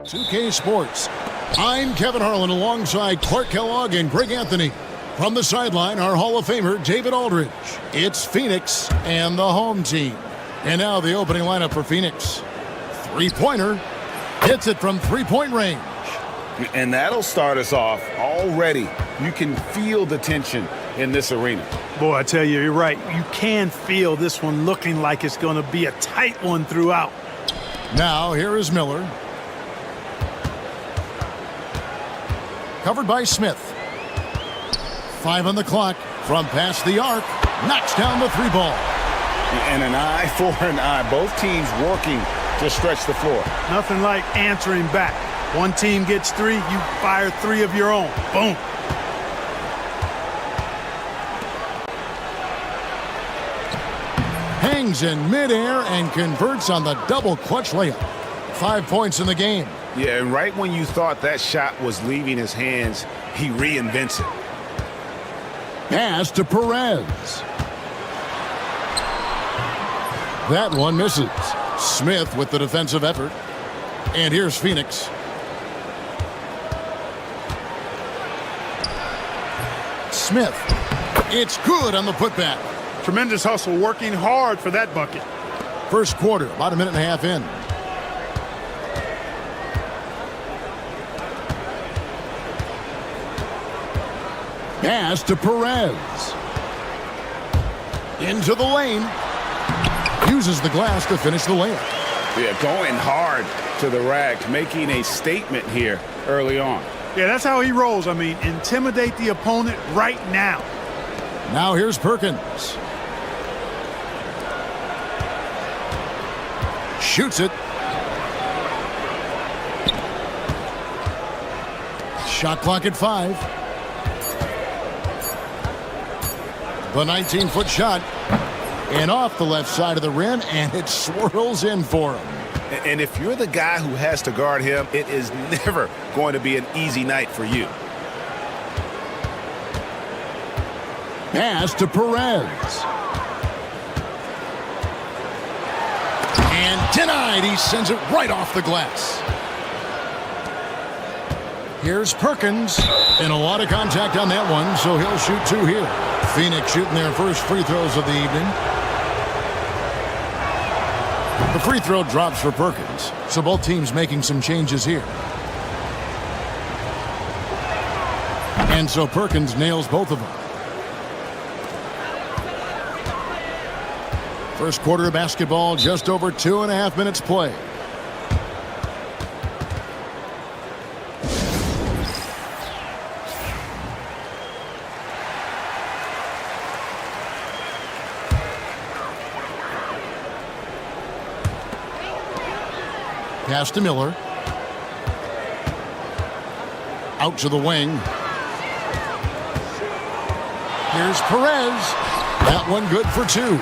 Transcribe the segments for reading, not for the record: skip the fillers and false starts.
2K Sports. I'm Kevin Harlan alongside Clark Kellogg and Greg Anthony. From the sideline, our Hall of Famer, David Aldridge. It's Phoenix and the home team. And now the opening lineup for Phoenix. Three-pointer. Hits it from three-point range. And that'll start us off already. You can feel the tension in this arena. Boy, I tell you, you're right. You can feel this one looking like it's going to be a tight one throughout. Now, here is Miller. Covered by Smith. 5 on the clock. From past the arc. Knocks down the three ball. And an eye for an eye. Both teams working to stretch the floor. Nothing like answering back. One team gets 3, you fire 3 of your own. Boom. Hangs in midair and converts on the double clutch layup. 5 points in the game. Yeah, and right when you thought that shot was leaving his hands, he reinvents it. Pass to Perez. That one misses. Smith with the defensive effort. And here's Phoenix. Smith. It's good on the putback. Tremendous hustle, working hard for that bucket. First quarter, about a minute and a half in. Pass to Perez. Into the lane. Uses the glass to finish the layup. Yeah, going hard to the rack, making a statement here early on. Yeah, that's how he rolls. I mean, intimidate the opponent right now. Now here's Perkins. Shoots it. Shot clock at 5. The 19-foot shot. And off the left side of the rim, and it swirls in for him. And if you're the guy who has to guard him, it is never going to be an easy night for you. Pass to Perez. And denied. He sends it right off the glass. Here's Perkins. And a lot of contact on that one, so he'll shoot 2 here. Phoenix shooting their first free throws of the evening. The free throw drops for Perkins, so both teams making some changes here. And so Perkins nails both of them. First quarter of basketball, just over 2.5 minutes play. Pass to Miller. Out to the wing. Here's Perez. That one good for 2.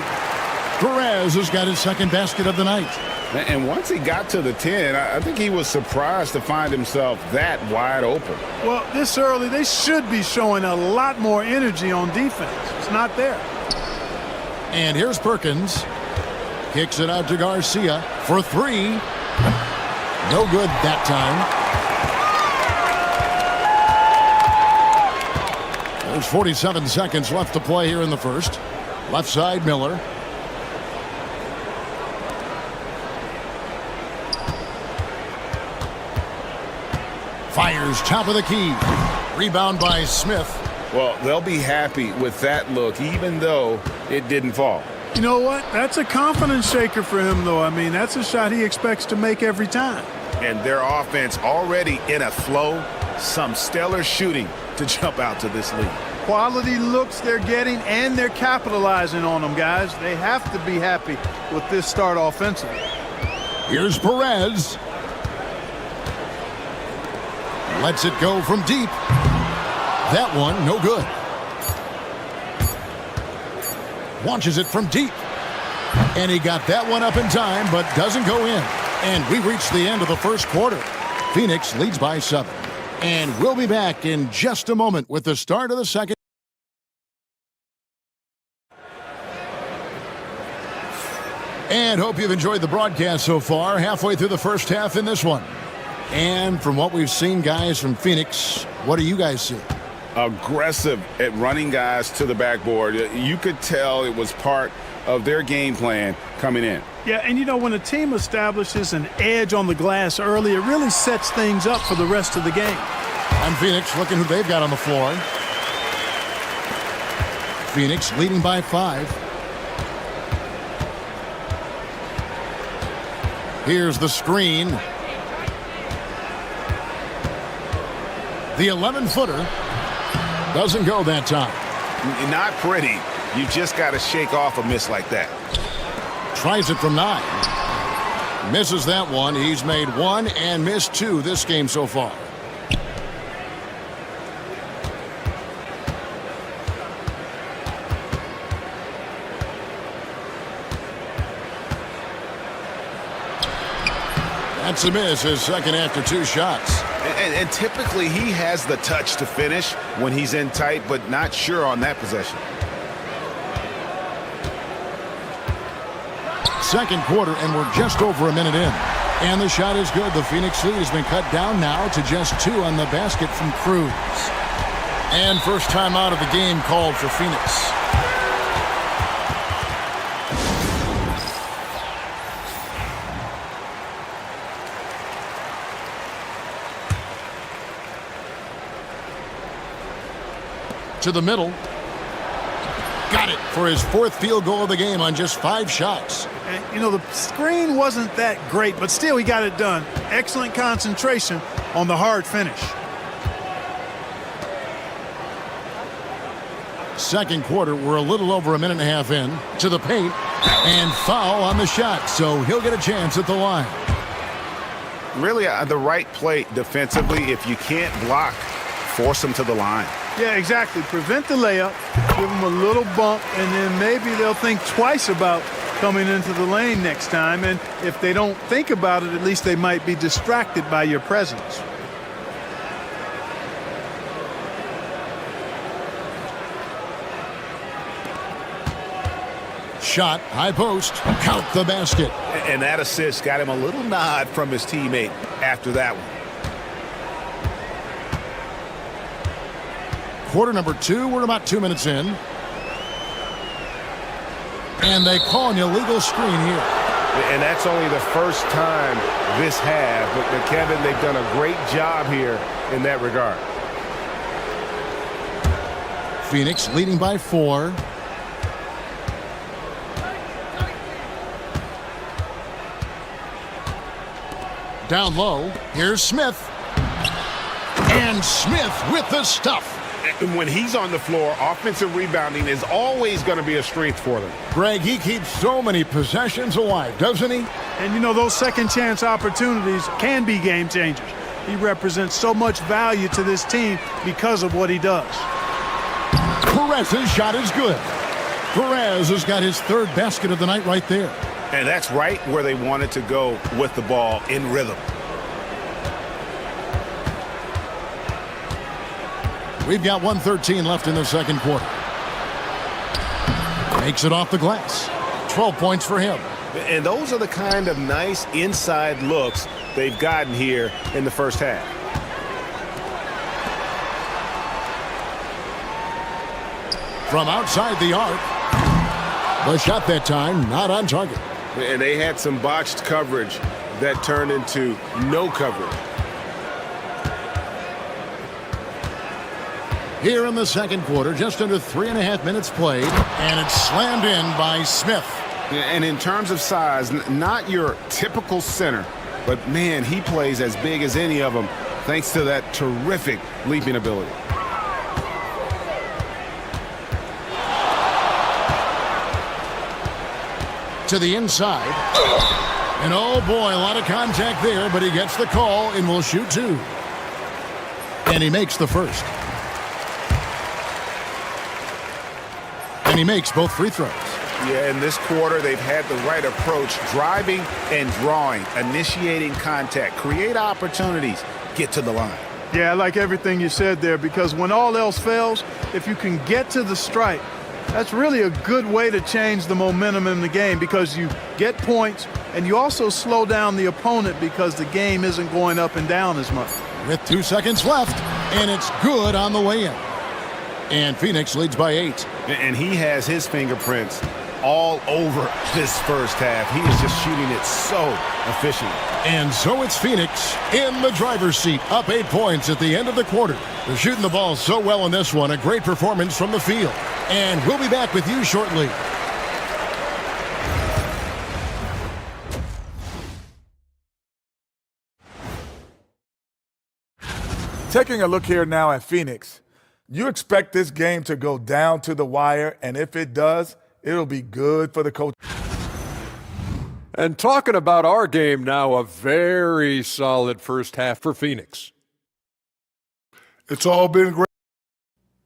Perez has got his second basket of the night. And once he got to the 10, I think he was surprised to find himself that wide open. Well, this early, they should be showing a lot more energy on defense. It's not there. And here's Perkins. Kicks it out to Garcia for 3. No good that time. There's 47 seconds left to play here in the first. Left side, Miller. Fires top of the key. Rebound by Smith. Well, they'll be happy with that look, even though it didn't fall. You know what? That's a confidence shaker for him, though. I mean, that's a shot he expects to make every time. And their offense already in a flow. Some stellar shooting to jump out to this lead. Quality looks they're getting, and they're capitalizing on them, guys. They have to be happy with this start offensively. Here's Perez. Lets it go from deep. That one, no good. Launches it from deep. And he got that one up in time, but doesn't go in. And we reached the end of the first quarter. Phoenix leads by 7. And we'll be back in just a moment with the start of the second. And hope you've enjoyed the broadcast so far. Halfway through the first half in this one. And from what we've seen, guys, from Phoenix, what do you guys see? Aggressive at running guys to the backboard. You could tell it was part of their game plan coming in. Yeah, and you know, when a team establishes an edge on the glass early, it really sets things up for the rest of the game. And Phoenix looking who they've got on the floor. Phoenix leading by 5. Here's the screen. The 11-footer doesn't go that time. Not pretty. You just got to shake off a miss like that. Tries it from 9. Misses that one. He's made 1 and missed 2 this game so far. That's a miss, his second after 2 shots. And typically he has the touch to finish when he's in tight, but not sure on that possession. Second quarter, and we're just over a minute in. And the shot is good. The Phoenix lead has been cut down now to just 2 on the basket from Cruz. And first time out of the game called for Phoenix. To the middle. Got it for his 4th field goal of the game on just 5 shots. And, you know, the screen wasn't that great, but still he got it done. Excellent concentration on the hard finish. Second quarter, we're a little over a minute and a half in. To the paint, and foul on the shot, so he'll get a chance at the line. Really the right play defensively. If you can't block, force him to the line. Yeah, exactly. Prevent the layup, give them a little bump, and then maybe they'll think twice about coming into the lane next time. And if they don't think about it, at least they might be distracted by your presence. Shot, high post, count the basket. And that assist got him a little nod from his teammate after that one. Quarter number 2, we're about 2 minutes in. And they call an illegal screen here. And that's only the first time this half. But Kevin, they've done a great job here in that regard. Phoenix leading by 4. Down low, here's Smith. And Smith with the stuff. And when he's on the floor, offensive rebounding is always going to be a strength for them. Greg, he keeps so many possessions alive, doesn't he? And, you know, those second chance opportunities can be game changers. He represents so much value to this team because of what he does. Perez's shot is good. Perez has got his 3rd basket of the night right there. And that's right where they wanted to go with the ball, in rhythm. We've got 1:13 left in the second quarter. Makes it off the glass. 12 points for him. And those are the kind of nice inside looks they've gotten here in the first half. From outside the arc. The shot that time, not on target. And they had some botched coverage that turned into no coverage. Here in the second quarter, just under 3.5 minutes played, and it's slammed in by Smith. And in terms of size, not your typical center, but man, he plays as big as any of them thanks to that terrific leaping ability. To the inside. And oh boy, a lot of contact there, but he gets the call and will shoot two. And he makes the first. And he makes both free throws. Yeah, in this quarter, they've had the right approach, driving and drawing, initiating contact, create opportunities, get to the line. Yeah, I like everything you said there, because when all else fails, if you can get to the stripe, that's really a good way to change the momentum in the game, because you get points and you also slow down the opponent because the game isn't going up and down as much. With 2 seconds left, and it's good on the way in. And Phoenix leads by 8. And he has his fingerprints all over this first half. He is just shooting it so efficiently. And so it's Phoenix in the driver's seat, up 8 points at the end of the quarter. They're shooting the ball so well in this one, a great performance from the field. And we'll be back with you shortly. Taking a look here now at Phoenix, you expect this game to go down to the wire, and if it does, it'll be good for the coach. And talking about our game now, a very solid first half for Phoenix. It's all been great.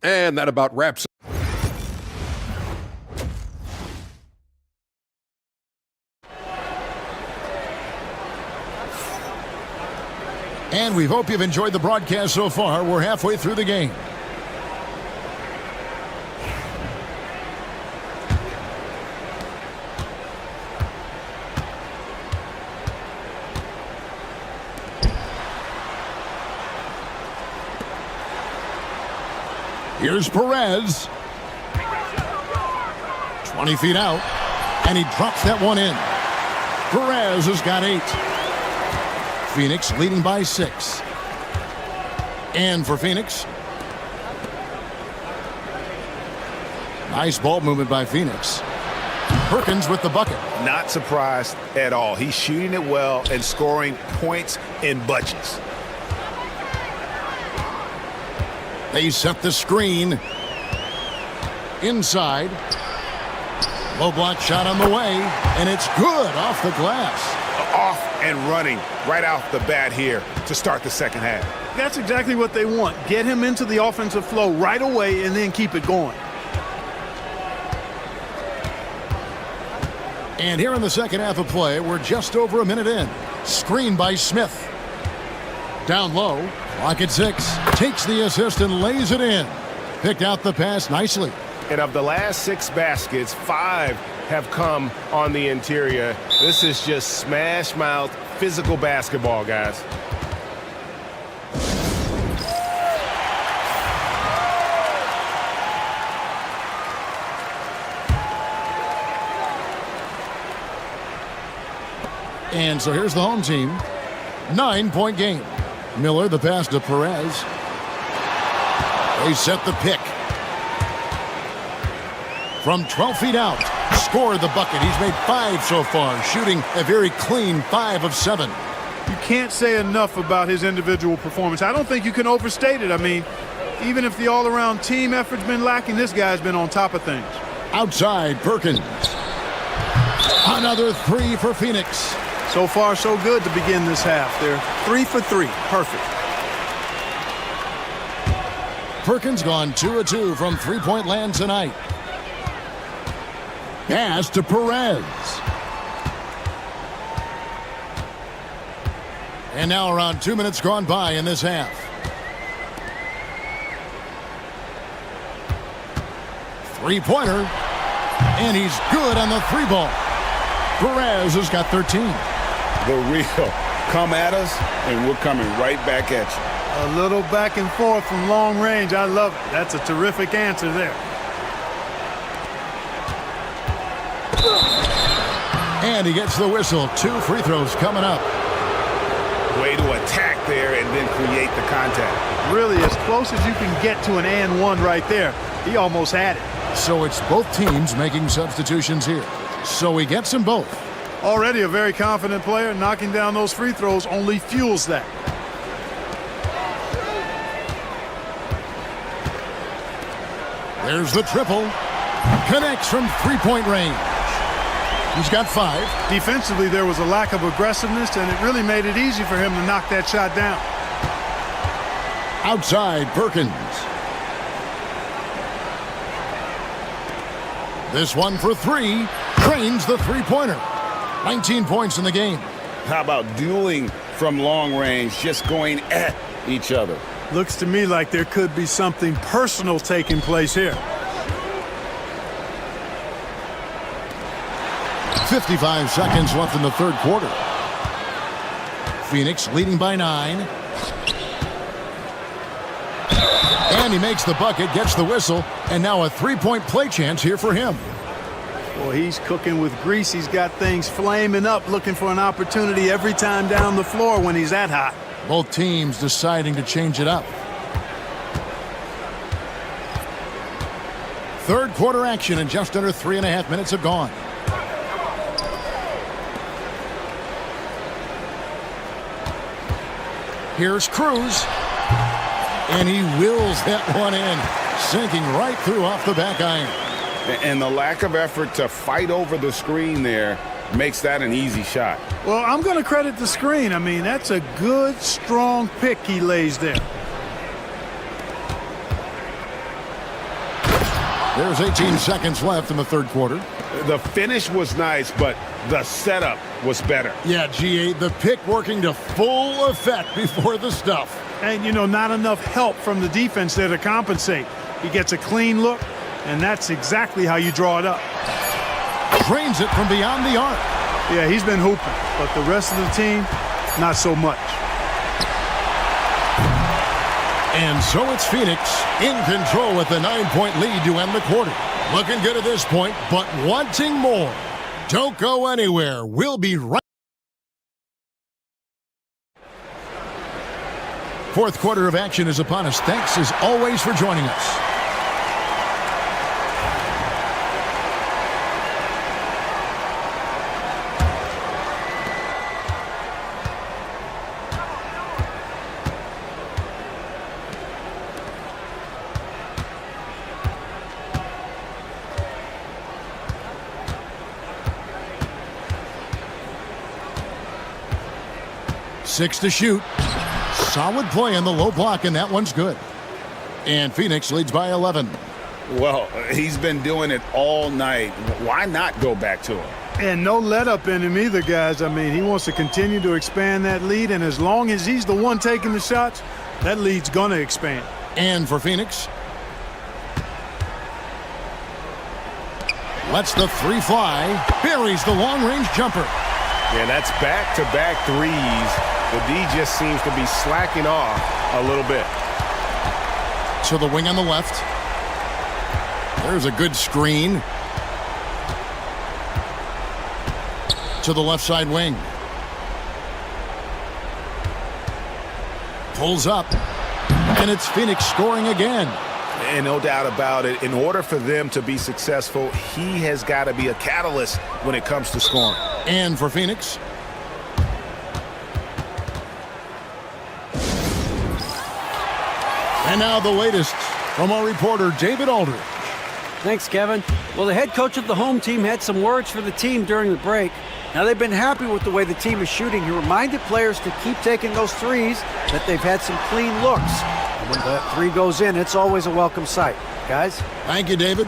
And that about wraps it. And we hope you've enjoyed the broadcast so far. We're halfway through the game. Here's Perez. 20 feet out. And he drops that one in. Perez has got 8. Phoenix leading by 6. And for Phoenix. Nice ball movement by Phoenix. Perkins with the bucket. Not surprised at all. He's shooting it well and scoring points in bunches. They set the screen. Inside. Low block shot on the way. And it's good off the glass. Off and running right off the bat here to start the second half. That's exactly what they want. Get him into the offensive flow right away and then keep it going. And here in the second half of play, we're just over a minute in. Screen by Smith. Down low. Clock at 6. Takes the assist and lays it in. Picked out the pass nicely. And of the last 6 baskets, 5 have come on the interior. This is just smash mouth physical basketball, guys. And so here's the home team. 9-point game. Miller, the pass to Perez. They set the pick. From 12 feet out, scored the bucket. He's made 5 so far, shooting a very clean 5 of 7. You can't say enough about his individual performance. I don't think you can overstate it. I mean, even if the all-around team effort's been lacking, this guy's been on top of things. Outside, Perkins. Another 3 for Phoenix. So far, so good to begin this half. They're 3 for 3. Perfect. Perkins gone 2 of 2 from three-point land tonight. Pass to Perez. And now around 2 minutes gone by in this half. Three-pointer. And he's good on the 3-ball. Perez has got 13. The real come at us, and we're coming right back at you. A little back and forth from long range. I love it. That's a terrific answer there. And he gets the whistle. 2 free throws coming up. Way to attack there and then create the contact. Really as close as you can get to an and one right there. He almost had it. So it's both teams making substitutions here. So he gets them both. Already a very confident player. Knocking down those free throws only fuels that. There's the triple. Connects from three-point range. He's got 5. Defensively, there was a lack of aggressiveness, and it really made it easy for him to knock that shot down. Outside, Perkins. This one for 3. Trains the three-pointer. 19 points in the game. How about dueling from long range, just going at each other? Looks to me like there could be something personal taking place here. 55 seconds left in the third quarter. Phoenix leading by 9. And he makes the bucket, gets the whistle, and now a three-point play chance here for him. Well, he's cooking with grease. He's got things flaming up, looking for an opportunity every time down the floor when he's that hot. Both teams deciding to change it up. Third quarter action, and just under 3.5 minutes have gone. Here's Cruz. And he wills that one in, sinking right through off the back iron. And the lack of effort to fight over the screen there makes that an easy shot. Well, I'm going to credit the screen. I mean, that's a good, strong pick he lays there. There's 18 seconds left in the third quarter. The finish was nice, but the setup was better. Yeah, G8, the pick working to full effect before the stuff. And, you know, not enough help from the defense there to compensate. He gets a clean look, and that's exactly how you draw it up. Trains it from beyond the arc. Yeah, he's been hooping, but the rest of the team, not so much. And so it's Phoenix in control with a 9-point lead to end the quarter. Looking good at this point, but wanting more. Don't go anywhere. We'll be right. Fourth quarter of action is upon us. Thanks as always for joining us. Six to shoot. Solid play in the low block, and that one's good. And Phoenix leads by 11. Well, he's been doing it all night. Why not go back to him? And no let up in him either, guys. I mean, he wants to continue to expand that lead, and as long as he's the one taking the shots, that lead's going to expand. And for Phoenix, lets the three fly, buries the long-range jumper. Yeah, that's back-to-back threes. The D just seems to be slacking off a little bit. To the wing on the left. There's a good screen. To the left side wing. Pulls up. And it's Phoenix scoring again. And no doubt about it, in order for them to be successful, he has got to be a catalyst when it comes to scoring. And for Phoenix, and now the latest from our reporter, David Aldridge. Thanks, Kevin. Well, the head coach of the home team had some words for the team during the break. Now, they've been happy with the way the team is shooting. He reminded players to keep taking those threes, that they've had some clean looks. And when that three goes in, it's always a welcome sight. Guys? Thank you, David.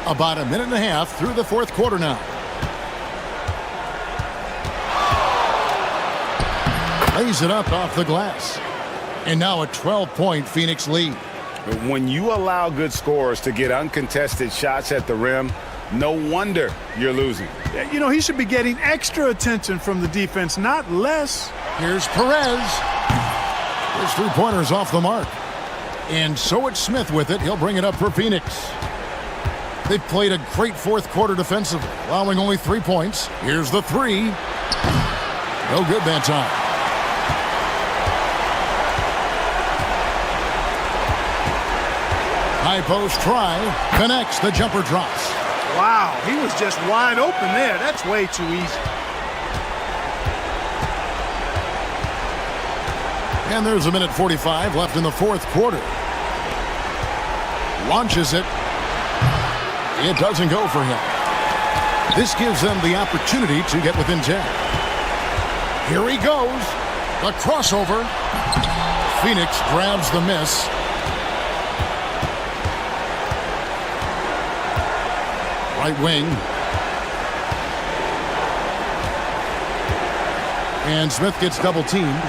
About a minute and a half through the fourth quarter now. Lays it up off the glass. And now a 12-point Phoenix lead. When you allow good scorers to get uncontested shots at the rim, no wonder you're losing. You know, he should be getting extra attention from the defense, not less. Here's Perez. His three-pointer's off the mark. And so it's Smith with it. He'll bring it up for Phoenix. They've played a great fourth quarter defensively, allowing only 3 points. Here's the three. No good that time. High post try. Connects. The jumper drops. Wow, he was just wide open there. That's way too easy. And there's a minute 45 left in the fourth quarter. Launches it. It doesn't go for him. This gives them the opportunity to get within 10. Here he goes. The crossover. Phoenix grabs the miss. Right wing. And Smith gets double teamed.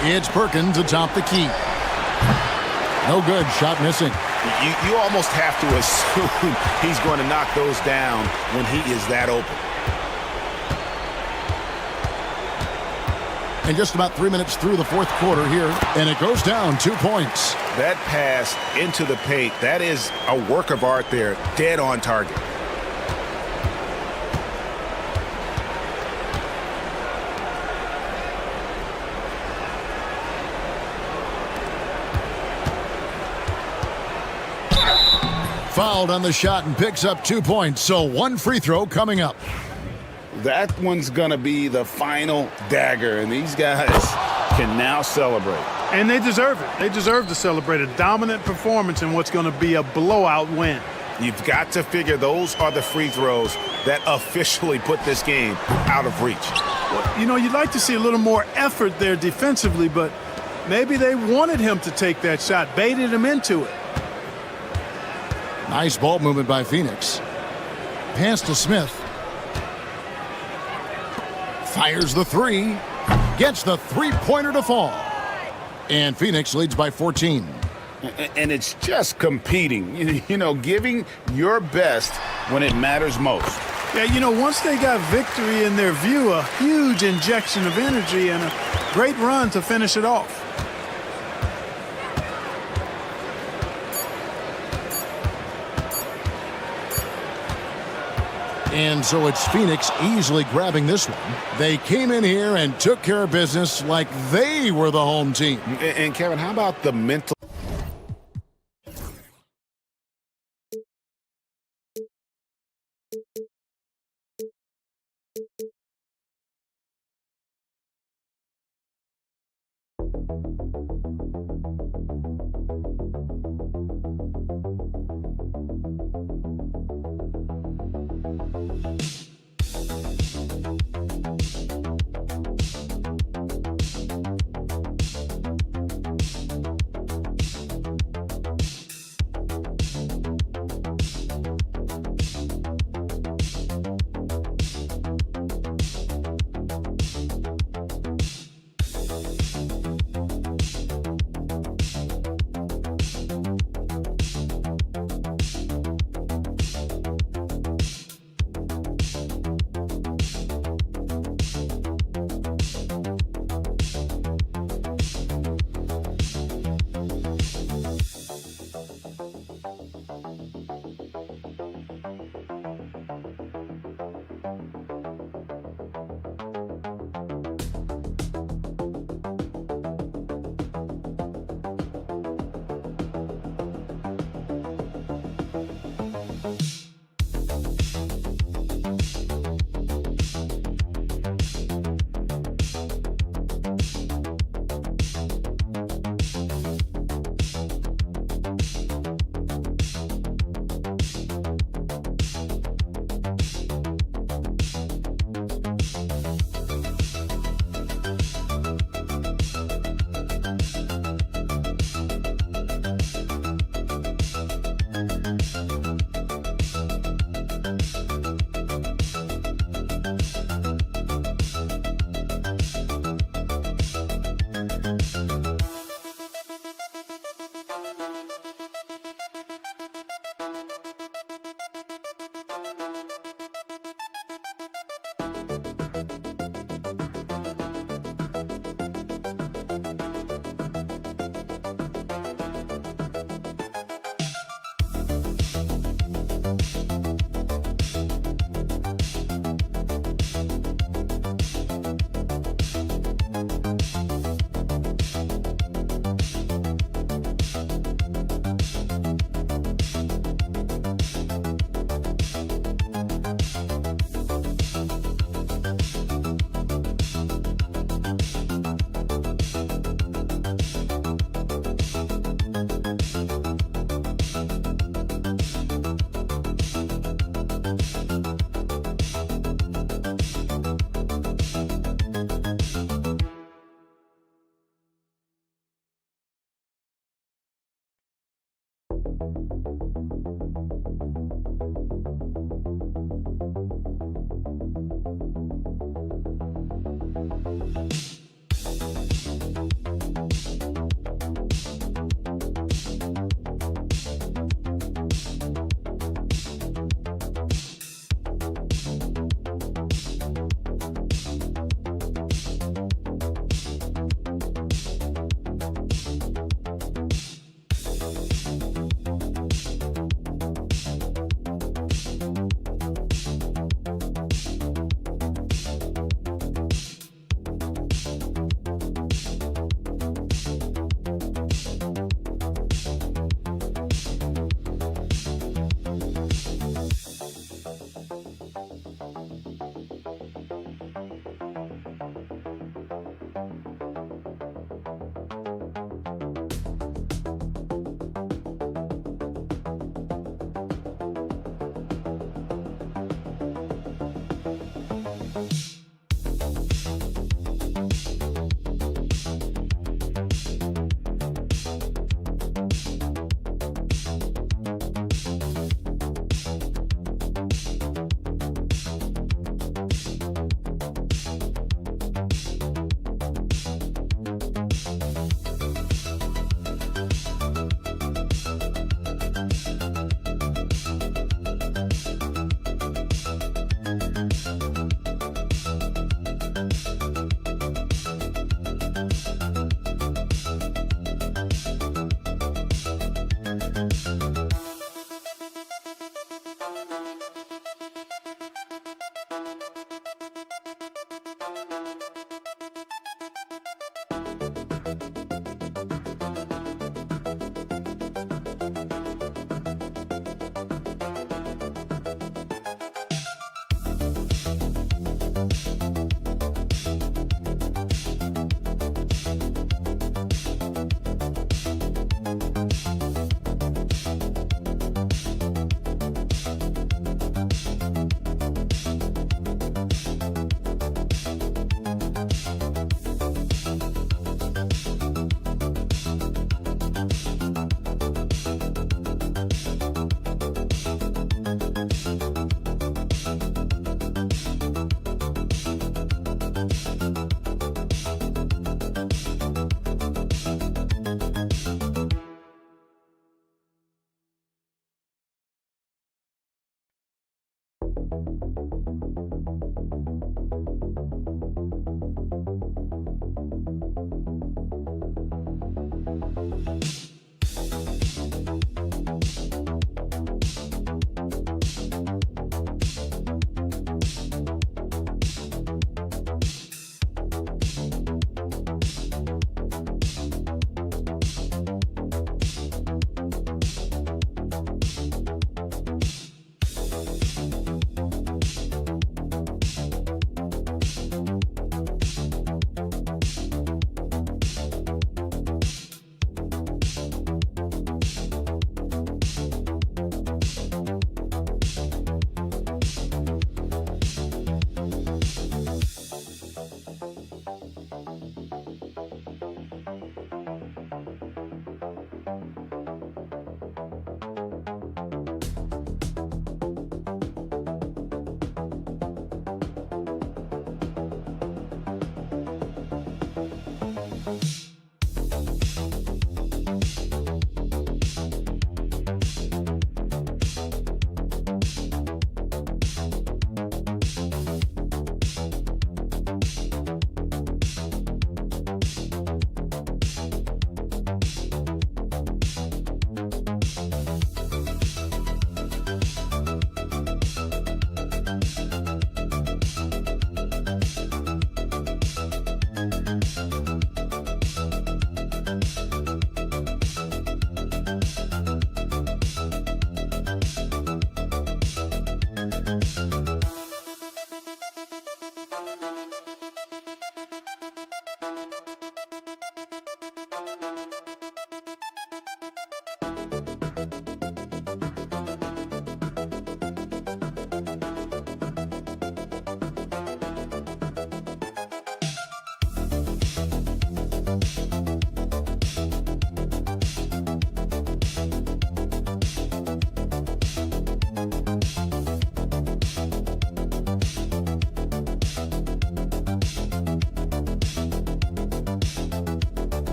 It's Perkins atop the key. No good. Shot missing. You almost have to assume he's going to knock those down when he is that open. And just about 3 minutes through the fourth quarter here, and it goes down 2 points. That pass into the paint, that is a work of art there, dead on target. Fouled on the shot and picks up 2 points, so one free throw coming up. That one's going to be the final dagger, and these guys can now celebrate. And they deserve it. They deserve to celebrate a dominant performance in what's going to be a blowout win. You've got to figure those are the free throws that officially put this game out of reach. Well, you know, you'd like to see a little more effort there defensively, but maybe they wanted him to take that shot, baited him into it. Nice ball movement by Phoenix. Pass to Smith. Fires the three. Gets the three-pointer to fall. And Phoenix leads by 14. And it's just competing, you know, giving your best when it matters most. Yeah, you know, once they got victory in their view, a huge injection of energy and a great run to finish it off. And so it's Phoenix easily grabbing this one. They came in here and took care of business like they were the home team. And Kevin, how about the mental?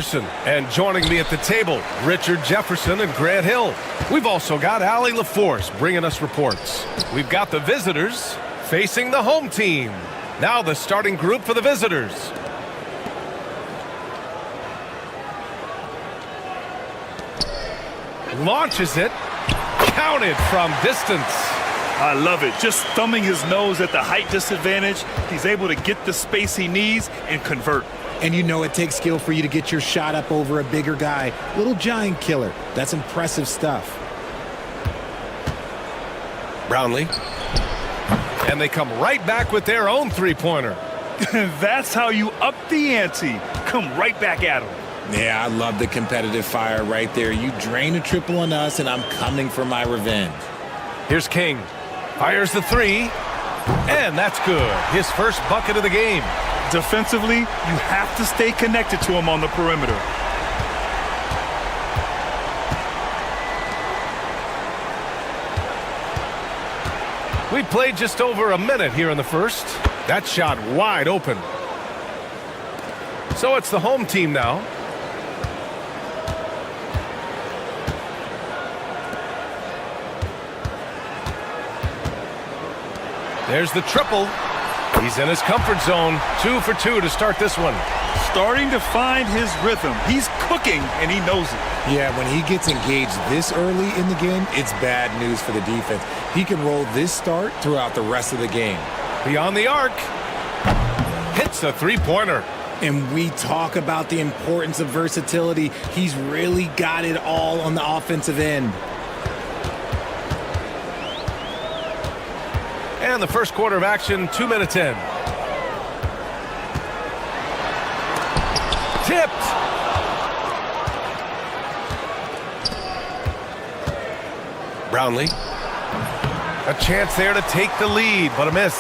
Jefferson. And joining me at the table, Richard Jefferson and Grant Hill. We've also got Allie LaForce bringing us reports. We've got the visitors facing the home team. Now the starting group for the visitors. Launches it. Counted from distance. I love it. Just thumbing his nose at the height disadvantage. He's able to get the space he needs and convert. And you know it takes skill for you to get your shot up over a bigger guy. Little giant killer. That's impressive stuff. Brownlee. And they come right back with their own three-pointer. That's how you up the ante. Come right back at him. Yeah, I love the competitive fire right there. You drain a triple on us, and I'm coming for my revenge. Here's King. Fires the three. And that's good. His first bucket of the game. Defensively, you have to stay connected to him on the perimeter. We played just over a minute here in the first. That shot wide open. So it's the home team now. There's the triple. He's in his comfort zone. 2 for 2 to start this one. Starting to find his rhythm. He's cooking, and he knows it. Yeah, when he gets engaged this early in the game, it's bad news for the defense. He can roll this start throughout the rest of the game. Beyond the arc. Hits a three-pointer. And we talk about the importance of versatility. He's really got it all on the offensive end. And the first quarter of action, 2 minutes in. Tipped. Brownlee. A chance there to take the lead, but a miss.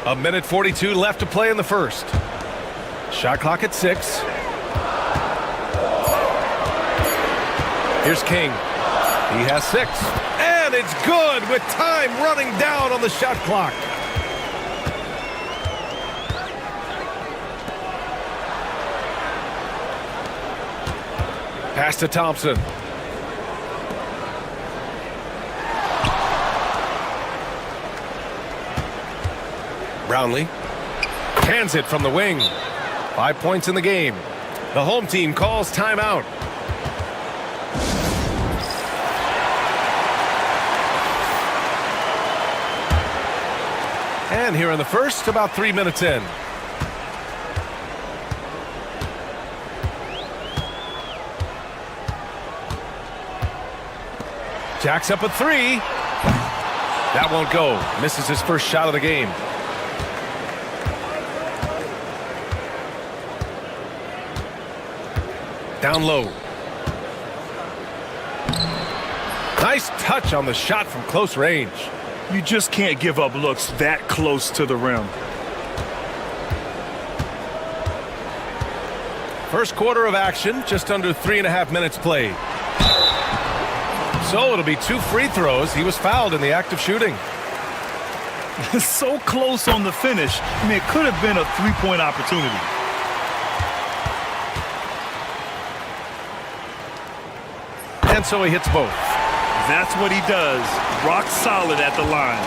A minute 42 left to play in the first. Shot clock at 6. Here's King. He has 6. And it's good with time running down on the shot clock. Pass to Thompson. Brownlee hands it from the wing. 5 points in the game. The home team calls timeout. And here in the first, about 3 minutes in. Jacks up a 3. That won't go. Misses his first shot of the game. Down low. Nice touch on the shot from close range. You just can't give up looks that close to the rim. First quarter of action, just under 3.5 minutes played. So it'll be 2 free throws. He was fouled in the act of shooting. So close on the finish. I mean, it could have been a three-point opportunity. And so he hits both. That's what he does. Rock solid at the line.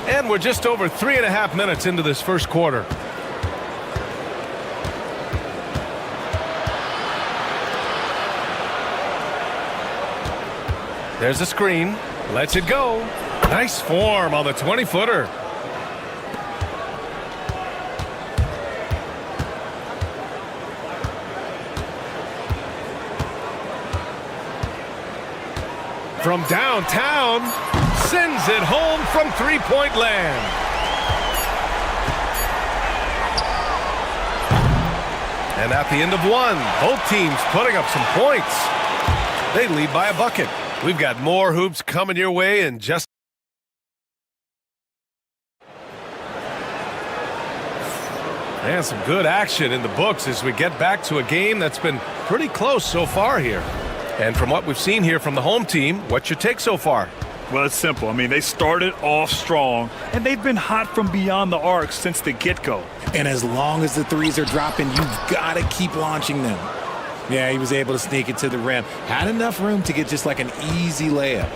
And we're just over 3.5 minutes into this first quarter. There's a screen. Lets it go. Nice form on the 20-footer. From downtown, sends it home from three-point land. And at the end of one, both teams putting up some points. They lead by a bucket. We've got more hoops coming your way in just... And some good action in the books as we get back to a game that's been pretty close so far here. And from what we've seen here from the home team, what's your take so far? Well, it's simple. I mean, they started off strong, and they've been hot from beyond the arc since the get-go. And as long as the threes are dropping, you've got to keep launching them. Yeah, he was able to sneak it to the rim. Had enough room to get just like an easy layup.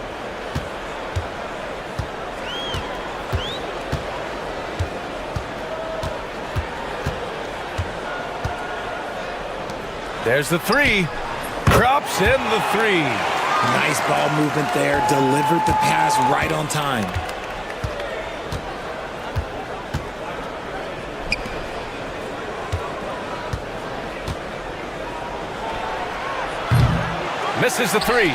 There's the three. Drops in the three. Nice ball movement there. Delivered the pass right on time. Misses the three.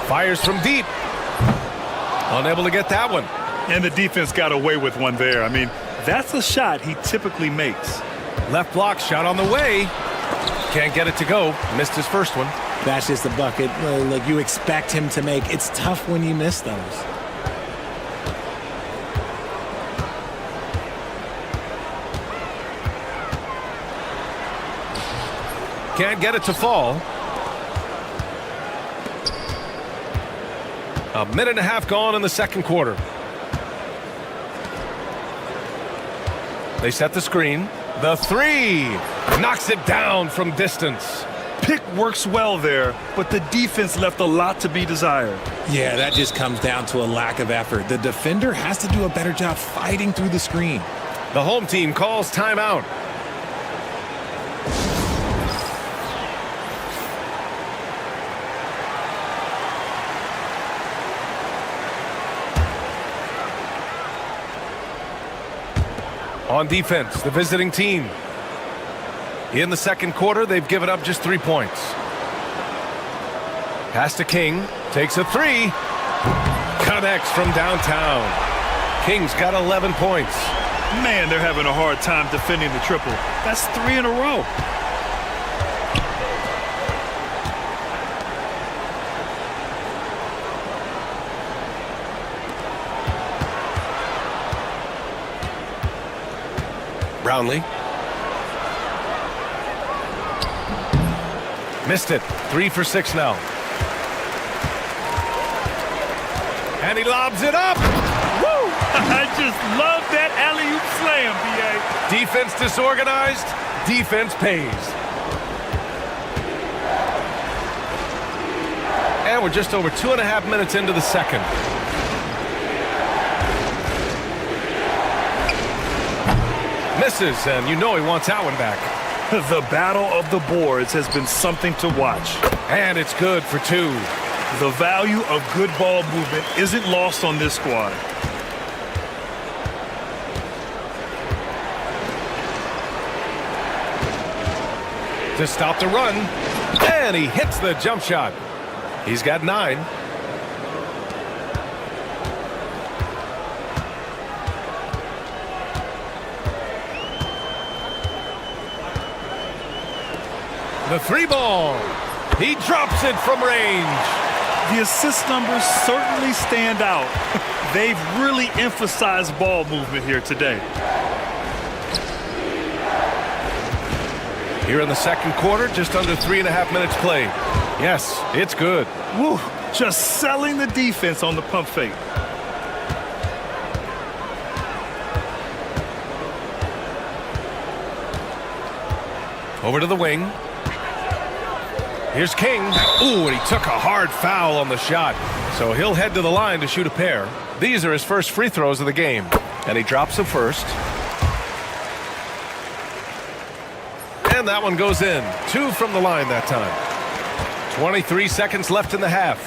Fires from deep. Unable to get that one. And the defense got away with one there. I mean, that's a shot he typically makes. Left block shot on the way. Can't get it to go. Missed his first one. That's just the bucket like you expect him to make. It's tough when you miss those. Can't get it to fall. A minute and a half gone in the second quarter. They set the screen. The three. Knocks it down from distance. Pick works well there, but the defense left a lot to be desired. Yeah, that just comes down to a lack of effort. The defender has to do a better job fighting through the screen. The home team calls timeout. On defense, the visiting team. In the second quarter, they've given up just 3 points. Pass to King. Takes a three. Connects from downtown. King's got 11 points. Man, they're having a hard time defending the triple. That's 3 in a row. Brownlee. Missed it. 3 for 6 now. And he lobs it up. Woo! I just love that alley-oop slam, B.A. Defense disorganized. Defense pays. And we're just over 2.5 minutes into the second. Misses, and you know he wants that one back. The battle of the boards has been something to watch. And it's good for 2. The value of good ball movement isn't lost on this squad. To stop the run, and he hits the jump shot. He's got 9. The 3 ball. He drops it from range. The assist numbers certainly stand out. They've really emphasized ball movement here today. Here in the second quarter, just under 3.5 minutes played. Yes, it's good. Woo, just selling the defense on the pump fake. Over to the wing. Here's King. Ooh, and he took a hard foul on the shot. So he'll head to the line to shoot a pair. These are his first free throws of the game. And he drops them first. And that one goes in. 2 from the line that time. 23 seconds left in the half.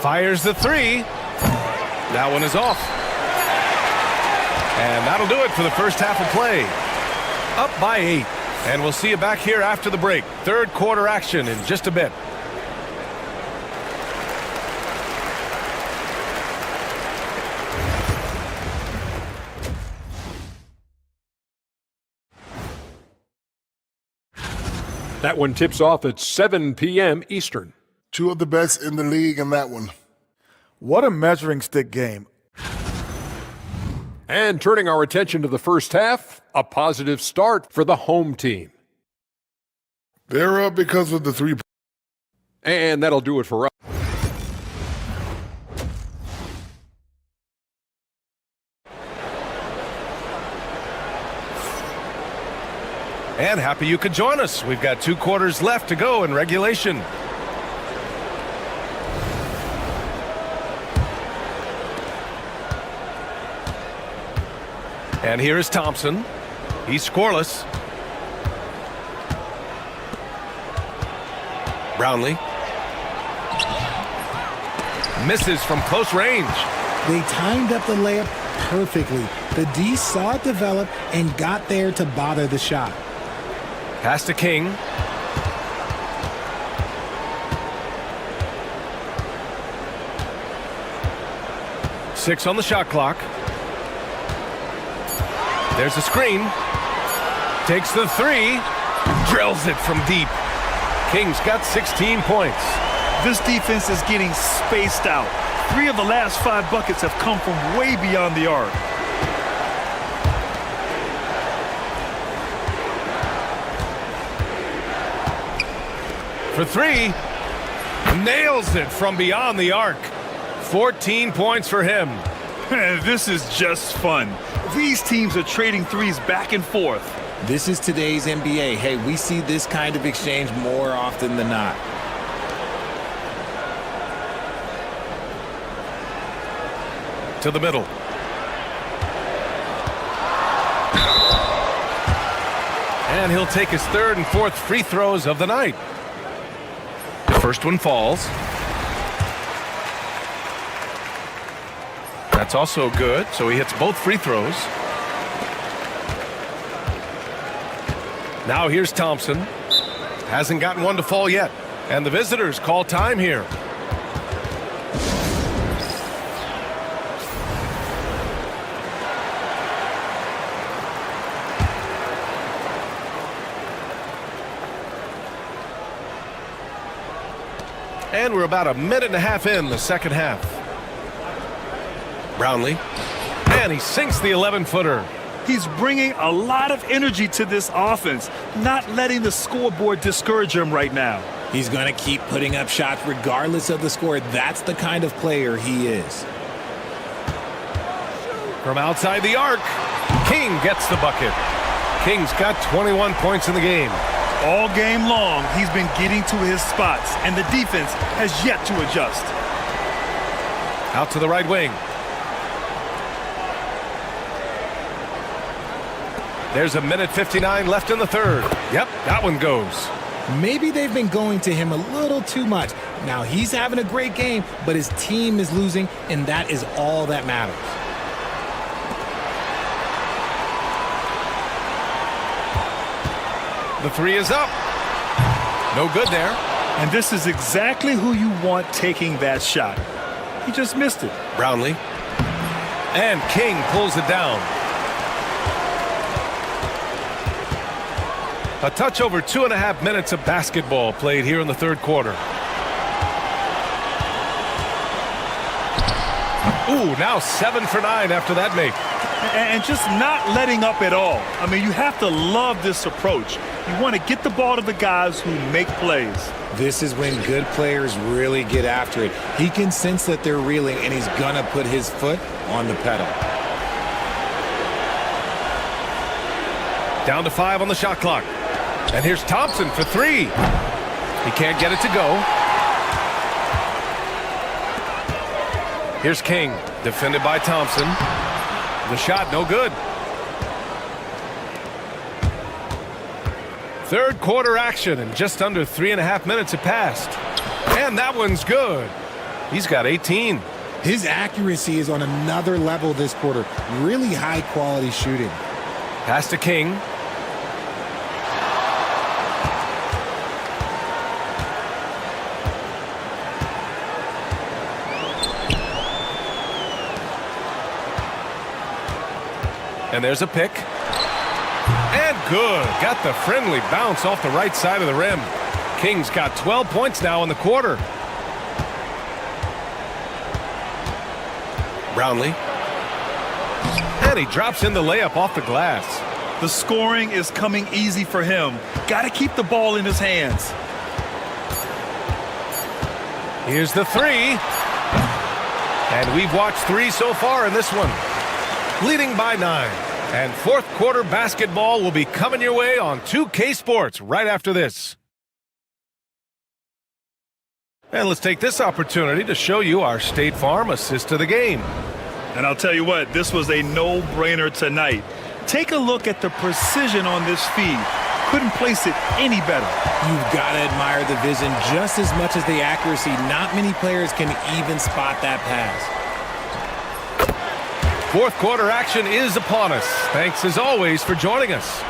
Fires the 3. That one is off. And that'll do it for the first half of play. Up by 8. And we'll see you back here after the break. Third quarter action in just a bit. That one tips off at 7 p.m. Eastern. Two of the best in the league in that one. What a measuring stick game. And turning our attention to the first half, a positive start for the home team. They're up because of the 3. And that'll do it for us. And happy you could join us. We've got 2 quarters left to go in regulation. And here is Thompson. He's scoreless. Brownlee. Misses from close range. They timed up the layup perfectly. The D saw it develop and got there to bother the shot. Pass to King. Six on the shot clock. There's a screen. Takes the 3. Drills it from deep. King's got 16 points. This defense is getting spaced out. 3 of the last 5 buckets have come from way beyond the arc. For 3. Nails it from beyond the arc. 14 points for him. This is just fun. These teams are trading threes back and forth. This is today's NBA. Hey, we see this kind of exchange more often than not. To the middle. And he'll take his 3rd and 4th free throws of the night. The first one falls. That's also good, so he hits both free throws. Now here's Thompson. Hasn't gotten one to fall yet. And the visitors call time here. And we're about a minute and a half in the second half. Brownlee. And he sinks the 11-footer. He's bringing a lot of energy to this offense, not letting the scoreboard discourage him right now. He's going to keep putting up shots regardless of the score. That's the kind of player he is. From outside the arc, King gets the bucket. King's got 21 points in the game. All game long, he's been getting to his spots, and the defense has yet to adjust. Out to the right wing. There's a minute 59 left in the 3rd. Yep, that one goes. Maybe they've been going to him a little too much. Now he's having a great game, but his team is losing, and that is all that matters. The 3 is up. No good there. And this is exactly who you want taking that shot. He just missed it. Brownlee. And King pulls it down. A touch over 2.5 minutes of basketball played here in the 3rd quarter. Ooh, now 7 for 9 after that make. And just not letting up at all. I mean, you have to love this approach. You want to get the ball to the guys who make plays. This is when good players really get after it. He can sense that they're reeling, and he's going to put his foot on the pedal. Down to 5 on the shot clock. And here's Thompson for 3. He can't get it to go. Here's King, defended by Thompson. The shot, no good. 3rd quarter action, and just under 3.5 minutes have passed. And that one's good. He's got 18. His accuracy is on another level this quarter. Really high-quality shooting. Pass to King. And there's a pick. And good. Got the friendly bounce off the right side of the rim. Kings got 12 points now in the quarter. Brownlee. And he drops in the layup off the glass. The scoring is coming easy for him. Got to keep the ball in his hands. Here's the three. And we've watched 3 so far in this one. Leading by 9. And fourth quarter basketball will be coming your way on 2K Sports right after this. And let's take this opportunity to show you our State Farm assist to the game. And I'll tell you what, this was a no-brainer tonight. Take a look at the precision on this feed. Couldn't place it any better. You've got to admire the vision just as much as the accuracy. Not many players can even spot that pass. Fourth quarter action is upon us. Thanks as always for joining us.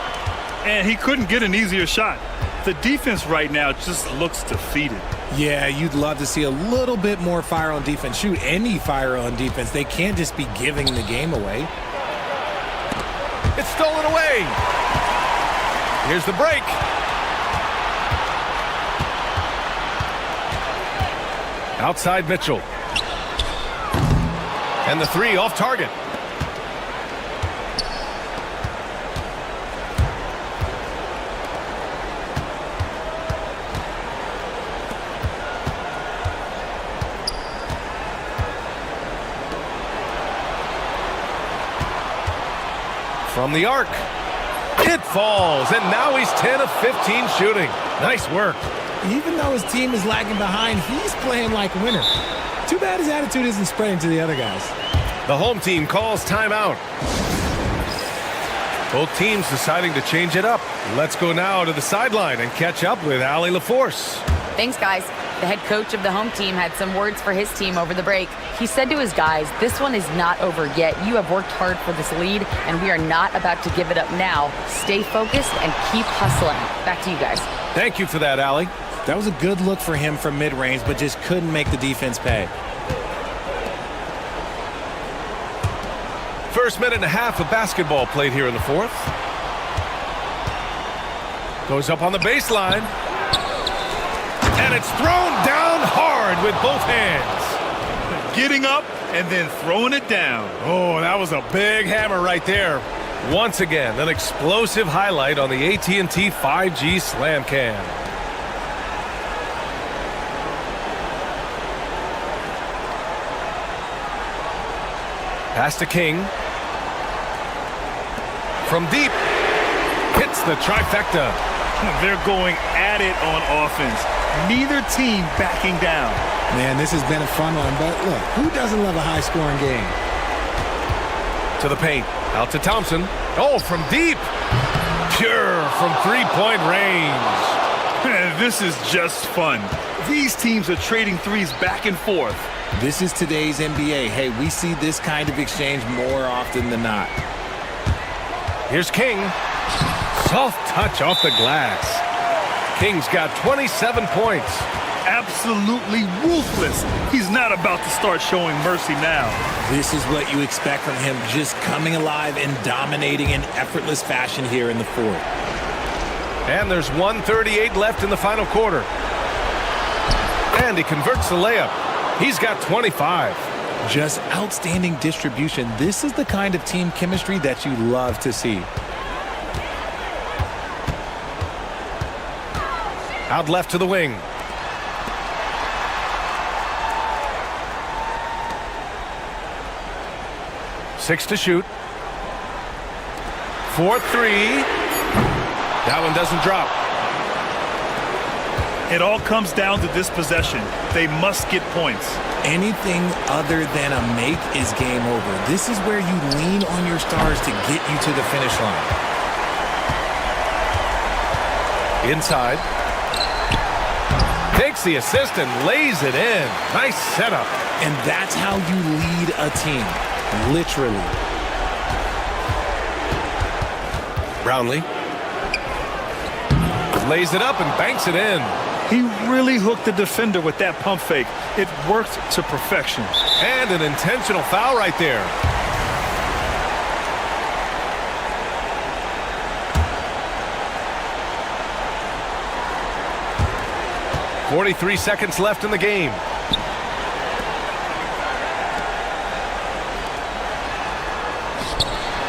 And he couldn't get an easier shot. The defense right now just looks defeated. Yeah, you'd love to see a little bit more fire on defense. Shoot, any fire on defense. They can't just be giving the game away. It's stolen away. Here's the break. Outside Mitchell. And the three off target. From the arc. It falls, and now he's 10 of 15 shooting. Nice work. Even though his team is lagging behind, he's playing like a winner. Too bad his attitude isn't spreading to the other guys. The home team calls timeout. Both teams deciding to change it up. Let's go now to the sideline and catch up with Allie LaForce. Thanks, guys. The head coach of the home team had some words for his team over the break. He said to his guys, this one is not over yet. You have worked hard for this lead, and we are not about to give it up now. Stay focused and keep hustling. Back to you guys. Thank you for that, Allie. That was a good look for him from mid-range, but just couldn't make the defense pay. First minute and a half of basketball played here in the fourth. Goes up on the baseline. And it's thrown down hard with both hands. Getting up and then throwing it down. Oh, that was a big hammer right there. Once again, an explosive highlight on the AT&T 5G Slam Cam. Pass to King. From deep. Hits the trifecta. They're going at it on offense. Neither team backing down. Man, this has been a fun one, but look, who doesn't love a high-scoring game? To the paint. Out to Thompson. Oh, from deep. Pure from three-point range. This is just fun. These teams are trading threes back and forth. This is today's NBA. Hey, we see this kind of exchange more often than not. Here's King. Soft touch off the glass. King's got 27 points. Absolutely ruthless. He's not about to start showing mercy now. This is what you expect from him, just coming alive and dominating in effortless fashion here in the fourth. And there's 1:38 left in the final quarter. And he converts the layup. He's got 25. Just outstanding distribution. This is the kind of team chemistry that you love to see. Out left to the wing. Six to shoot. 4-3. That one doesn't drop. It all comes down to this possession. They must get points. Anything other than a make is game over. This is where you lean on your stars to get you to the finish line. Inside. Takes the assist and lays it in. Nice setup. And that's how you lead a team. Literally. Brownlee. Lays it up and banks it in. He really hooked the defender with that pump fake. It worked to perfection. And an intentional foul right there. 43 seconds left in the game.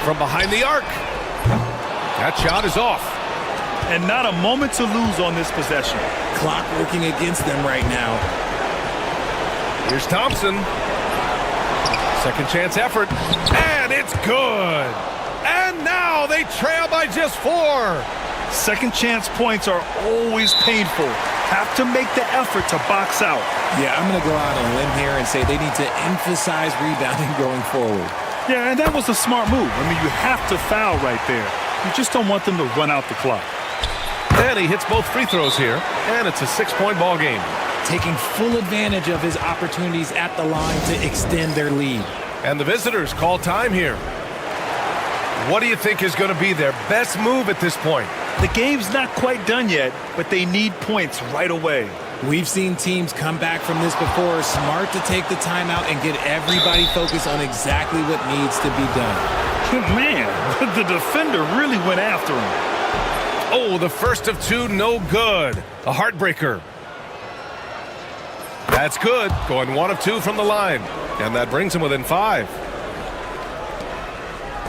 From behind the arc. That shot is off. And not a moment to lose on this possession. Clock working against them right now. Here's Thompson. Second chance effort. And it's good. And now they trail by just 4. Second chance points are always painful. Have to make the effort to box out. Yeah, I'm going to go out on a limb here and say they need to emphasize rebounding going forward. Yeah, and that was a smart move. I mean, you have to foul right there. You just don't want them to run out the clock. And he hits both free throws here, and it's a 6-point ball game. Taking full advantage of his opportunities at the line to extend their lead. And the visitors call time here. What do you think is going to be their best move at this point? The game's not quite done yet, but they need points right away. We've seen teams come back from this before. Smart to take the timeout and get everybody focused on exactly what needs to be done. Man, the defender really went after him. Oh, the first of 2, no good. A heartbreaker. That's good. Going 1 of 2 from the line. And that brings him within 5.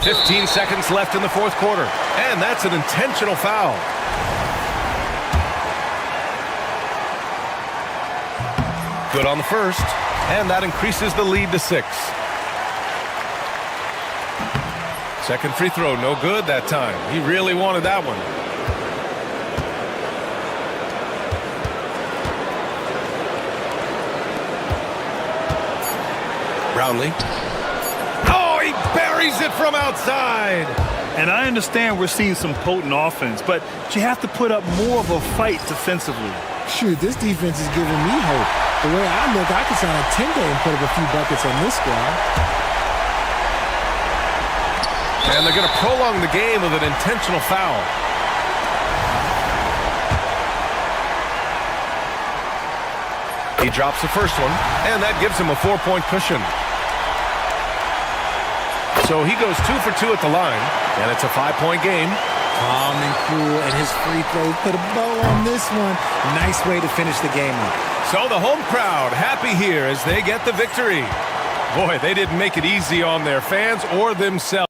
15 seconds left in the fourth quarter. And that's an intentional foul. Good on the first. And that increases the lead to 6. Second free throw, no good that time. He really wanted that one. Brownlee. Oh, he buries it from outside. And I understand we're seeing some potent offense, but you have to put up more of a fight defensively. Shoot, this defense is giving me hope. The way I look, I could sign a 10-day and put up a few buckets on this squad. And they're going to prolong the game with an intentional foul. He drops the first one, and that gives him a 4-point cushion. So he goes 2 for 2 at the line, and it's a 5-point game. Calm and cool, and his free throws put a bow on this one. Nice way to finish the game up. So the home crowd happy here as they get the victory. Boy, they didn't make it easy on their fans or themselves.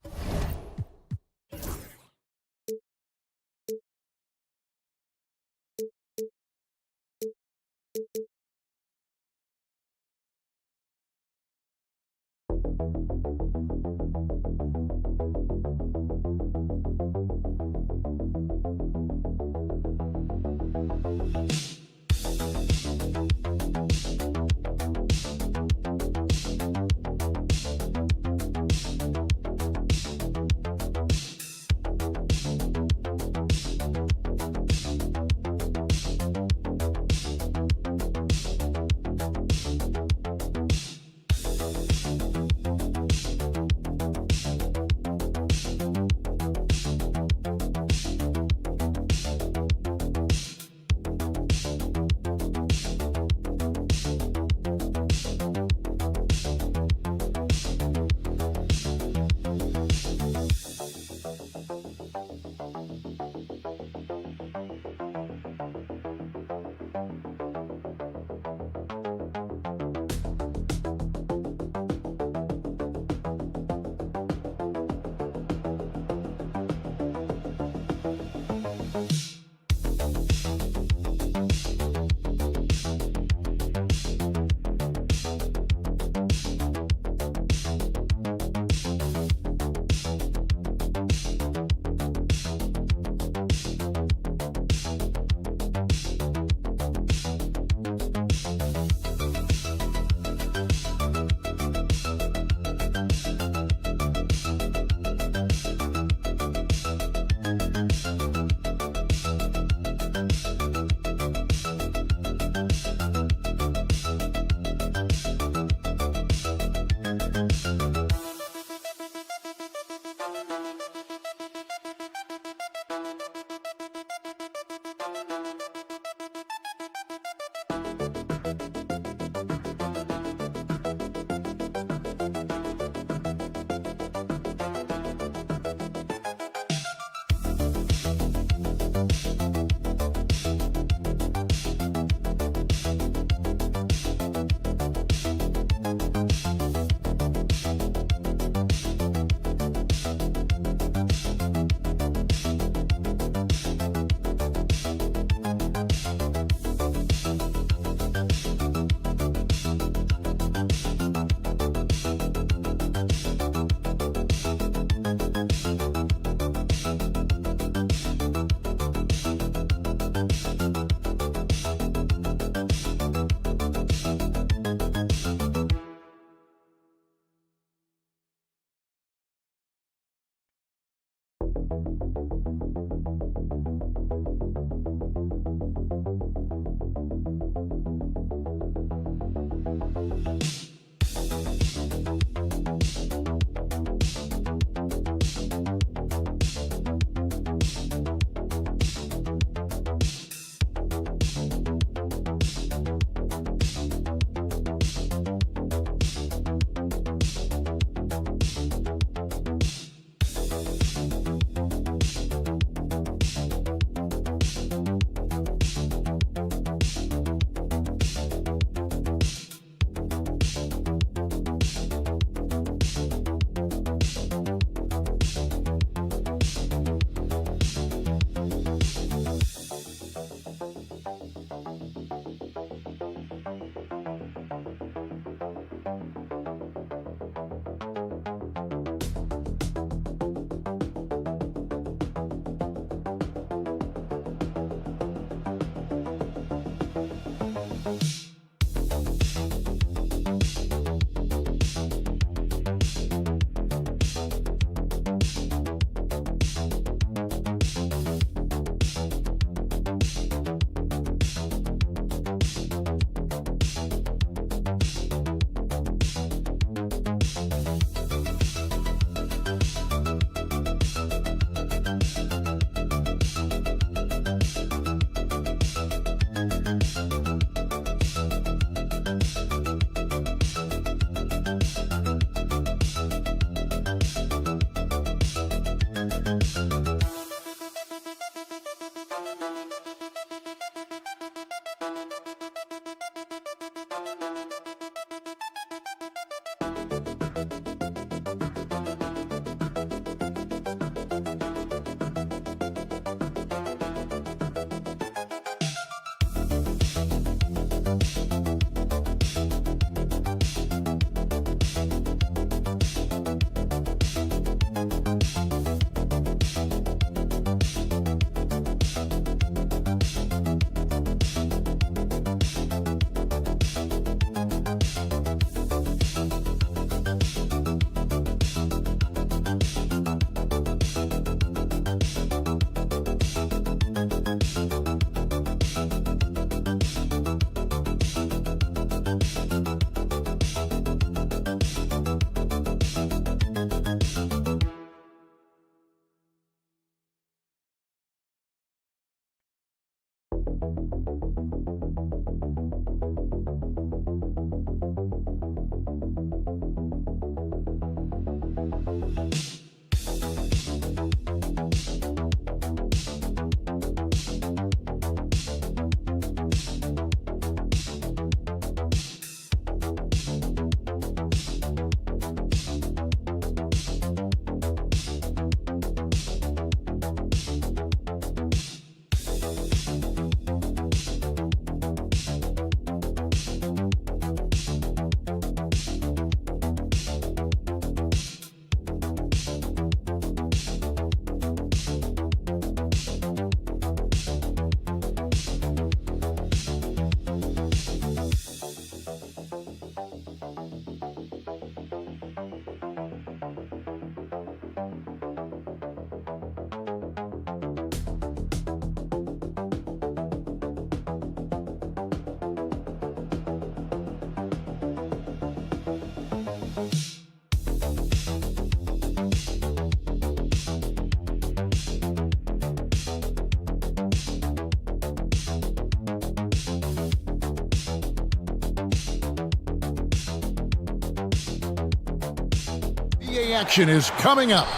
NBA action is coming up.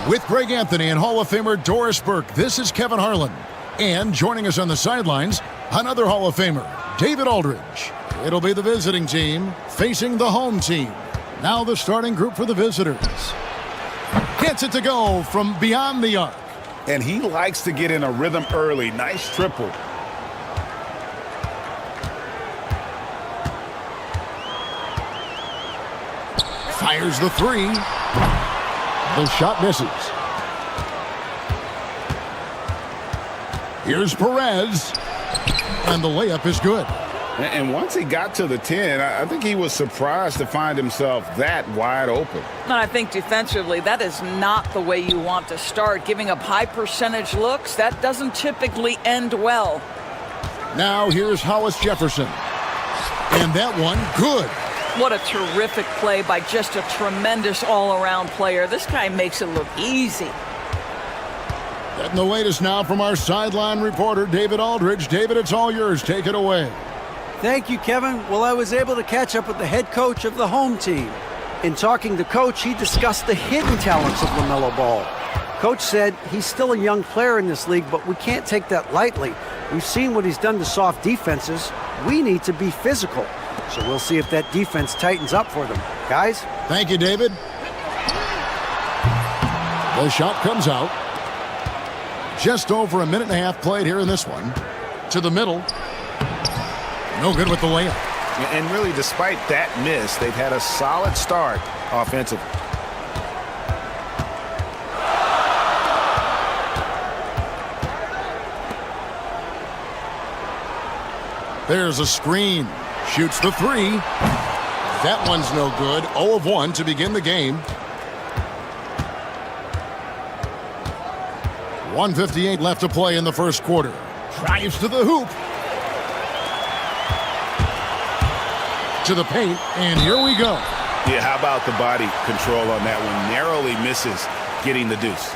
With Greg Anthony and Hall of Famer Doris Burke, this is Kevin Harlan. And joining us on the sidelines, another Hall of Famer, David Aldridge. It'll be the visiting team facing the home team. Now the starting group for the visitors. Gets it to go from beyond the arc. And he likes to get in a rhythm early. Nice triple. Fires the three. The shot misses. Here's Perez. And the layup is good. And once he got to the 10, I think he was surprised to find himself that wide open. And I think defensively, that is not the way you want to start. Giving up high percentage looks, that doesn't typically end well. Now here's Hollis Jefferson. And that one, good. What a terrific play by just a tremendous all-around player. This guy makes it look easy. Getting the latest now from our sideline reporter, David Aldridge. David, it's all yours. Take it away. Thank you, Kevin. Well, I was able to catch up with the head coach of the home team. In talking to Coach, he discussed the hidden talents of LaMelo Ball. Coach said he's still a young player in this league, but we can't take that lightly. We've seen what he's done to soft defenses. We need to be physical. So we'll see if that defense tightens up for them. Guys? Thank you, David. The shot comes out. Just over a minute and a half played here in this one. To the middle. No good with the layup. And really, despite that miss, they've had a solid start offensively. There's a screen. Shoots the three. That one's no good. 0 of 1 to begin the game. 1:58 left to play in the first quarter. Drives to the hoop. To the paint, and here we go. Yeah, how about the body control on that one? Narrowly misses getting the deuce.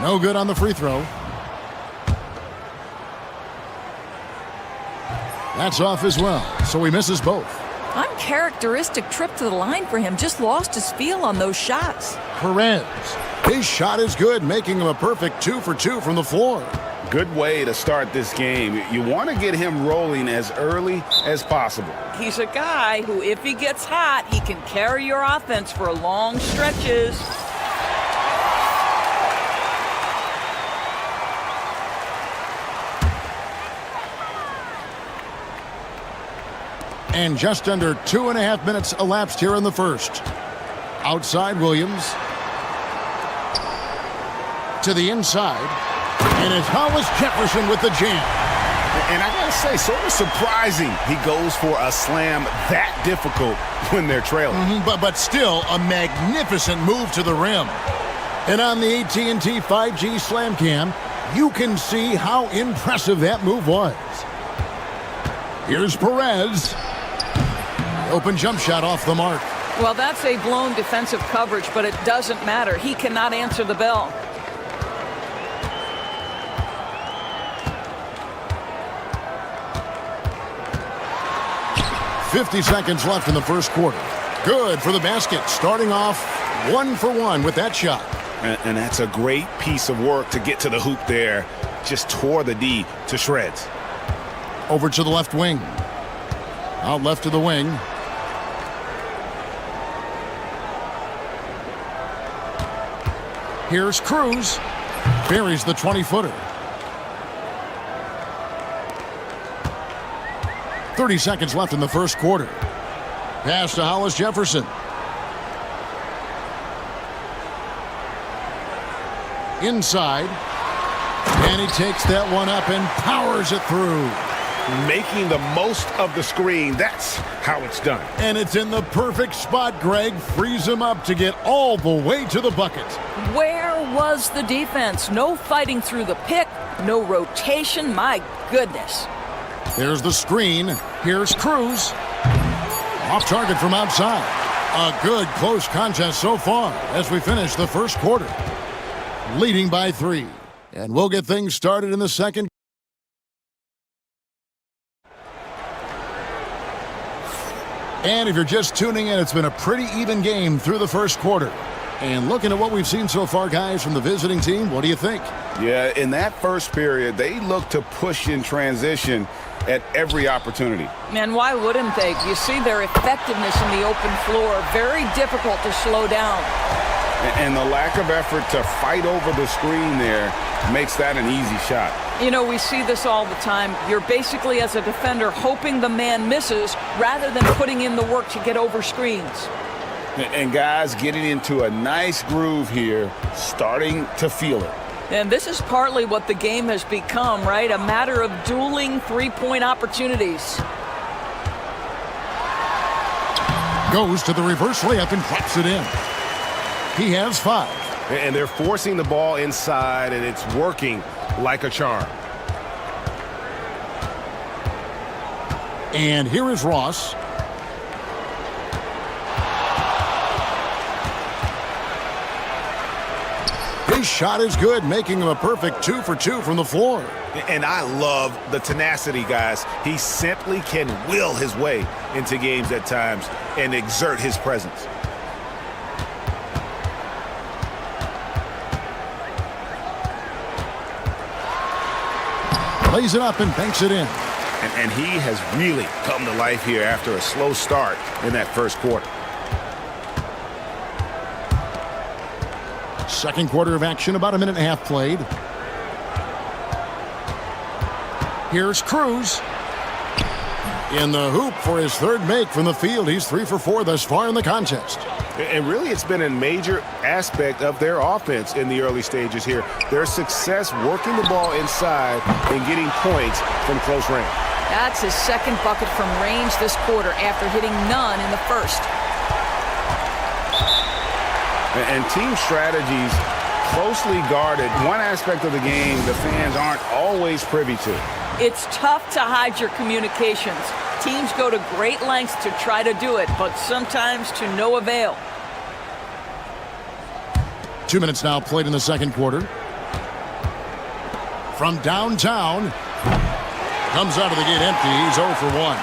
No good on the free throw. That's off as well, so he misses both. Uncharacteristic trip to the line for him. Just lost his feel on those shots. Perez. His shot is good, making him a perfect 2 for 2 from the floor. Good way to start this game. You want to get him rolling as early as possible. He's a guy who, if he gets hot, he can carry your offense for long stretches. And just under 2.5 minutes elapsed here in the first. Outside Williams. To the inside. And it's Hollis Jefferson with the jam. And I gotta say, sort of surprising he goes for a slam that difficult when they're trailing. But still a magnificent move to the rim. And on the AT&T 5G Slam Cam, you can see how impressive that move was. Here's Perez. Open jump shot off the mark. Well, that's a blown defensive coverage, but it doesn't matter. He cannot answer the bell. .50 seconds left in the first quarter. Good for the basket, starting off 1 for 1 with that shot. And that's a great piece of work to get to the hoop there. Just tore the D to shreds. Over to the left wing. Out left to the wing. Here's Cruz. Buries the 20-footer. 30 seconds left in the first quarter. Pass to Hollis Jefferson. Inside. And he takes that one up and powers it through. Making the most of the screen. That's how it's done. And it's in the perfect spot, Greg. Frees him up to get all the way to the bucket. Where was the defense? No fighting through the pick, no rotation. My goodness. There's the screen. Here's Cruz. Off target from outside. A good close contest so far as we finish the first quarter. Leading by 3. And we'll get things started in the second. And if you're just tuning in, it's been a pretty even game through the first quarter. And looking at what we've seen so far, guys, from the visiting team, what do you think? Yeah, in that first period, they looked to push in transition at every opportunity. Man, why wouldn't they? You see their effectiveness in the open floor. Very difficult to slow down. And the lack of effort to fight over the screen there makes that an easy shot. You know, we see this all the time. You're basically, as a defender, hoping the man misses rather than putting in the work to get over screens. And guys getting into a nice groove here, starting to feel it. And this is partly what the game has become, right? A matter of dueling three-point opportunities. Goes to the reverse layup and drops it in. He has 5. And they're forcing the ball inside, and it's working like a charm. And here is Ross. His shot is good, making him a perfect 2 for 2 from the floor. And I love the tenacity, guys. He simply can will his way into games at times and exert his presence. Lays it up and banks it in. And he has really come to life here after a slow start in that first quarter. Second quarter of action, about a minute and a half played. Here's Cruz. In the hoop for his third make from the field. He's 3 for 4 thus far in the contest. And really, it's been a major aspect of their offense in the early stages here. Their success working the ball inside and getting points from close range. That's his second bucket from range this quarter after hitting none in the first. And team strategies closely guarded. One aspect of the game the fans aren't always privy to. It's tough to hide your communications. Teams go to great lengths to try to do it, but sometimes to no avail. 2 minutes now played in the second quarter. From downtown. Comes out of the gate empty. He's 0 for 1.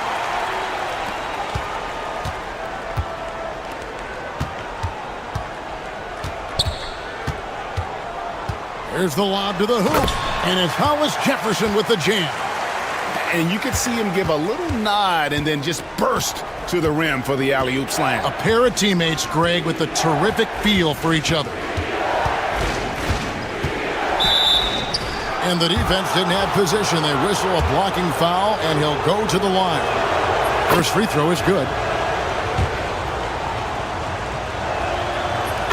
Here's the lob to the hoop. And it's Hollis Jefferson with the jam. And you could see him give a little nod and then just burst to the rim for the alley-oop slam. A pair of teammates, Greg, with a terrific feel for each other. And the defense didn't have position. They whistle a blocking foul, and he'll go to the line. First free throw is good.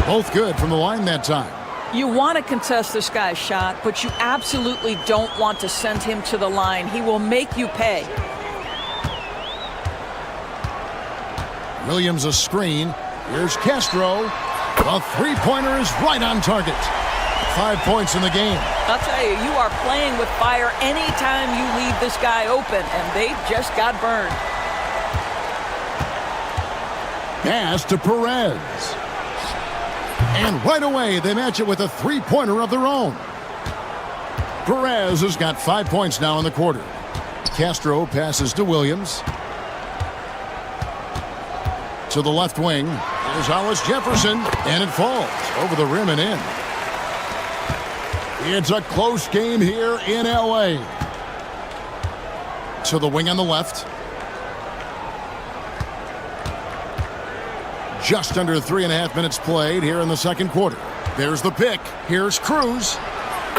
Both good from the line that time. You want to contest this guy's shot, but you absolutely don't want to send him to the line. He will make you pay. Williams a screen. Here's Castro. The three-pointer is right on target. 5 points in the game. I'll tell you, you are playing with fire anytime you leave this guy open, and they just got burned. Pass to Perez. And right away, they match it with a three-pointer of their own. Perez has got 5 points now in the quarter. Castro passes to Williams. To the left wing. There's Hollis Jefferson, and it falls over the rim and in. It's a close game here in L.A. To the wing on the left. Just under 3.5 minutes played here in the second quarter. There's the pick. Here's Cruz.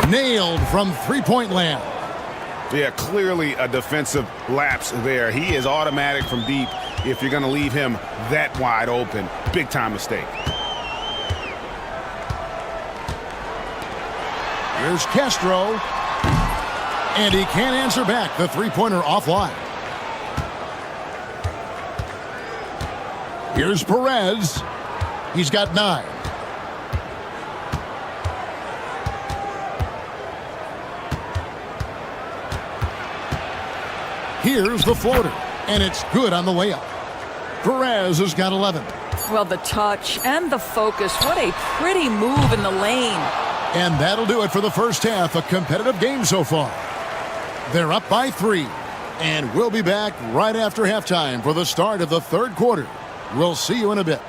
Nailed from three-point land. Yeah, clearly a defensive lapse there. He is automatic from deep if you're going to leave him that wide open. Big time mistake. Here's Castro. And he can't answer back. The three-pointer offline. Here's Perez. He's got 9. Here's the floater, and it's good on the layup. Perez has got 11. Well, the touch and the focus. What a pretty move in the lane. And that'll do it for the first half. A competitive game so far. They're up by 3. And we'll be back right after halftime for the start of the third quarter. We'll see you in a bit.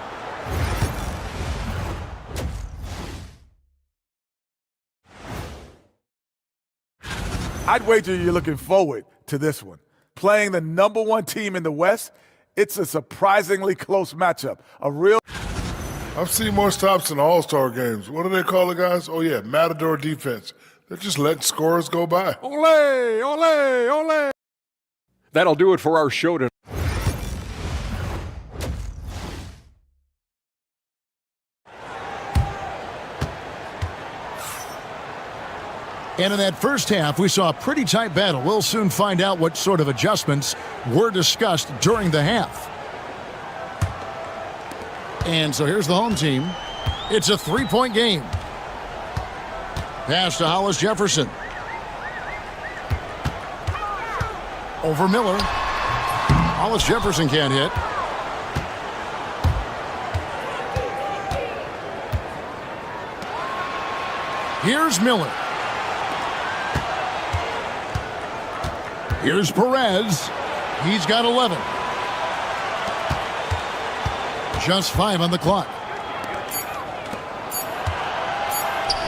I'd wager you're looking forward to this one. Playing the #1 team in the West, it's a surprisingly close matchup. I've seen more stops in All-Star games. What do they call it, guys? Oh, yeah, Matador defense. They're just letting scores go by. Ole, ole, ole. That'll do it for our show tonight. And in that first half, we saw a pretty tight battle. We'll soon find out what sort of adjustments were discussed during the half. And so here's the home team. It's a 3-point game. Pass to Hollis Jefferson. Over Miller. Hollis Jefferson can't hit. Here's Miller. Here's Perez. He's got 11. Just 5 on the clock.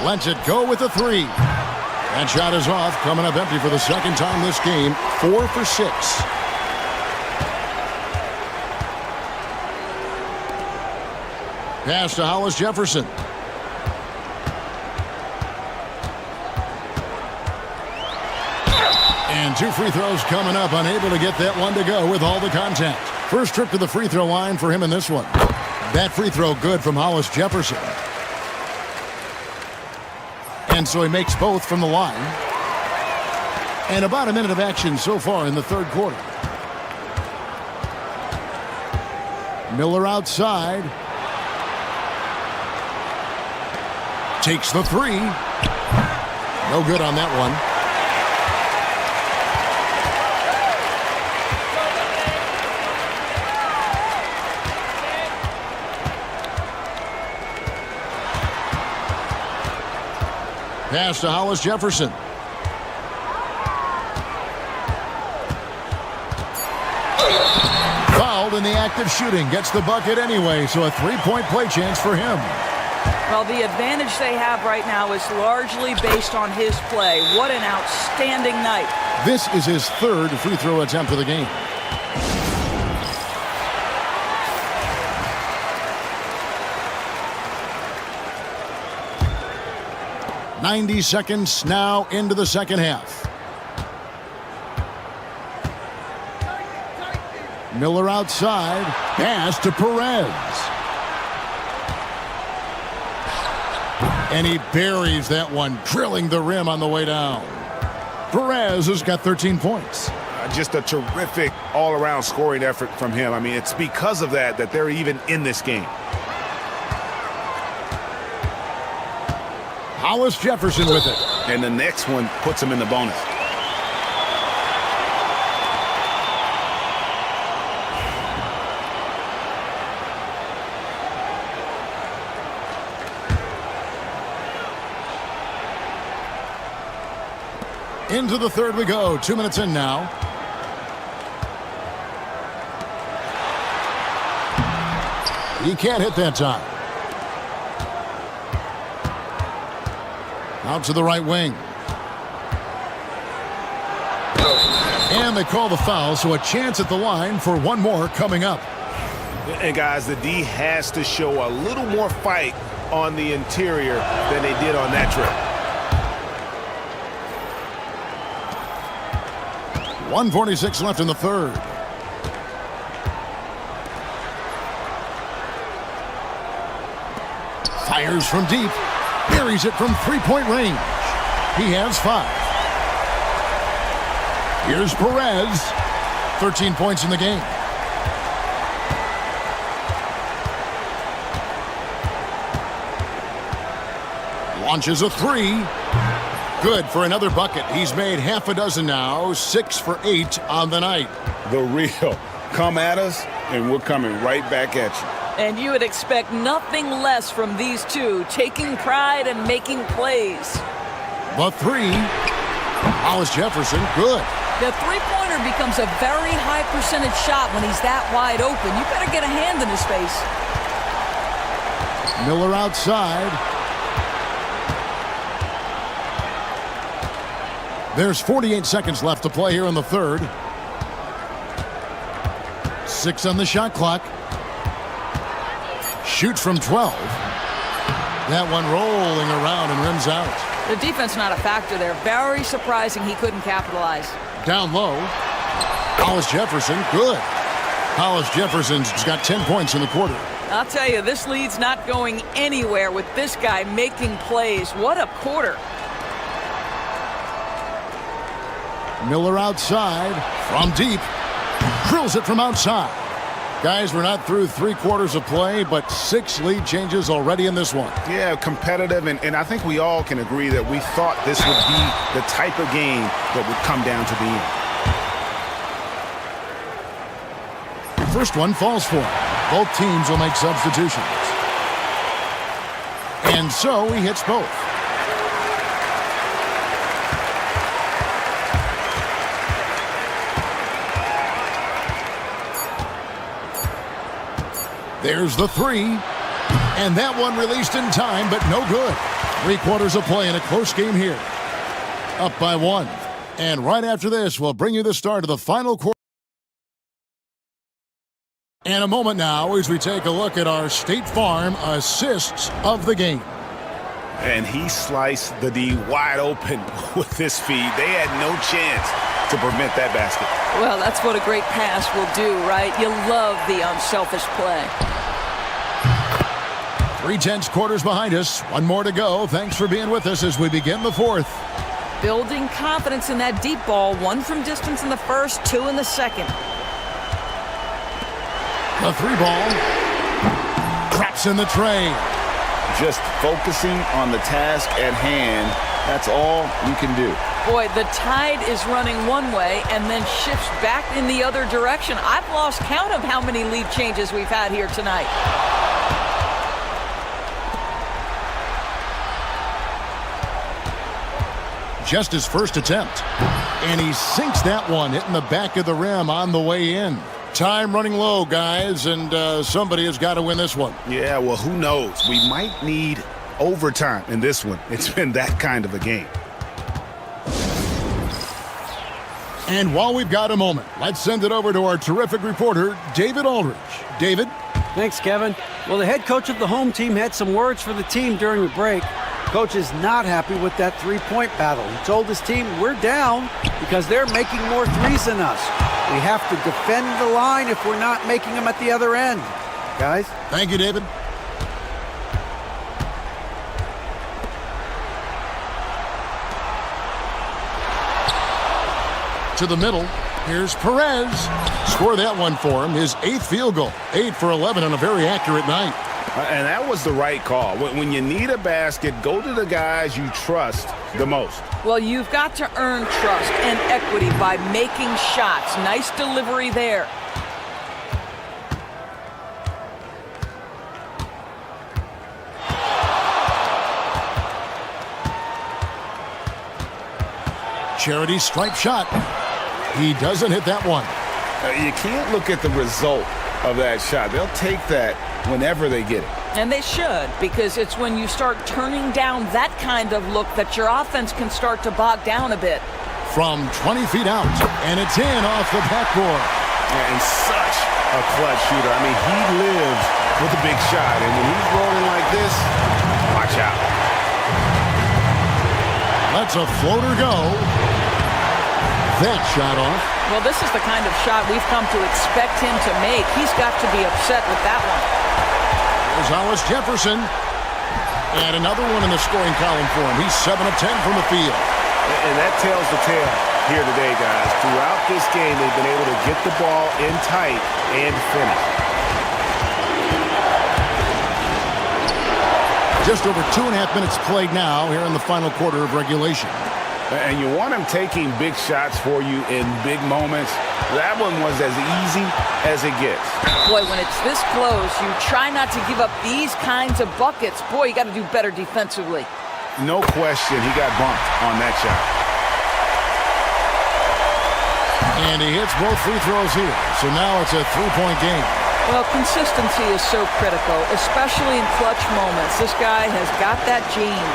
Lets it go with a 3. That shot is off, coming up empty for the second time this game. 4 for 6. Pass to Hollis Jefferson. And 2 free throws coming up, unable to get that one to go with all the contact. First trip to the free throw line for him in this one. That free throw good from Hollis Jefferson. And so he makes both from the line. And about a minute of action so far in the third quarter. Miller outside. Takes the 3. No good on that one. Pass to Hollis Jefferson. Fouled in the act of shooting. Gets the bucket anyway, so a 3-point play chance for him. Well, the advantage they have right now is largely based on his play. What an outstanding night. This is his 3rd free throw attempt of the game. "90 seconds now into the second half. Miller outside. Pass to Perez. And he buries that one, drilling the rim on the way down. Perez has got 13 points. Just a terrific all-around scoring effort from him. I mean, it's because of that they're even in this game. Hollis Jefferson with it. And the next one puts him in the bonus. Into the third we go. 2 minutes in now. He can't hit that time. Out to the right wing. And they call the foul, so a chance at the line for one more coming up. And guys, the D has to show a little more fight on the interior than they did on that trip. 1:46 left in the third. Fires from deep. Buries it from 3-point range. He has 5. Here's Perez. 13 points in the game. Launches a 3. Good for another bucket. He's made half a dozen now. 6 for 8 on the night. The real. Come at us, and we're coming right back at you. And you would expect nothing less from these two, taking pride and making plays. The 3. Hollis Jefferson, good. The three-pointer becomes a very high percentage shot when he's that wide open. You better get a hand in his face. Miller outside. There's 48 seconds left to play here in the third. 6 on the shot clock. Shoots from 12. That one rolling around and rims out. The defense not a factor there. Very surprising he couldn't capitalize. Down low. Hollis Jefferson, good. Hollis Jefferson's got 10 points in the quarter. I'll tell you, this lead's not going anywhere with this guy making plays. What a quarter. Miller outside from deep. Drills it from outside. Guys, we're not through 3/4 of play, but 6 lead changes already in this one. Yeah, competitive, and I think we all can agree that we thought this would be the type of game that would come down to the end. First one falls for him. Both teams will make substitutions. And so he hits both. There's the 3. And that one released in time, but no good. 3/4 of play in a close game here. Up by 1. And right after this, we'll bring you the start of the final quarter. And a moment now as we take a look at our State Farm assists of the game. And he sliced the D wide open with this feed. They had no chance to prevent that basket. Well, that's what a great pass will do, right? You love the unselfish play. 3 quarters behind us. One more to go. Thanks for being with us as we begin the fourth. Building confidence in that deep ball. 1 from distance in the first, 2 in the second. The 3 ball. Traps in the tray. Just focusing on the task at hand. That's all you can do. Boy, the tide is running one way and then shifts back in the other direction. I've lost count of how many lead changes we've had here tonight. Just his first attempt. And he sinks that one, hitting the back of the rim on the way in. Time running low, guys, and somebody has got to win this one. Yeah, well, who knows? We might need overtime in this one. It's been that kind of a game. And while we've got a moment, let's send it over to our terrific reporter, David Aldridge. David? Thanks, Kevin. Well, the head coach of the home team had some words for the team during the break. Coach is not happy with that 3-point battle. He told his team, we're down because they're making more threes than us. We have to defend the line if we're not making them at the other end. Guys? Thank you, David. To the middle. Here's Perez. Score that one for him. His 8th field goal. 8 for 11 on a very accurate night. And that was the right call. When you need a basket, go to the guys you trust the most. Well, you've got to earn trust and equity by making shots. Nice delivery there. Charity stripe shot. He doesn't hit that one. You can't look at the result of that shot. They'll take that whenever they get it. And they should, because it's when you start turning down that kind of look that your offense can start to bog down a bit. From 20 feet out, and it's in off the backboard. And such a clutch shooter. I mean, he lives with a big shot, and when he's rolling like this, watch out. Lets a floater go. That shot off. Well, this is the kind of shot we've come to expect him to make. He's got to be upset with that one. There's Hollis Jefferson. And another one in the scoring column for him. He's 7 of 10 from the field. And that tells the tale here today, guys. Throughout this game, they've been able to get the ball in tight and finish. Just over 2.5 minutes played now here in the final quarter of regulation. And you want him taking big shots for you in big moments. That one was as easy as it gets. Boy, when it's this close, you try not to give up these kinds of buckets. Boy, you got to do better defensively. No question, he got bumped on that shot. And he hits both free throws here. So now it's a 3-point game. Well, consistency is so critical, especially in clutch moments. This guy has got that gene.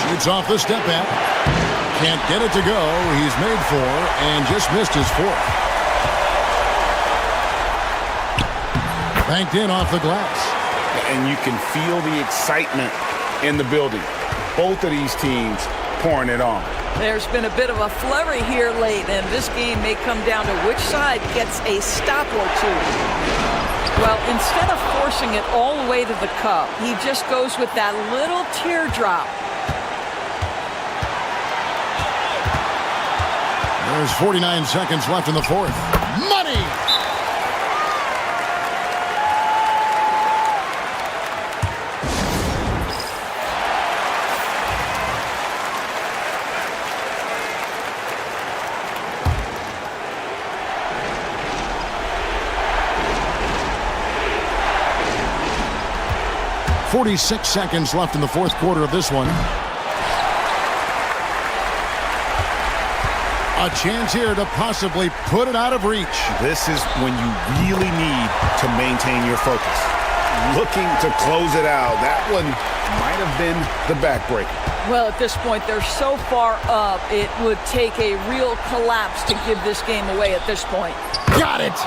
Shoots off the step back. Can't get it to go. He's made 4 and just missed his 4th. Banked in off the glass. And you can feel the excitement in the building. Both of these teams pouring it on. There's been a bit of a flurry here late, and this game may come down to which side gets a stop or two. Well, instead of forcing it all the way to the cup, he just goes with that little teardrop. There's 49 seconds left in the fourth. Money! .46 seconds left in the fourth quarter of this one. A chance here to possibly put it out of reach. This is when you really need to maintain your focus. Looking to close it out. That one might have been the backbreaker. Well, at this point, they're so far up, it would take a real collapse to give this game away at this point. Got it!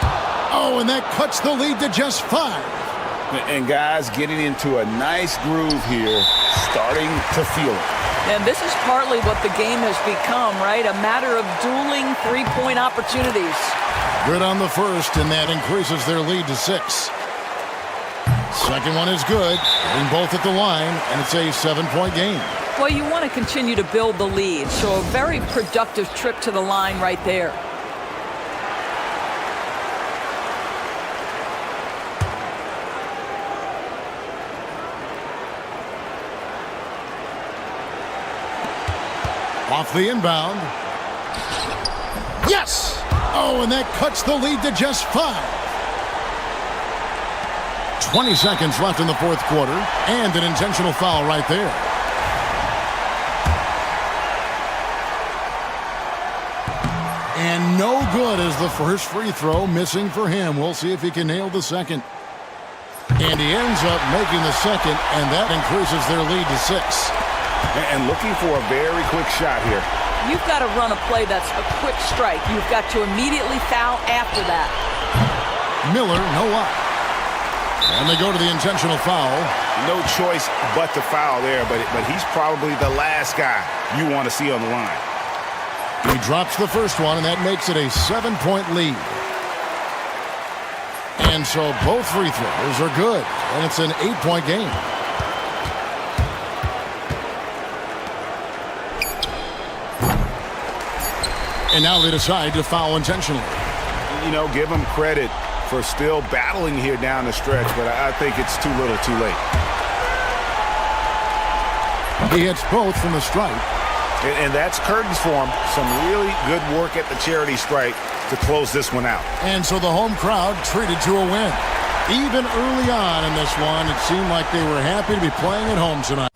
Oh, and that cuts the lead to just 5. And guys getting into a nice groove here, starting to feel it. And this is partly what the game has become, right? A matter of dueling three-point opportunities. Good on the first, and that increases their lead to 6. Second one is good. Getting both at the line, and it's a 7-point game. Well, you want to continue to build the lead, so a very productive trip to the line right there. Off the inbound. Yes! Oh, and that cuts the lead to just 5. 20 seconds left in the fourth quarter, and an intentional foul right there. And no good as the first free throw missing for him. We'll see if he can nail the second. And he ends up making the second, and that increases their lead to 6. And looking for a very quick shot here. You've got to run a play that's a quick strike. You've got to immediately foul after that. Miller, no up. And they go to the intentional foul. No choice but to foul there, but he's probably the last guy you want to see on the line. He drops the first one, and that makes it a 7-point lead. And so both free throws are good, and it's an 8-point game. And now they decide to foul intentionally. You know, give them credit for still battling here down the stretch, but I think it's too little too late. He hits both from the stripe. And that's curtains for him. Some really good work at the charity stripe to close this one out. And so the home crowd treated to a win. Even early on in this one, it seemed like they were happy to be playing at home tonight.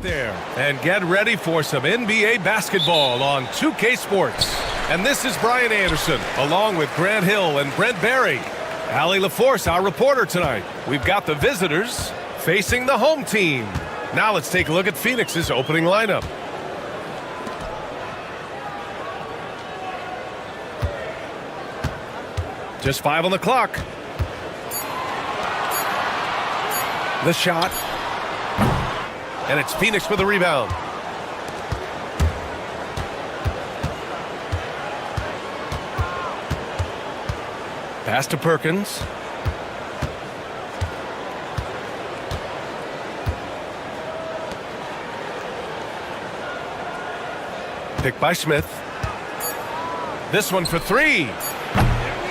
There, and get ready for some NBA basketball on 2K Sports. And this is Brian Anderson, along with Grant Hill and Brent Barry. Allie LaForce, our reporter tonight. We've got the visitors facing the home team. Now let's take a look at Phoenix's opening lineup. Just 5 on the clock. The shot. And it's Phoenix with the rebound. Pass to Perkins. Picked by Smith. This one for 3.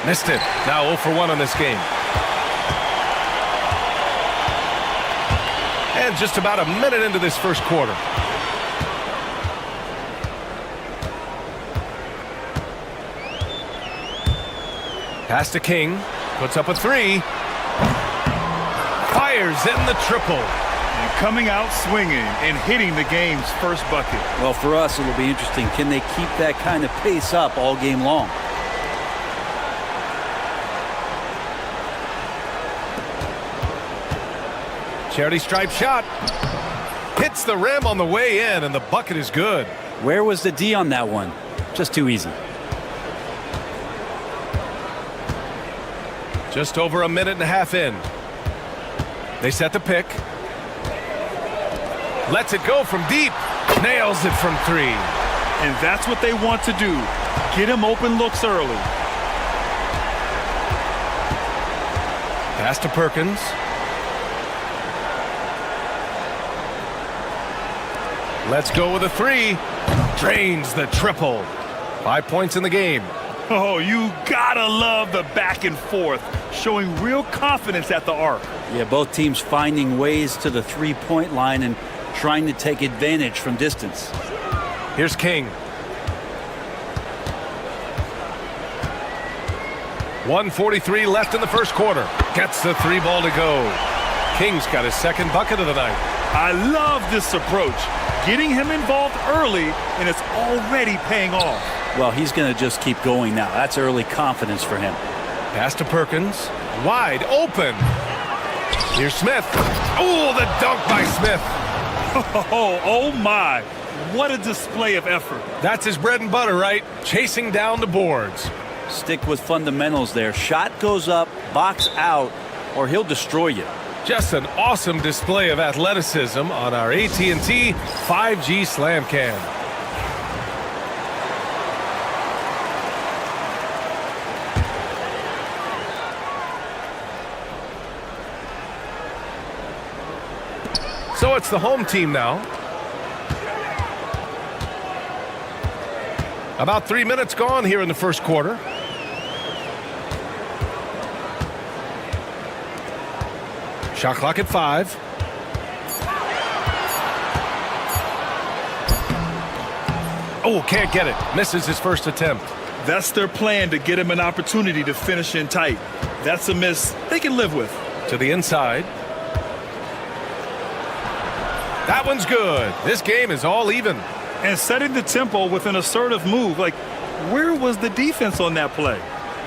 Missed it. Now 0 for 1 on this game. And just about a minute into this first quarter. Pass to King. Puts up a three. Fires in the triple. And coming out swinging and hitting the game's first bucket. Well, for us, it'll be interesting. Can they keep that kind of pace up all game long? Charity stripe shot. Hits the rim on the way in, and the bucket is good. Where was the D on that one? Just too easy. Just over a minute and a half in. They set the pick. Lets it go from deep. Nails it from three. And that's what they want to do. Get him open looks early. Pass to Perkins. Let's go with a three. Drains the triple. 5 points in the game. Oh, you gotta love the back and forth, showing real confidence at the arc. Yeah, both teams finding ways to the three-point line and trying to take advantage from distance. Here's King. 1:43 left in the first quarter. Gets the three ball to go. King's got his second bucket of the night. I love this approach. Getting him involved early, and it's already paying off. Well, he's going to just keep going now. That's early confidence for him. Pass to Perkins. Wide open. Here's Smith. Oh, the dunk by Smith. Oh my. What a display of effort. That's his bread and butter, right? Chasing down the boards. Stick with fundamentals there. Shot goes up, box out, or he'll destroy you. Just an awesome display of athleticism on our AT&T 5G Slam Cam. So it's the home team now. About 3 minutes gone here in the first quarter. Shot clock at 5. Oh, can't get it. Misses his first attempt. That's their plan, to get him an opportunity to finish in tight. That's a miss they can live with. To the inside. That one's good. This game is all even. And setting the tempo with an assertive move. Like, where was the defense on that play?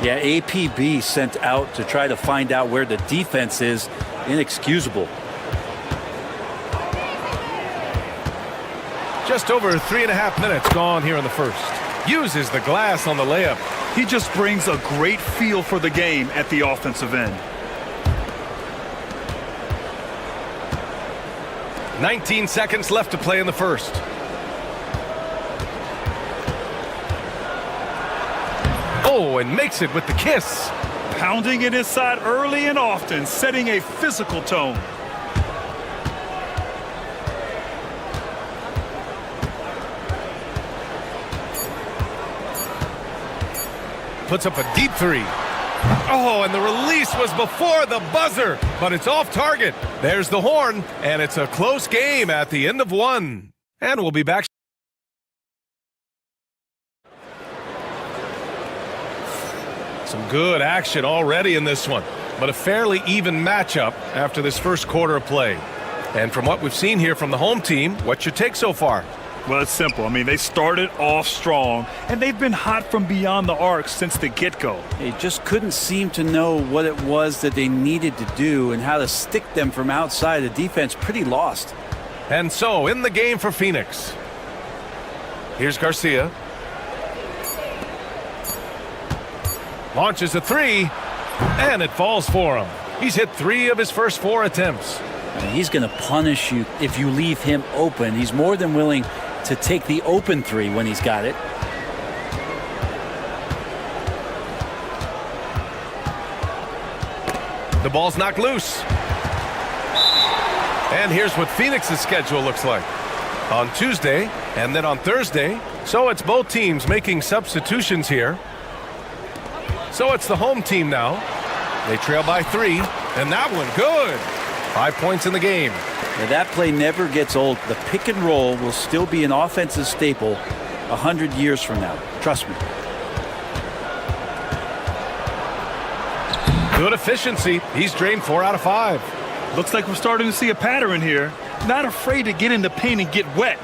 Yeah, APB sent out to try to find out where the defense is. Inexcusable. Just over 3.5 minutes gone here in the first. Uses the glass on the layup. He just brings a great feel for the game at the offensive end. 19 seconds left to play in the first. Oh, and makes it with the kiss. Pounding it inside early and often, setting a physical tone. Puts up a deep three. Oh, and the release was before the buzzer, but it's off target. There's the horn, and it's a close game at the end of one. And we'll be back. Some good action already in this one, but a fairly even matchup after this first quarter of play. And from what we've seen here from the home team, what's your take so far? Well, it's simple. I mean, they started off strong, and they've been hot from beyond the arc since the get-go. They just couldn't seem to know what it was that they needed to do and how to stick them from outside. The defense pretty lost. And so, in the game for Phoenix. Here's Garcia. Launches a three, and it falls for him. He's hit 3 of his first 4 attempts. And he's going to punish you if you leave him open. He's more than willing to take the open 3 when he's got it. The ball's knocked loose. And here's what Phoenix's schedule looks like. On Tuesday, and then on Thursday. So it's both teams making substitutions here. So it's the home team now. They trail by 3, and that one good. 5 points in the game. Now, that play never gets old. The pick and roll will still be an offensive staple 100 years from now. Trust me. Good efficiency. He's drained 4 out of 5. Looks like we're starting to see a pattern here. Not afraid to get in the paint and get wet.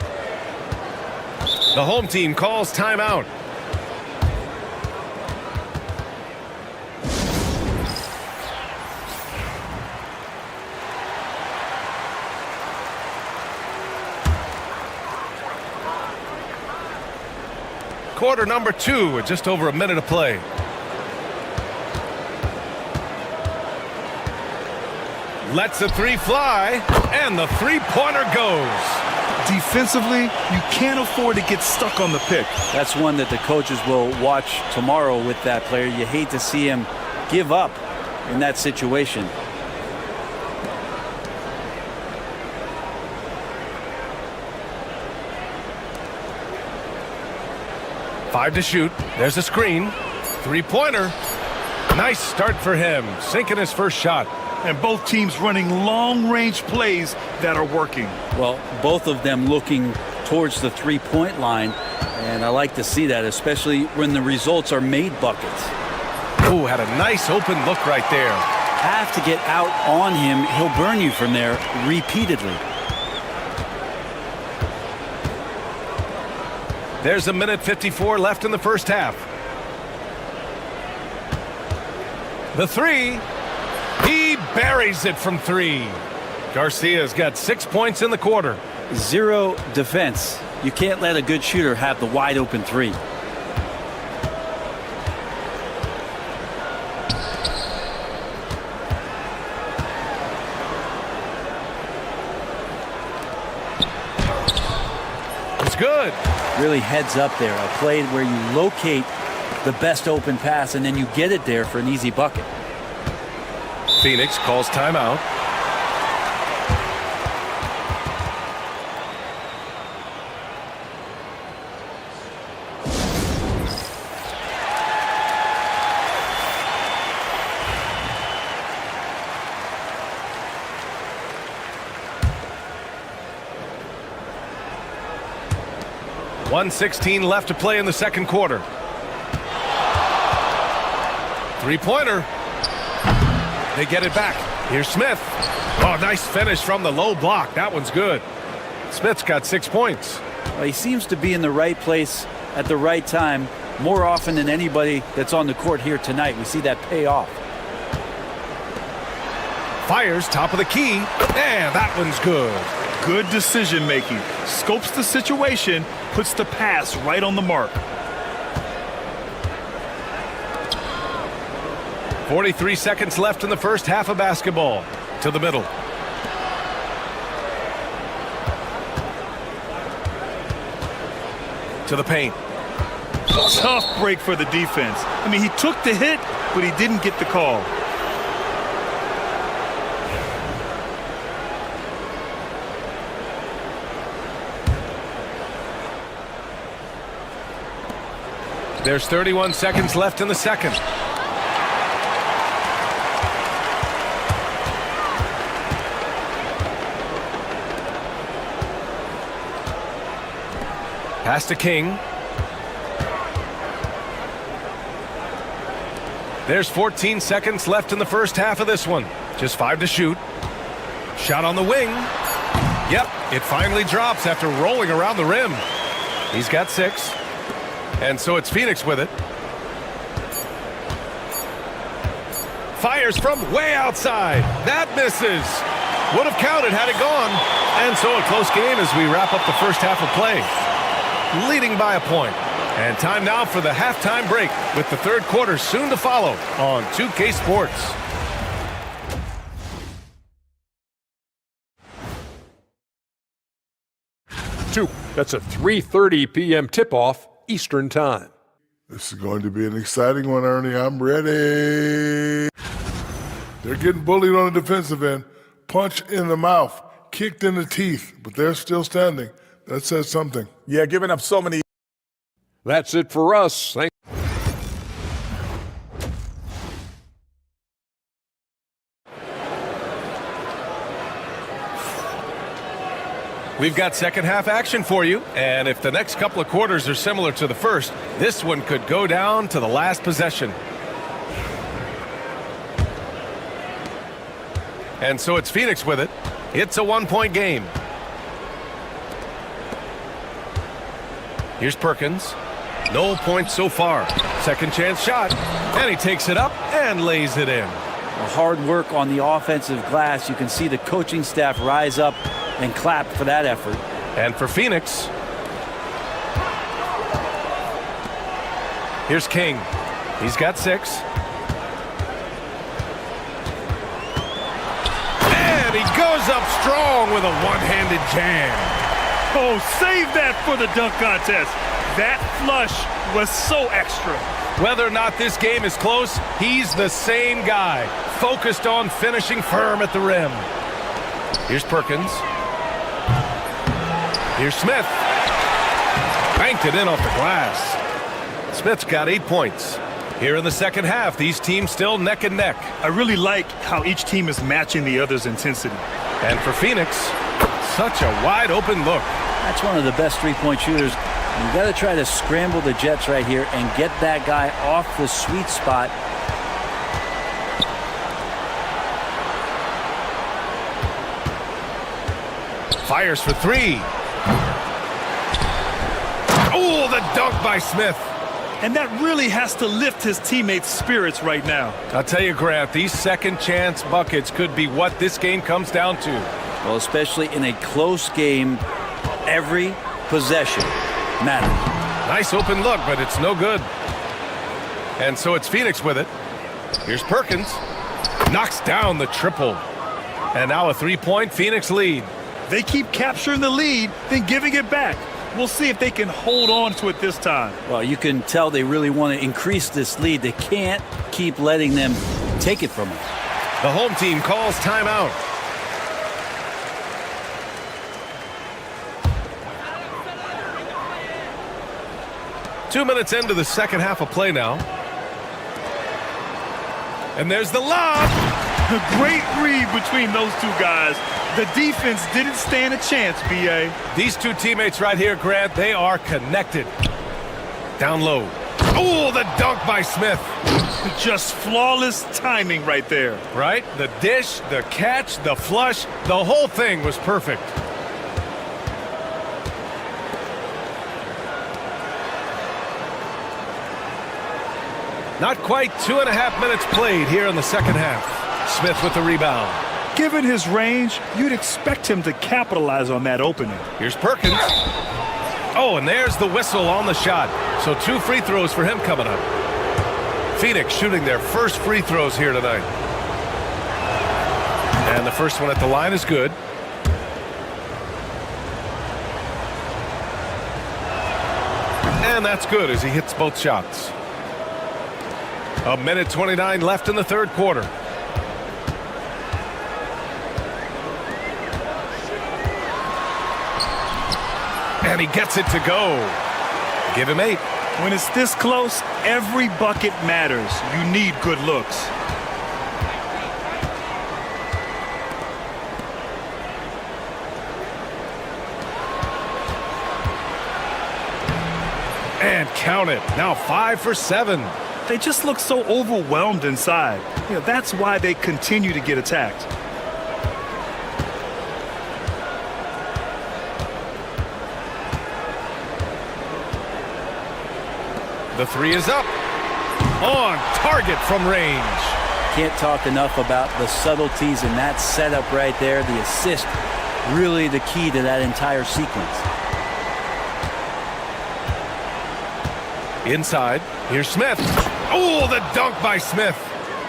The home team calls timeout. Quarter number 2 with just over a minute to play. Lets the 3 fly, and the 3-pointer goes. Defensively, you can't afford to get stuck on the pick. That's one that the coaches will watch tomorrow with that player. You hate to see him give up in that situation. Five to shoot. There's a screen. 3-pointer. Nice start for him. Sinking his first shot. And both teams running long-range plays that are working. Well, both of them looking towards the three-point line, and I like to see that, especially when the results are made buckets. Oh, had a nice open look right there. Have to get out on him. He'll burn you from there repeatedly. There's a minute 54 left in the first half. The 3. He buries it from 3. Garcia's got 6 points in the quarter. 0 defense. You can't let a good shooter have the wide open 3. It's good. Really heads up there. A play where you locate the best open pass and then you get it there for an easy bucket. Phoenix calls timeout. .116 left to play in the second quarter. 3-pointer. They get it back. Here's Smith. Oh, nice finish from the low block. That one's good. Smith's got 6 points. Well, he seems to be in the right place at the right time more often than anybody that's on the court here tonight. We see that pay off. Fires top of the key, and that one's good. Good decision making. Scopes the situation, puts the pass right on the mark. 43 seconds left in the first half of basketball. To the middle. To the paint. Tough break for the defense. I mean, he took the hit, but he didn't get the call. There's 31 seconds left in the second. Pass to King. There's 14 seconds left in the first half of this one. Just 5 to shoot. Shot on the wing. Yep, it finally drops after rolling around the rim. He's got 6. And so it's Phoenix with it. Fires from way outside. That misses. Would have counted had it gone. And so a close game as we wrap up the first half of play. Leading by a point. And time now for the halftime break with the third quarter soon to follow on 2K Sports. That's a 3:30 p.m. tip-off Eastern Time. This is going to be an exciting one, Ernie. I'm ready. They're getting bullied on the defensive end. Punch in the mouth, kicked in the teeth, but they're still standing. That says something. Yeah, giving up so many. That's it for us. Thank We've got second half action for you, and if the next couple of quarters are similar to the first, this one could go down to the last possession. And so it's Phoenix with it. It's a 1-point game. Here's Perkins. No points so far. Second chance shot, and he takes it up and lays it in. Hard work on the offensive glass. You can see the coaching staff rise up and clap for that effort. And for Phoenix, here's King. He's got 6. And he goes up strong with a one-handed jam. Oh, save that for the dunk contest. That flush was so extra. Whether or not this game is close, he's the same guy, focused on finishing firm at the rim. Here's Perkins. Here's Smith. Banked it in off the glass. Smith's got 8 points. Here in the second half, these teams still neck and neck. I really like how each team is matching the other's intensity. And for Phoenix, such a wide open look. That's one of the best three-point shooters. You've got to try to scramble the Jets right here and get that guy off the sweet spot. Fires for 3. Oh, the dunk by Smith. And that really has to lift his teammates' spirits right now. I'll tell you, Grant, these second chance buckets could be what this game comes down to. Well, especially in a close game, every possession matters. Nice open look, but it's no good. And so it's Phoenix with it. Here's Perkins. Knocks down the triple. And now a 3-point Phoenix lead. They keep capturing the lead, then giving it back. We'll see if they can hold on to it this time. Well, you can tell they really want to increase this lead. They can't keep letting them take it from them. The home team calls timeout. Two minutes into the second half of play now. And there's the lob. A great read between those two guys. The defense didn't stand a chance, B.A. These two teammates right here, Grant, they are connected. Down low. Oh, the dunk by Smith. Just flawless timing right there. Right? The dish, the catch, the flush, the whole thing was perfect. Not quite 2.5 minutes played here in the second half. Smith with the rebound. Given his range, you'd expect him to capitalize on that opening. Here's Perkins. Oh, and there's the whistle on the shot. So 2 free throws for him coming up. Phoenix shooting their first free throws here tonight. And the first one at the line is good. And that's good as he hits both shots. 1:29 left in the third quarter. And he gets it to go. Give him 8. When it's this close, every bucket matters. You need good looks. And count it. Now 5 for 7. They just look so overwhelmed inside. That's why they continue to get attacked. The 3 is up. On target from range. Can't talk enough about the subtleties in that setup right there. The assist, really the key to that entire sequence. Inside, here's Smith. Oh, the dunk by Smith.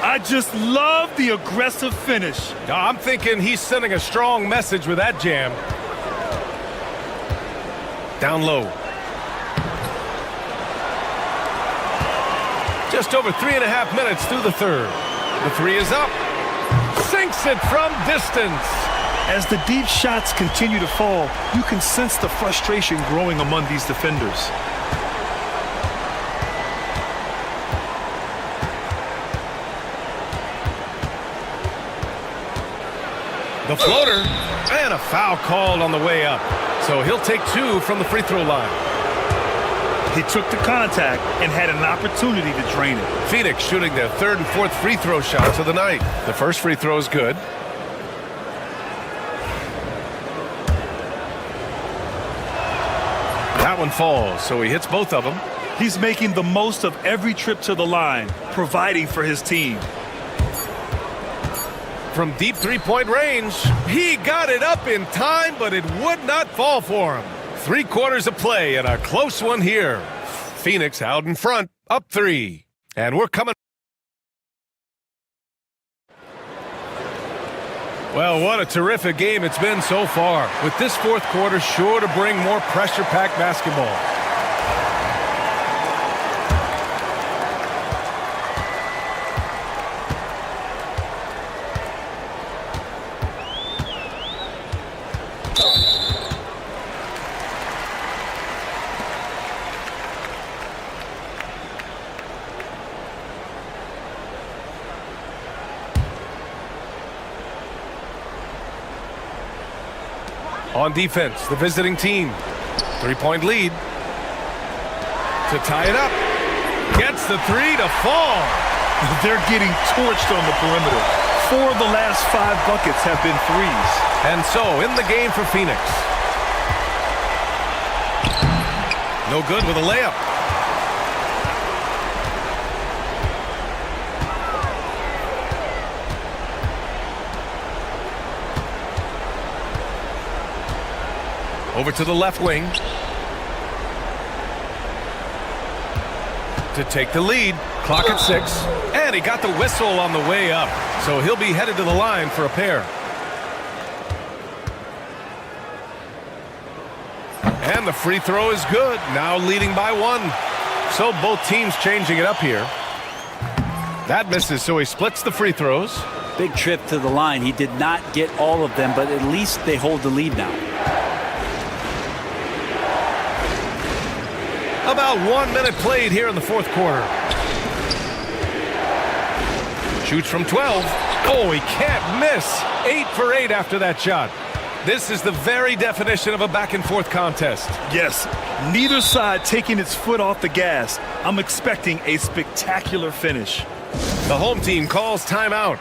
I just love the aggressive finish. I'm thinking he's sending a strong message with that jam. Down low. Just over 3.5 minutes through the third. The 3 is up. Sinks it from distance. As the deep shots continue to fall, you can sense the frustration growing among these defenders. The floater, and a foul called on the way up. So he'll take 2 from the free throw line. He took the contact and had an opportunity to drain it. Phoenix shooting their 3rd and 4th free throw shots of the night. The first free throw is good. That one falls, so he hits both of them. He's making the most of every trip to the line, providing for his team. From deep three-point range, he got it up in time, but it would not fall for him. 3 quarters of play and a close one here. Phoenix out in front, up 3. And we're coming. Well, what a terrific game it's been so far, with this 4th quarter sure to bring more pressure-packed basketball. On defense, the visiting team. 3-point lead. To tie it up. Gets the 3 to fall. They're getting torched on the perimeter. 4 of the last 5 buckets have been threes. And so, in the game for Phoenix. No good with a layup. Over to the left wing. To take the lead. Clock at 6. And he got the whistle on the way up. So he'll be headed to the line for a pair. And the free throw is good. Now leading by 1. So both teams changing it up here. That misses, so he splits the free throws. Big trip to the line. He did not get all of them, but at least they hold the lead now. About 1 minute played here in the 4th quarter. Shoots from 12. Oh, he can't miss. 8 for 8 after that shot. This is the very definition of a back-and-forth contest. Yes, neither side taking its foot off the gas. I'm expecting a spectacular finish. The home team calls timeout.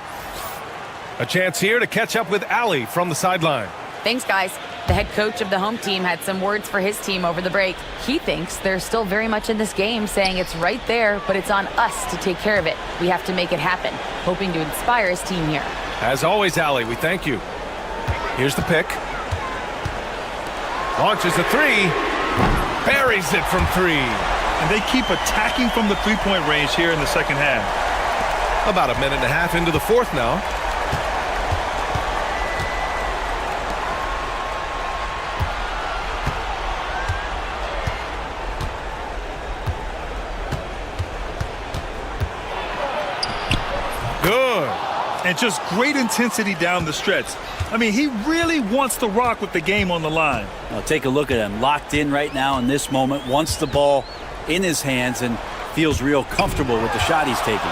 A chance here to catch up with Allie from the sideline. Thanks, guys. The head coach of the home team had some words for his team over the break. He thinks they're still very much in this game, saying it's right there, but it's on us to take care of it. We have to make it happen, hoping to inspire his team here. As always, Allie, we thank you. Here's the pick. Launches a 3. Buries it from 3. And they keep attacking from the three-point range here in the second half. About a minute and a half into the 4th now. Good. And just great intensity down the stretch. I mean, he really wants to rock with the game on the line. Now take a look at him. Locked in right now in this moment. Wants the ball in his hands and feels real comfortable with the shot he's taking.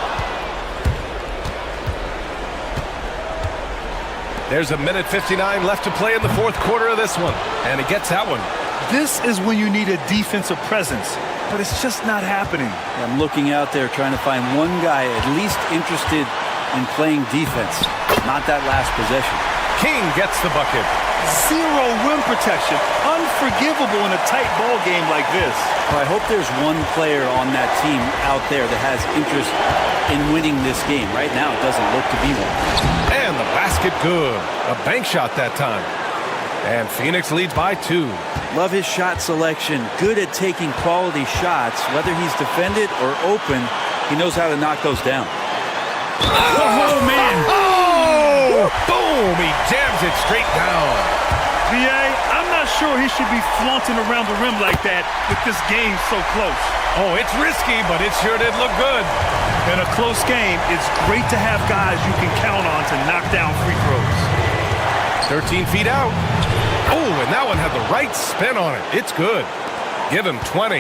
There's a minute 59 left to play in the 4th quarter of this one. And he gets that one. This is when you need a defensive presence, but it's just not happening. I'm looking out there trying to find one guy at least interested in playing defense. Not that last possession. King gets the bucket. 0 rim protection. Unforgivable in a tight ball game like this. Well, I hope there's one player on that team out there that has interest in winning this game. Right now, it doesn't look to be one. And the basket good. A bank shot that time. And Phoenix leads by 2. Love his shot selection. Good at taking quality shots. Whether he's defended or open, he knows how to knock those down. Oh, man. Oh! Boom! He jams it straight down. VA, I'm not sure he should be flaunting around the rim like that with this game so close. Oh, it's risky, but it sure did look good. In a close game, it's great to have guys you can count on to knock down free throws. 13 feet out. Oh, and that one had the right spin on it. It's good. Give him 20.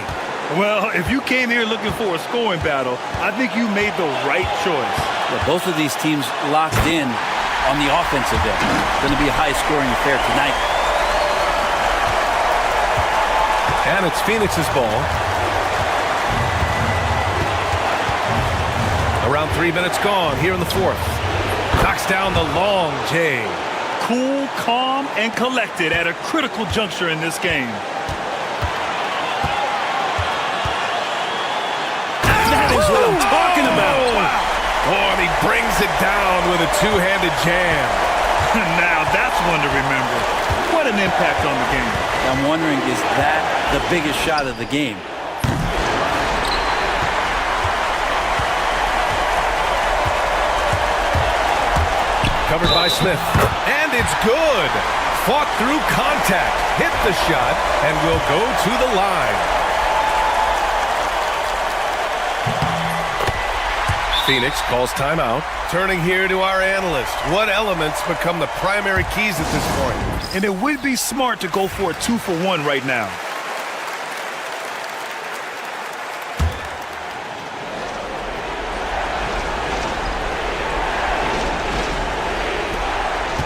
Well, if you came here looking for a scoring battle, I think you made the right choice. Yeah, both of these teams locked in on the offensive end. Going to be a high-scoring affair tonight. And it's Phoenix's ball. Around 3 minutes gone here in the fourth. Knocks down the long J. Cool, calm, and collected at a critical juncture in this game. That is what I'm talking about. Oh, and he brings it down with a two-handed jam. Now that's one to remember. What an impact on the game. I'm wondering, is that the biggest shot of the game? Covered by Smith. And it's good. Fought through contact. Hit the shot and will go to the line. Phoenix calls timeout. Turning here to our analyst. What elements become the primary keys at this point? And it would be smart to go for a 2-for-1 right now.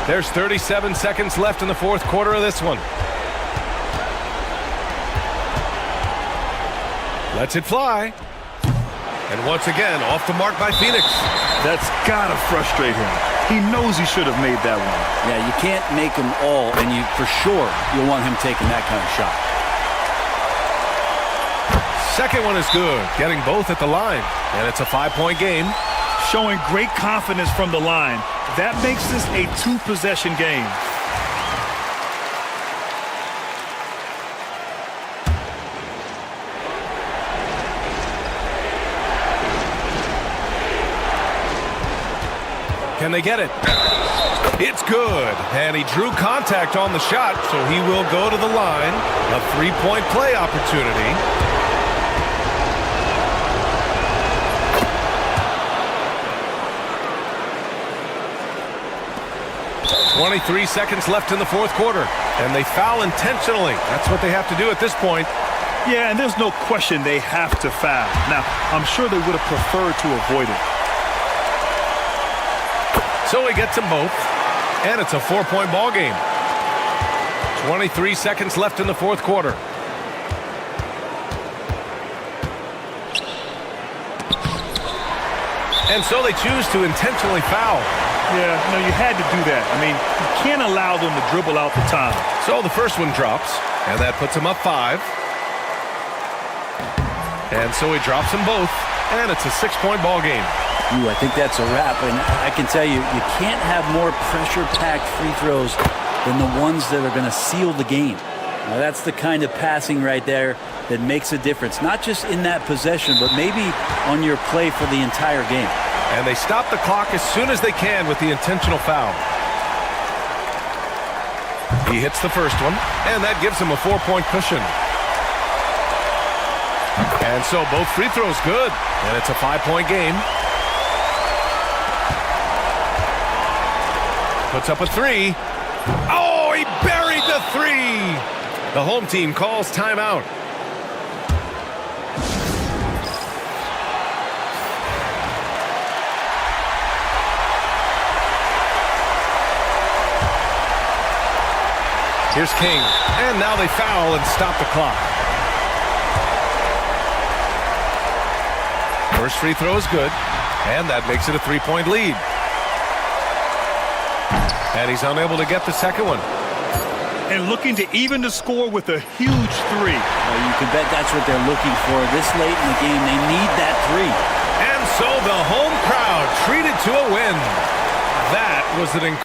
There's 37 seconds left in the fourth quarter of this one. Lets it fly. And once again, off the mark by Phoenix. That's gotta frustrate him. He knows he should have made that one. Yeah, you can't make them all, and for sure you'll want him taking that kind of shot. Second one is good, getting both at the line. And it's a 5-point game. Showing great confidence from the line. That makes this a 2-possession game. Can they get it? It's good. And he drew contact on the shot, so he will go to the line. A 3-point play opportunity. 23 seconds left in the fourth quarter. And they foul intentionally. That's what they have to do at this point. Yeah, and there's no question they have to foul. Now, I'm sure they would have preferred to avoid it. So he gets them both. And it's a 4-point ball game. 23 seconds left in the fourth quarter. And so they choose to intentionally foul. Yeah, no, you had to do that. I mean, you can't allow them to dribble out the time. So the first one drops, and that puts him up 5. And so he drops them both, and it's a 6-point ball game. Ooh, I think that's a wrap, and I can tell you, you can't have more pressure-packed free throws than the ones that are going to seal the game. Now, that's the kind of passing right there that makes a difference, not just in that possession, but maybe on your play for the entire game. And they stop the clock as soon as they can with the intentional foul. He hits the first one, and that gives him a 4-point cushion. And so both free throws good, and it's a 5-point game. Puts up a 3. Oh, he buried the 3! The home team calls timeout. Here's King, and now they foul and stop the clock. First free throw is good, and that makes it a 3-point lead. And he's unable to get the second one. And looking to even the score with a huge 3. Well, you can bet that's what they're looking for. This late in the game, they need that 3. And so the home crowd treated to a win. That was an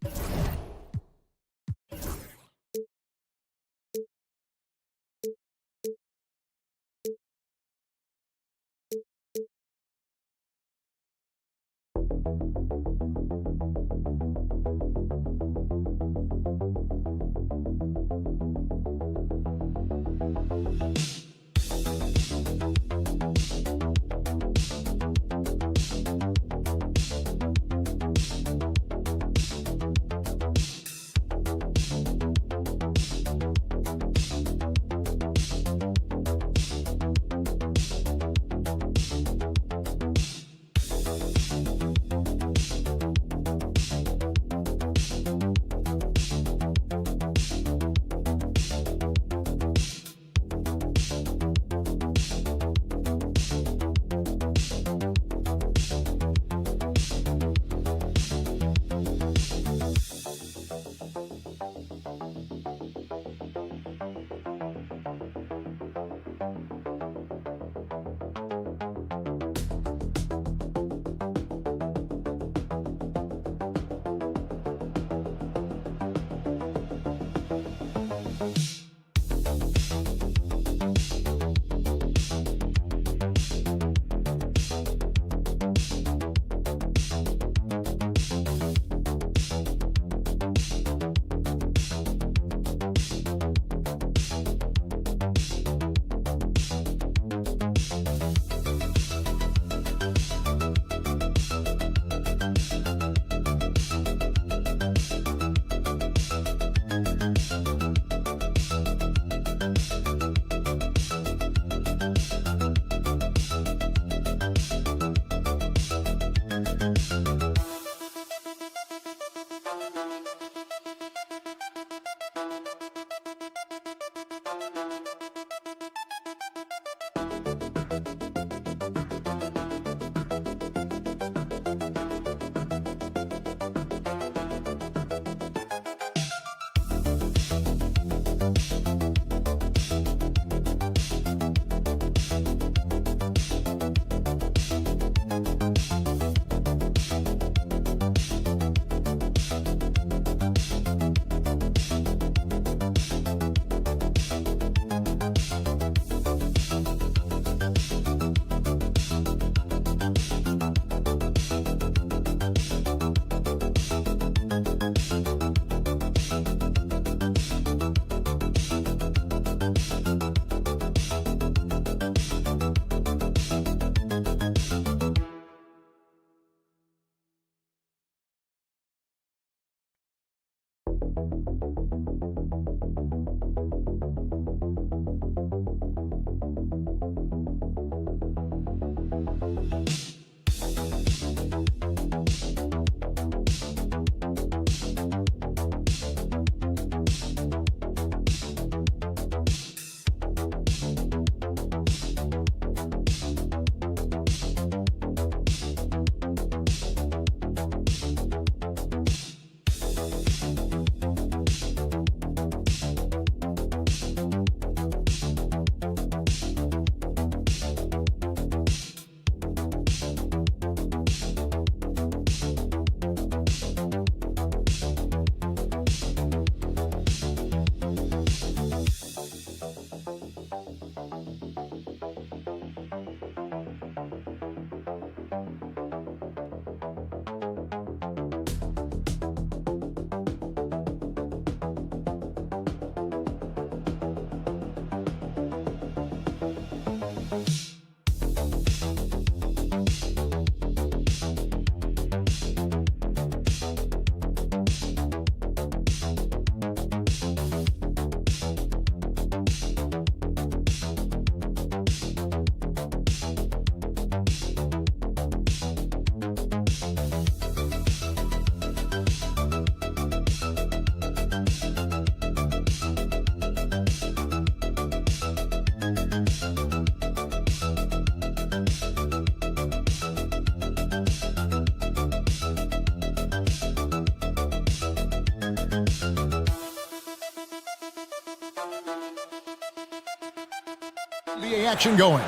NBA action going.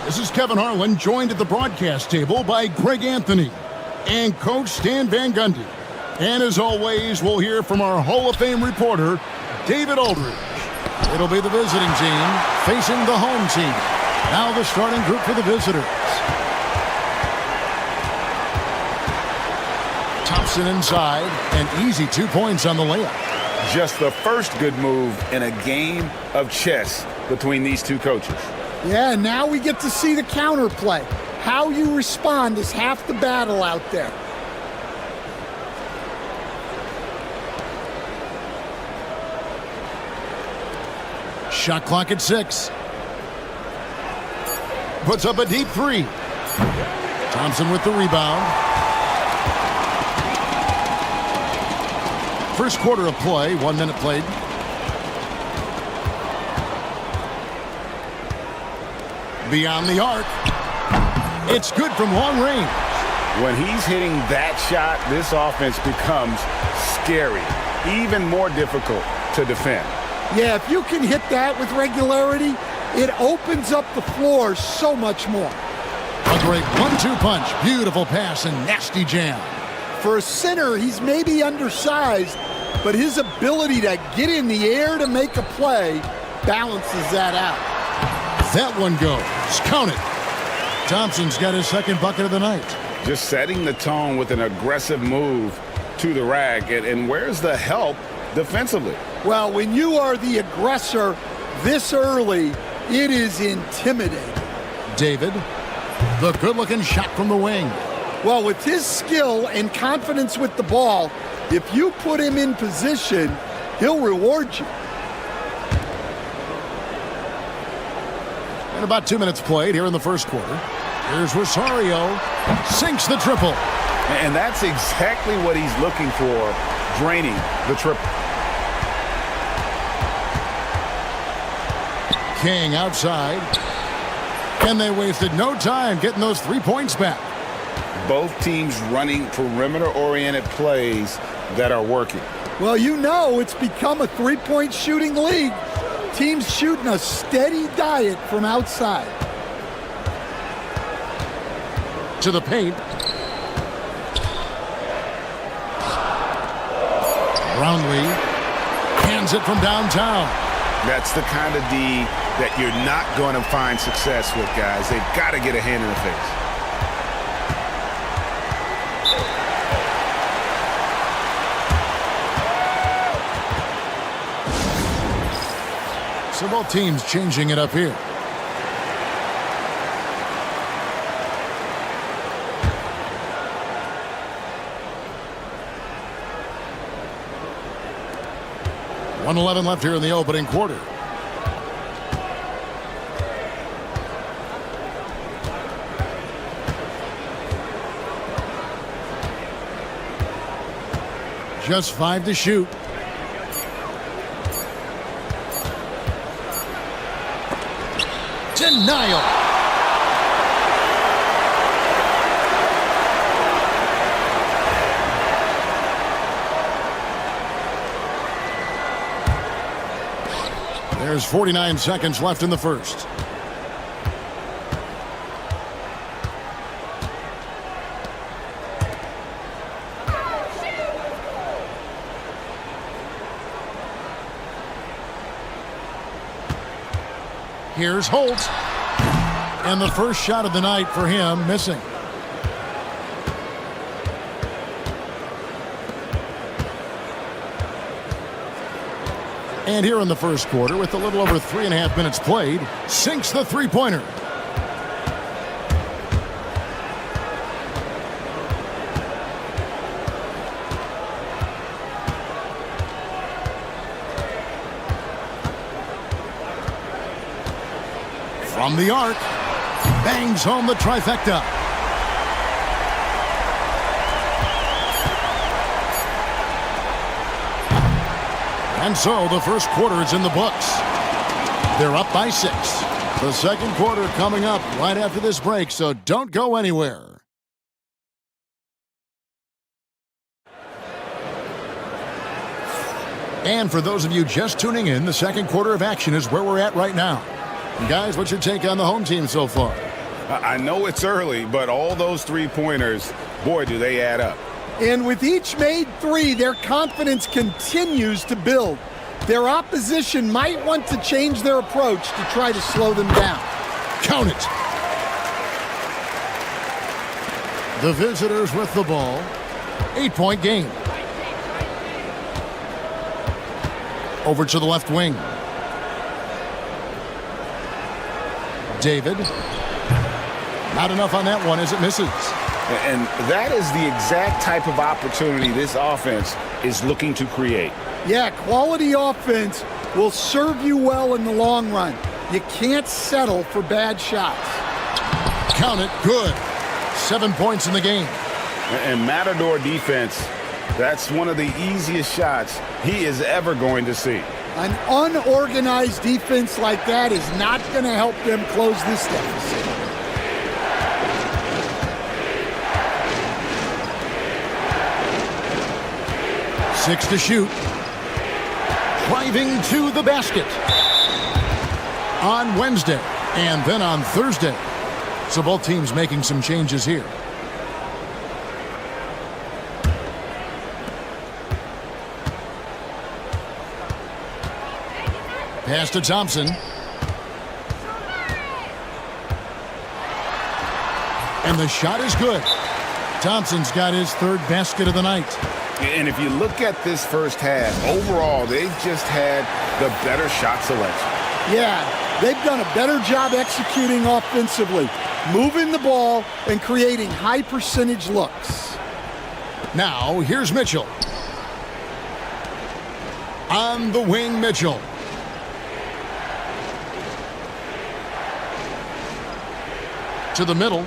This is Kevin Harlan, joined at the broadcast table by Greg Anthony and Coach Stan Van Gundy. And as always, we'll hear from our Hall of Fame reporter, David Aldridge. It'll be the visiting team facing the home team. Now the starting group for the visitors. Thompson inside, and easy 2 points on the layup. Just the first good move in a game of chess between these two coaches. Yeah, now we get to see the counterplay. How you respond is half the battle out there. Shot clock at 6. Puts up a deep three. Thompson with the rebound. First quarter of play, 1 minute played. Beyond the arc. It's good from long range. When he's hitting that shot, this offense becomes scary, even more difficult to defend. Yeah, if you can hit that with regularity, it opens up the floor so much more. A great 1-2 punch. Beautiful pass and nasty jam. For a center, he's maybe undersized, but his ability to get in the air to make a play balances that out. That one goes. Count it. Thompson's got his second bucket of the night. Just setting the tone with an aggressive move to the rack. And where's the help defensively? Well, when you are the aggressor this early, it is intimidating. David, the good-looking shot from the wing. Well, with his skill and confidence with the ball, if you put him in position, he'll reward you. And about 2 minutes played here in the first quarter. Here's Rosario. Sinks the triple. And that's exactly what he's looking for, draining the triple. King outside. And they wasted no time getting those 3 points back. Both teams running perimeter-oriented plays that are working. Well, you know it's become a three-point shooting league. Teams shooting a steady diet from outside. To the paint. Brownlee hands it from downtown. That's the kind of D that you're not going to find success with, guys. They've got to get a hand in the face. So both teams changing it up here. 1:11 left here in the opening quarter. Just 5 to shoot. Denial. There's 49 seconds left in the first. Here's Holt. And the first shot of the night for him, missing. And here in the first quarter, with a little over 3.5 minutes played, sinks the three-pointer. From the arc, bangs home the trifecta. And so the first quarter is in the books. They're up by 6. The second quarter coming up right after this break, so don't go anywhere. And for those of you just tuning in, the second quarter of action is where we're at right now. Guys, what's your take on the home team so far? I know it's early, but all those three-pointers, boy, do they add up. And with each made 3, their confidence continues to build. Their opposition might want to change their approach to try to slow them down. Count it. The visitors with the ball. 8-point game. Over to the left wing. David. Not enough on that one as it misses. And that is the exact type of opportunity this offense is looking to create. Yeah, quality offense will serve you well in the long run. You can't settle for bad shots. Count it. Good. 7 points in the game. And Matador defense, that's one of the easiest shots he is ever going to see. An unorganized defense like that is not going to help them close this deficit. Six to shoot. Driving to the basket. On Wednesday and then on Thursday. So both teams making some changes here. Pass to Thompson. And the shot is good. Thompson's got his third basket of the night. And if you look at this first half, overall, they've just had the better shot selection. Yeah, they've done a better job executing offensively, moving the ball and creating high percentage looks. Now, here's Mitchell. On the wing, Mitchell. To the middle.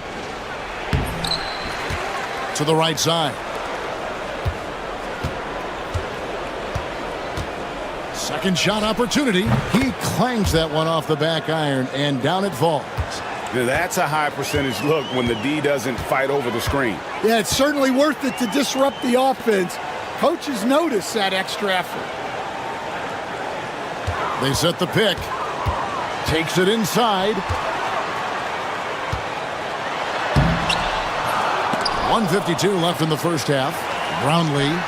To the right side. Second shot opportunity. He clangs that one off the back iron, and down it falls. Now that's a high percentage look when the D doesn't fight over the screen. Yeah, it's certainly worth it to disrupt the offense. Coaches notice that extra effort. They set the pick. Takes it inside. 1:52 left in the first half. Brownlee.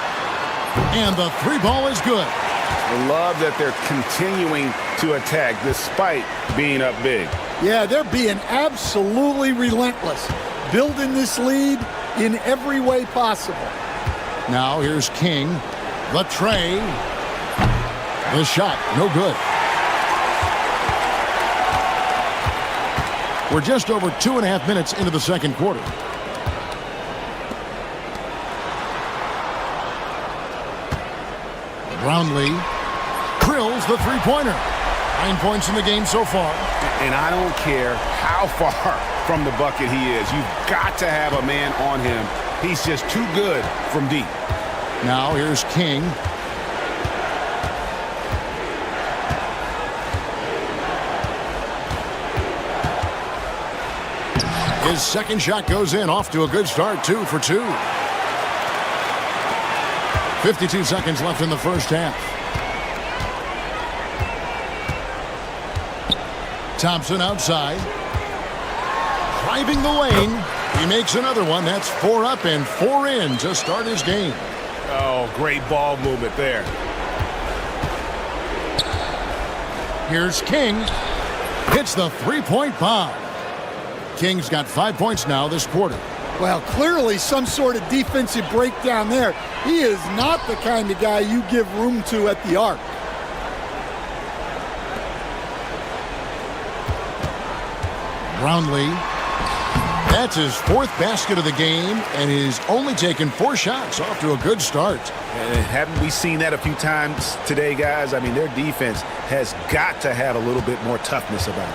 And the three ball is good. I love that they're continuing to attack despite being up big. Yeah, they're being absolutely relentless, building this lead in every way possible. Now here's King. The tray. The shot, no good. We're just over 2.5 minutes into the second quarter. Brownlee Here's the three-pointer. 9 points in the game so far. And I don't care how far from the bucket he is. You've got to have a man on him. He's just too good from deep. Now here's King. His second shot goes in, off to a good start, 2 for 2. 52 seconds left in the first half. Thompson outside. Driving the lane. He makes another one. That's 4 up and 4 in to start his game. Oh, great ball movement there. Here's King. Hits the three-point bomb. King's got 5 points now this quarter. Well, clearly some sort of defensive breakdown there. He is not the kind of guy you give room to at the arc. Brownlee. That's his 4th basket of the game, and he's only taken 4 shots. Off to a good start. And haven't we seen that a few times today, guys? I mean, their defense has got to have a little bit more toughness about it.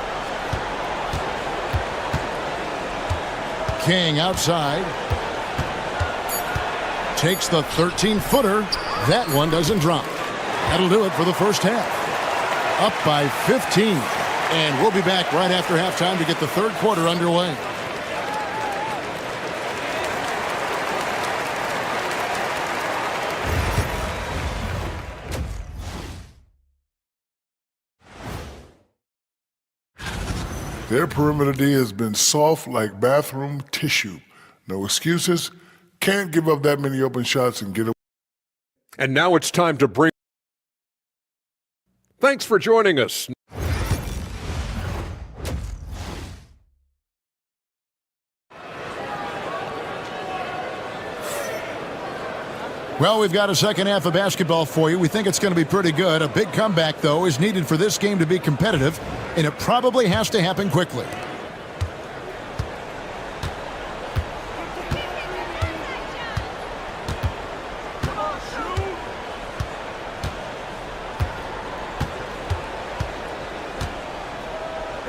King outside. Takes the 13-footer. That one doesn't drop. That'll do it for the first half. Up by 15. And we'll be back right after halftime to get the third quarter underway. Their perimeter D has been soft like bathroom tissue. No excuses. Can't give up that many open shots and get away. And now it's time to bring... Thanks for joining us. Well, we've got a second half of basketball for you. We think it's going to be pretty good. A big comeback, though, is needed for this game to be competitive, and it probably has to happen quickly.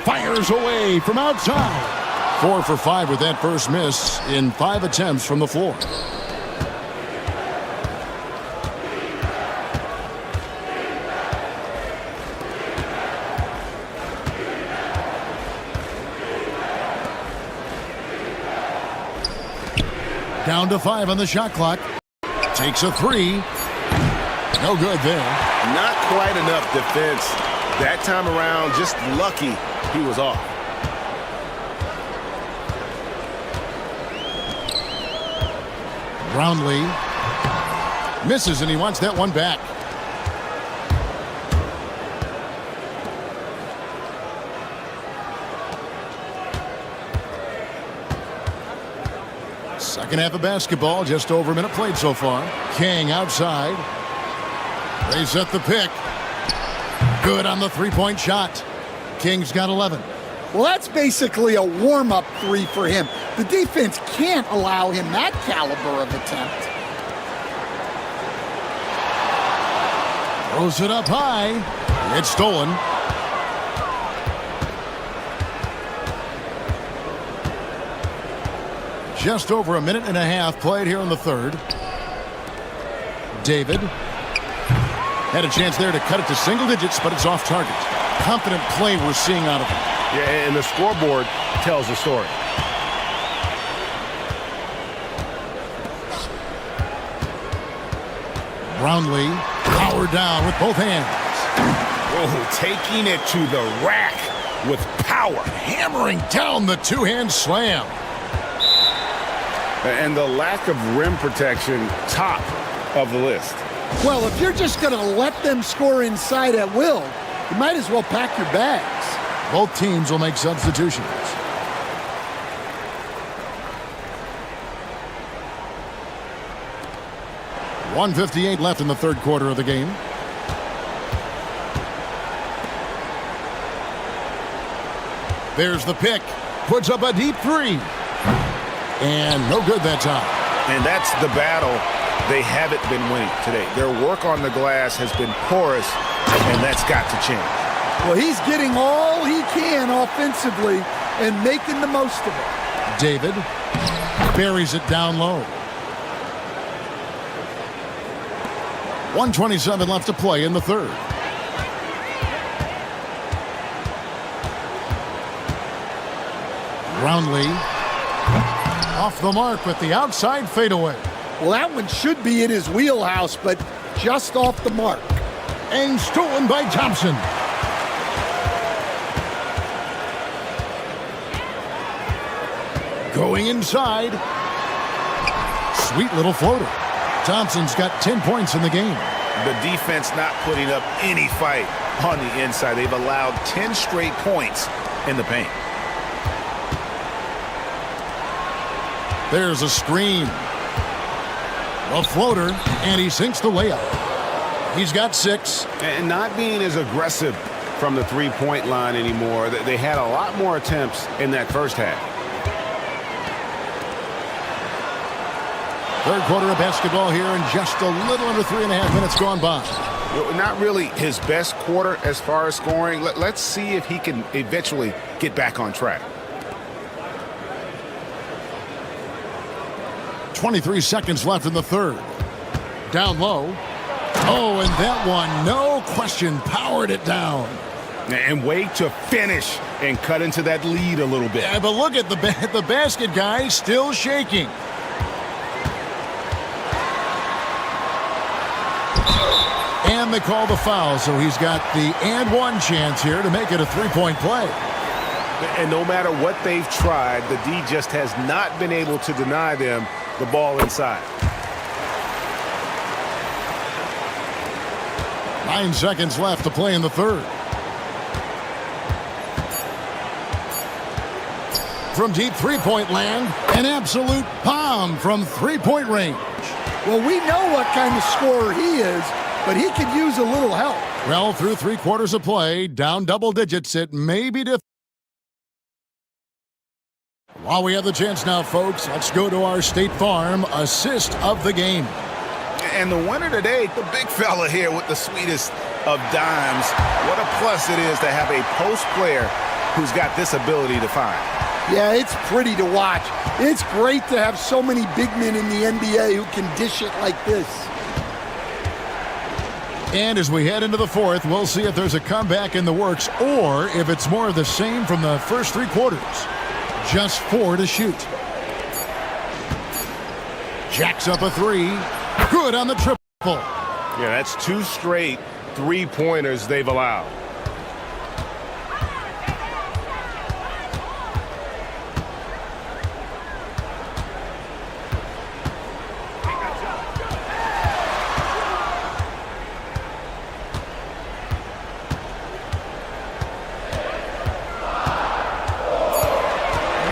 Fires away from outside. 4 for 5 with that first miss in 5 attempts from the floor. Down to 5 on the shot clock. Takes a 3. No good there. Not quite enough defense. That time around, just lucky he was off. Brownlee misses, and he wants that one back. Second half of basketball, just over a minute played so far. King outside. They set the pick. Good on the three-point shot. King's got 11. Well, that's basically a warm-up 3 for him. The defense can't allow him that caliber of attempt. Throws it up high. It's stolen. Just over a minute and a half played here in the third. David had a chance there to cut it to single digits, but it's off target. Confident play we're seeing out of him. Yeah, and the scoreboard tells the story. Brownlee powered down with both hands. Oh, taking it to the rack with power. Hammering down the two-hand slam. And the lack of rim protection, top of the list. Well, if you're just going to let them score inside at will, you might as well pack your bags. Both teams will make substitutions. .158 left in the third quarter of the game. There's the pick. Puts up a deep 3. And no good that time. And that's the battle they haven't been winning today. Their work on the glass has been porous, and that's got to change. Well, he's getting all he can offensively and making the most of it. David buries it down low. 1:27 left to play in the third. Brownlee off the mark with the outside fadeaway. Well, that one should be in his wheelhouse, but just off the mark. And stolen by Thompson. Going inside. Sweet little floater. Thompson's got 10 points in the game. The defense not putting up any fight on the inside. They've allowed 10 straight points in the paint. There's a screen. A floater, and he sinks the layup. He's got 6. And not being as aggressive from the three-point line anymore. They had a lot more attempts in that first half. Third quarter of basketball here, and just a little under 3.5 minutes gone by. Not really his best quarter as far as scoring. Let's see if he can eventually get back on track. 23 seconds left in the third. Down low. Oh, and that one, no question, powered it down. And wait to finish and cut into that lead a little bit. Yeah, but look at the basket guy still shaking. And they call the foul, so he's got the and one chance here to make it a three-point play. And no matter what they've tried, the D just has not been able to deny them the ball inside. 9 seconds left to play in the third. From deep three-point land, an absolute bomb from three-point range. Well, we know what kind of scorer he is, but he could use a little help. Well, through 3 quarters of play, down double digits, it may be difficult. While we have the chance now, folks, let's go to our State Farm assist of the game. And the winner today, the big fella here with the sweetest of dimes. What a plus it is to have a post player who's got this ability to find. Yeah, it's pretty to watch. It's great to have so many big men in the NBA who can dish it like this. And as we head into the fourth, we'll see if there's a comeback in the works or if it's more of the same from the first 3 quarters. Just 4 to shoot. Jacks up a 3. Good on the triple. Yeah, that's 2 straight three-pointers they've allowed.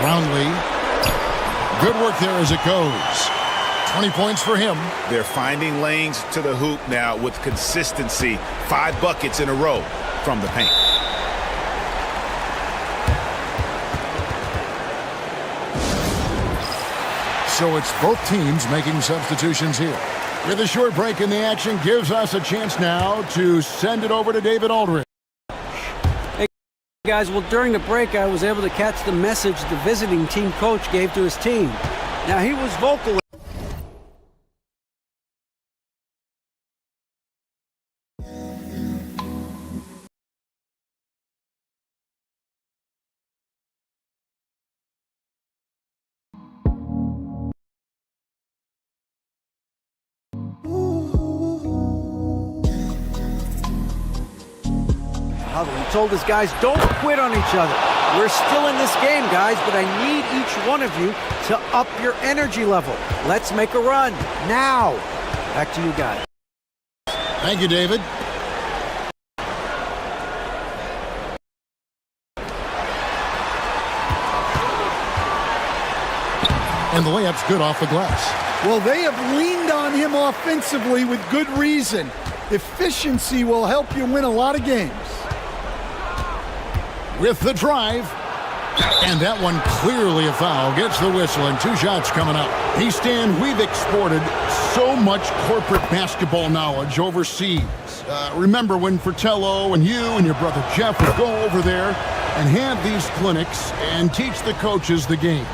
Brownlee. Good work there as it goes. 20 points for him. They're finding lanes to the hoop now with consistency. 5 buckets in a row from the paint. So it's both teams making substitutions here. With a short break in the action gives us a chance now to send it over to David Aldridge. Hey guys, well during the break I was able to catch the message the visiting team coach gave to his team. Now he was vocal. He told his guys, don't quit on each other. We're still in this game, guys, but I need each one of you to up your energy level. Let's make a run now. Back to you guys. Thank you, David. And the layup's good off the glass. Well, they have leaned on him offensively with good reason. Efficiency will help you win a lot of games. With the drive, And that one clearly a foul. Gets the whistle and 2 shots coming up. Hey, Stan, we've exported so much corporate basketball knowledge overseas. Remember when Fratello and you and your brother Jeff would go over there and have these clinics and teach the coaches the game.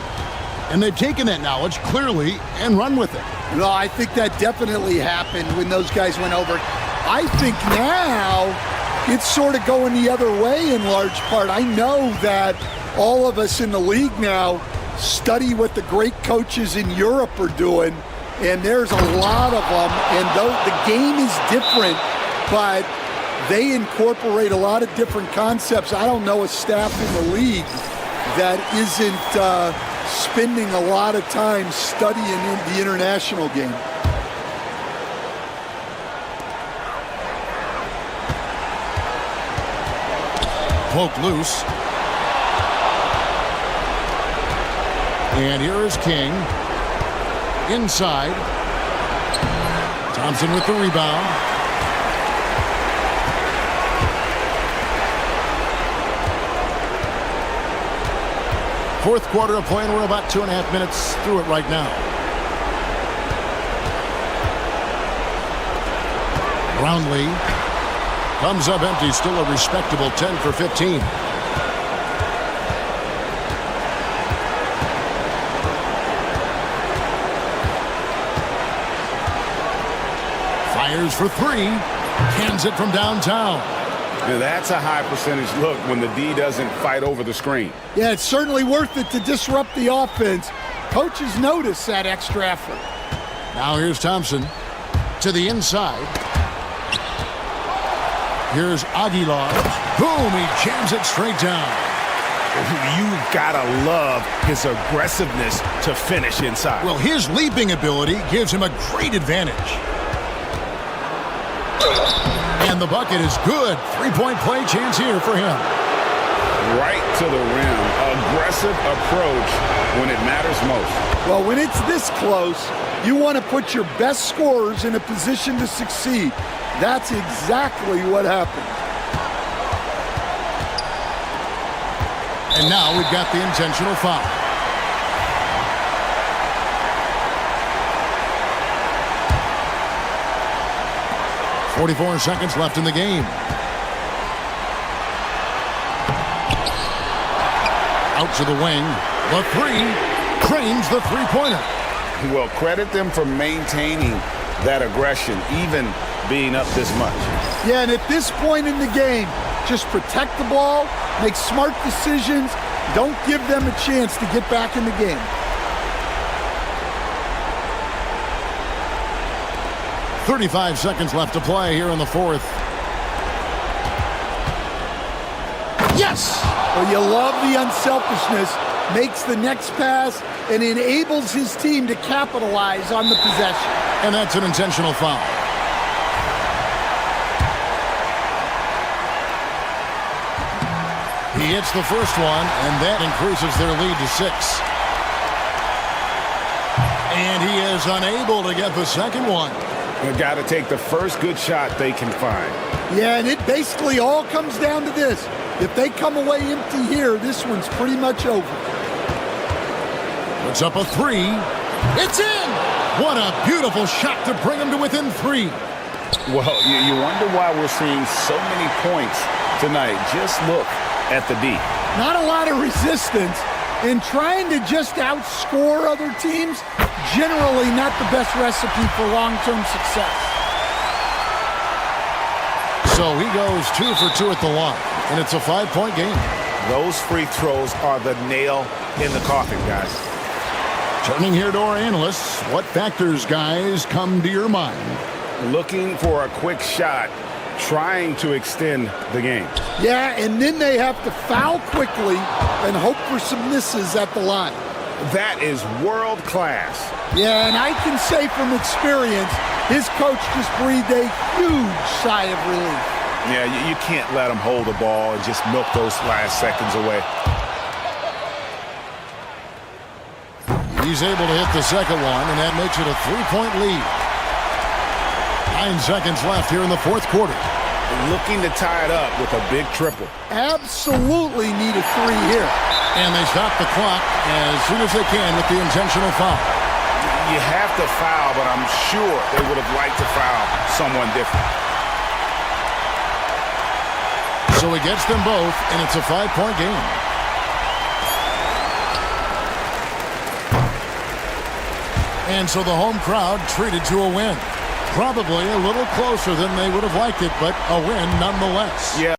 And they've taken that knowledge clearly and run with it. No, I think that definitely happened when those guys went over. I think now it's sort of going the other way in large part. I know that all of us in the league now study what the great coaches in Europe are doing, and there's a lot of them, and though the game is different, but they incorporate a lot of different concepts. I don't know a staff in the league that isn't spending a lot of time studying in the international game. Poke loose. And here is King. Inside. Thompson with the rebound. Fourth quarter of play, and we're about 2.5 minutes through it right now. Brownlee comes up empty, still a respectable 10 for 15. Fires for 3, cans it from downtown. Now that's a high percentage look when the D doesn't fight over the screen. Yeah, it's certainly worth it to disrupt the offense. Coaches notice that extra effort. Now here's Thompson to the inside. Here's Aguilar. Boom, he jams it straight down. You've got to love his aggressiveness to finish inside. Well, his leaping ability gives him a great advantage. And the bucket is good. 3-point play chance here for him. Right to the rim. Aggressive approach when it matters most. Well, when it's this close, you want to put your best scorers in a position to succeed. That's exactly what happened. And now we've got the intentional foul. .44 seconds left in the game. Out to the wing. The 3 cranes the three-pointer. Well, credit them for maintaining that aggression, even being up this much. Yeah, and at this point in the game, just protect the ball, make smart decisions, don't give them a chance to get back in the game. .35 seconds left to play here in the fourth. Yes! Well, you love the unselfishness, makes the next pass, and enables his team to capitalize on the possession. And that's an intentional foul. He hits the first one, and that increases their lead to 6. And he is unable to get the second one. They've got to take the first good shot they can find. Yeah, and it basically all comes down to this. If they come away empty here, this one's pretty much over. Puts up a 3. It's in! What a beautiful shot to bring him to within 3. Well, you wonder why we're seeing so many points tonight. Just look at the D. Not a lot of resistance, and trying to just outscore other teams, generally not the best recipe for long-term success. So he goes 2 for 2 at the line, and it's a 5-point game. Those free throws are the nail in the coffin, guys. Turning here to our analysts, what factors, guys, come to your mind? Looking for a quick shot, trying to extend the game. Yeah, and then they have to foul quickly and hope for some misses at the line. That is world class. Yeah, and I can say from experience, his coach just breathed a huge sigh of relief. Yeah, you can't let him hold the ball and just milk those last seconds away. He's able to hit the second one, and that makes it a 3-point lead. 9 seconds left here in the fourth quarter. Looking to tie it up with a big triple. Absolutely need a 3 here. And they stop the clock as soon as they can with the intentional foul. You have to foul, but I'm sure they would have liked to foul someone different. So he gets them both, and it's a 5-point game. And so the home crowd treated to a win. Probably a little closer than they would have liked it, but a win nonetheless. Yeah.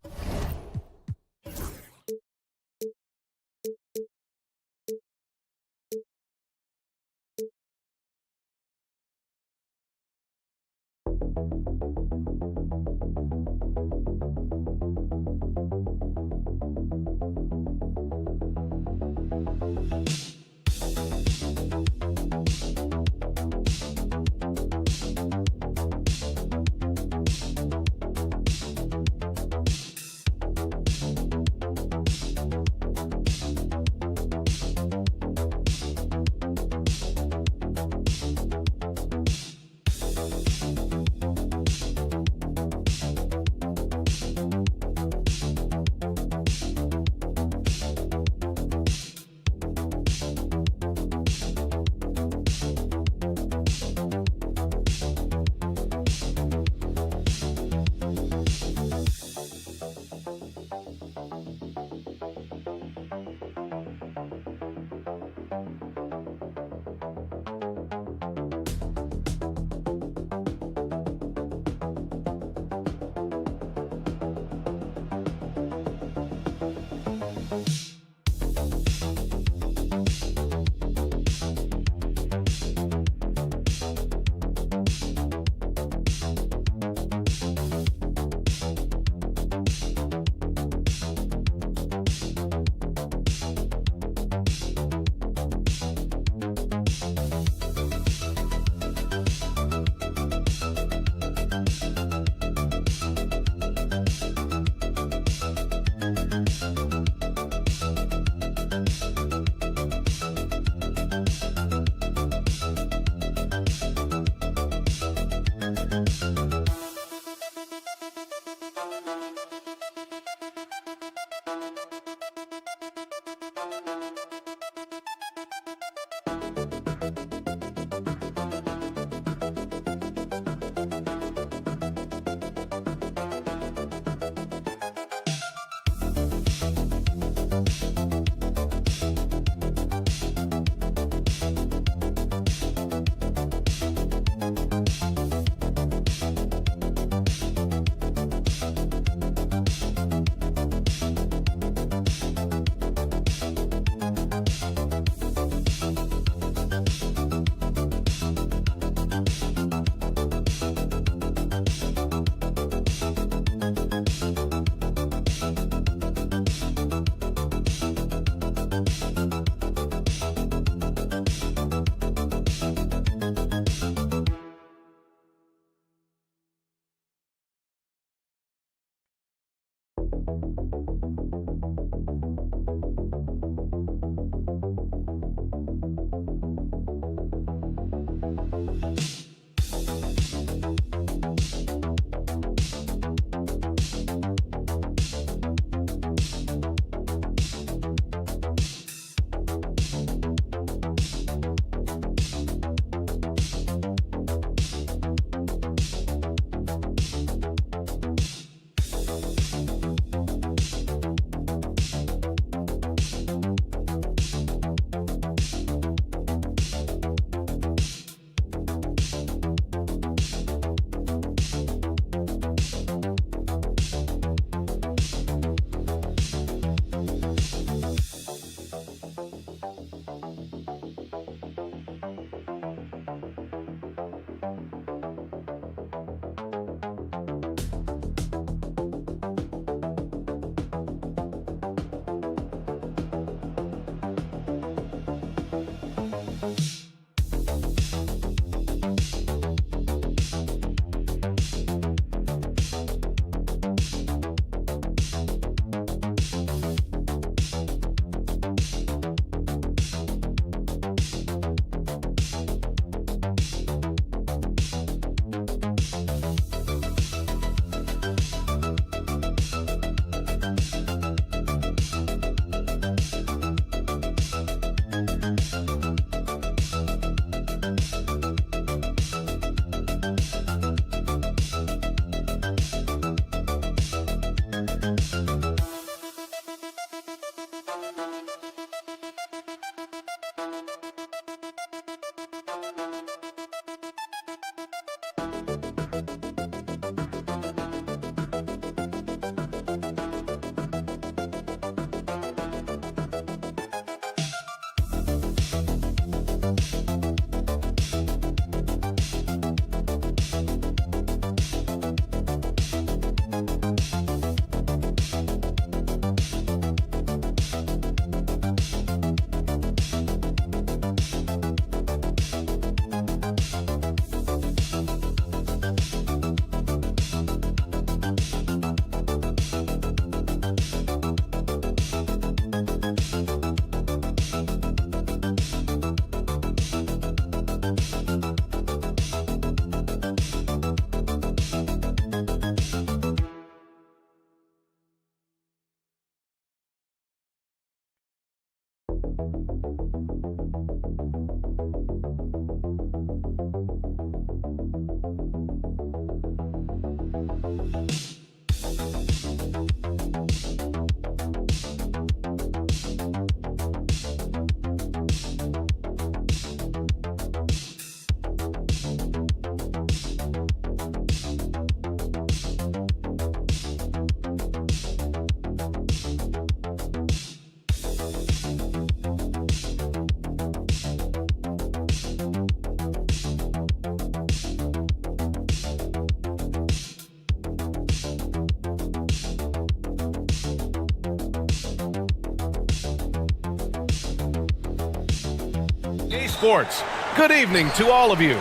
Sports. Good evening to all of you.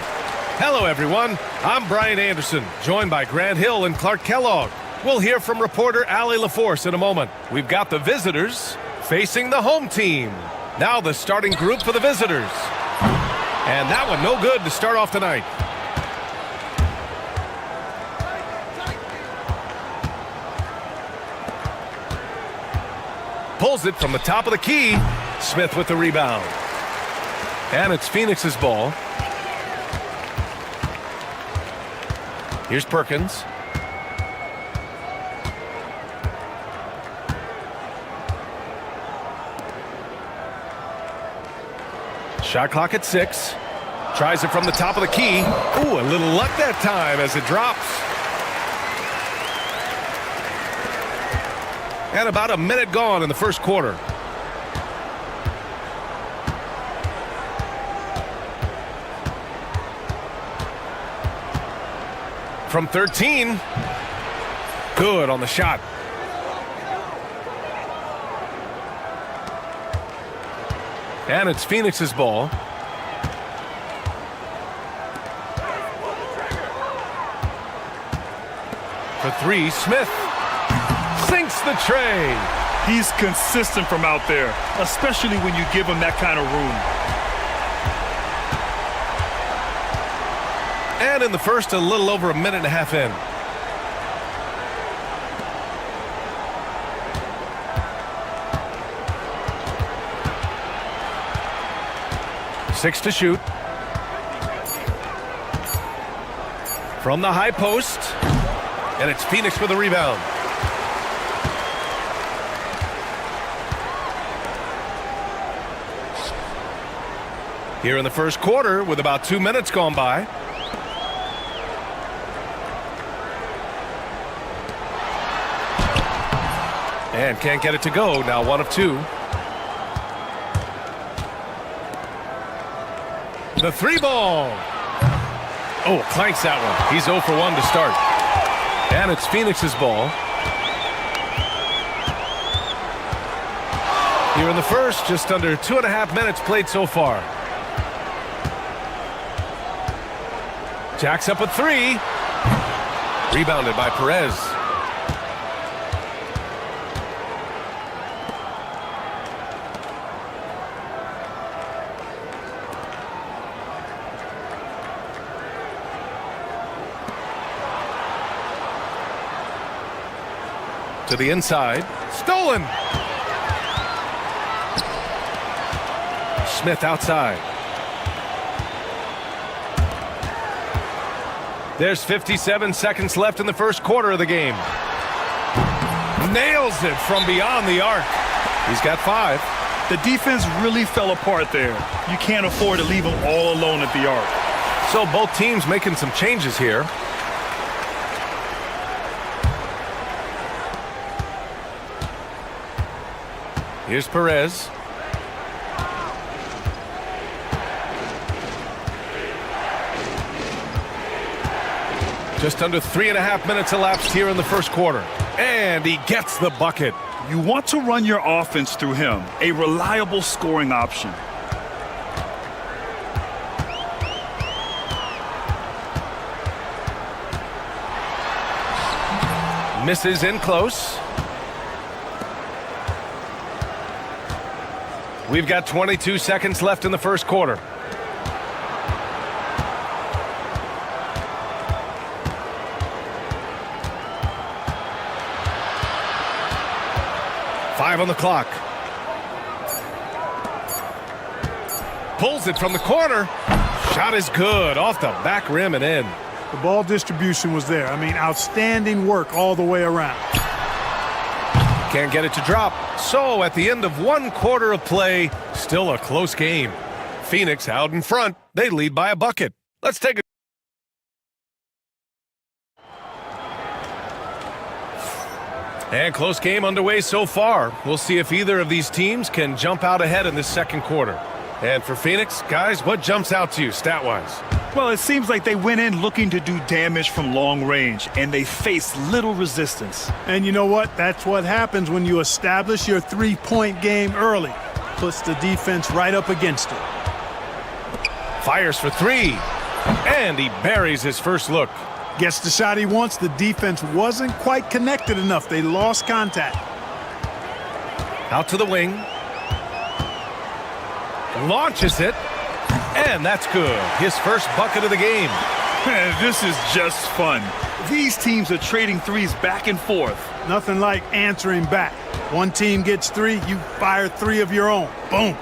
Hello, everyone. I'm Brian Anderson, joined by Grant Hill and Clark Kellogg. We'll hear from reporter Allie LaForce in a moment. We've got the visitors facing the home team. Now the starting group for the visitors. And that one no good to start off tonight. Pulls it from the top of the key. Smith with the rebound. And it's Phoenix's ball. Here's Perkins. Shot clock at 6. Tries it from the top of the key. Ooh, a little luck that time as it drops. And about a minute gone in the first quarter. From 13. Good on the shot. And it's Phoenix's ball. For 3, Smith sinks the tray. He's consistent from out there, especially when you give him that kind of room. And in the first, a little over a minute and a half in. Six to shoot. From the high post. And it's Phoenix with a rebound. Here in the first quarter with about 2 minutes gone by. And can't get it to go. Now 1 of 2. The 3 ball. Oh, clanks that one. He's 0 for 1 to start. And it's Phoenix's ball. Here in the first, just under 2.5 minutes played so far. Jacks up a 3. Rebounded by Perez. To the inside. Stolen. Smith outside. There's 57 seconds left in the first quarter of the game. Nails it from beyond the arc. He's got 5. The defense really fell apart there. You can't afford to leave him all alone at the arc. So both teams making some changes here. Here's Perez. Just under 3.5 minutes elapsed here in the first quarter. And he gets the bucket. You want to run your offense through him, a reliable scoring option. Misses in close. We've got 22 seconds left in the first quarter. Five on the clock. Pulls it from the corner. Shot is good. Off the back rim and in. The ball distribution was there. I mean, outstanding work all the way around. Can't get it to drop. So at the end of 1 quarter of play, still a close game. Phoenix out in front. They lead by a bucket. Let's take a And close game underway so far. We'll see if either of these teams can jump out ahead in this second quarter. And for Phoenix, guys, what jumps out to you stat-wise? Well, it seems like they went in looking to do damage from long range, and they faced little resistance. And you know what? That's what happens when you establish your three-point game early. Puts the defense right up against it. Fires for three. And he buries his first look. Gets the shot he wants. The defense wasn't quite connected enough. They lost contact. Out to the wing. Launches it. And that's good. His first bucket of the game. Man, this is just fun. These teams are trading threes back and forth. Nothing like answering back. One team gets three, you fire three of your own. Boom.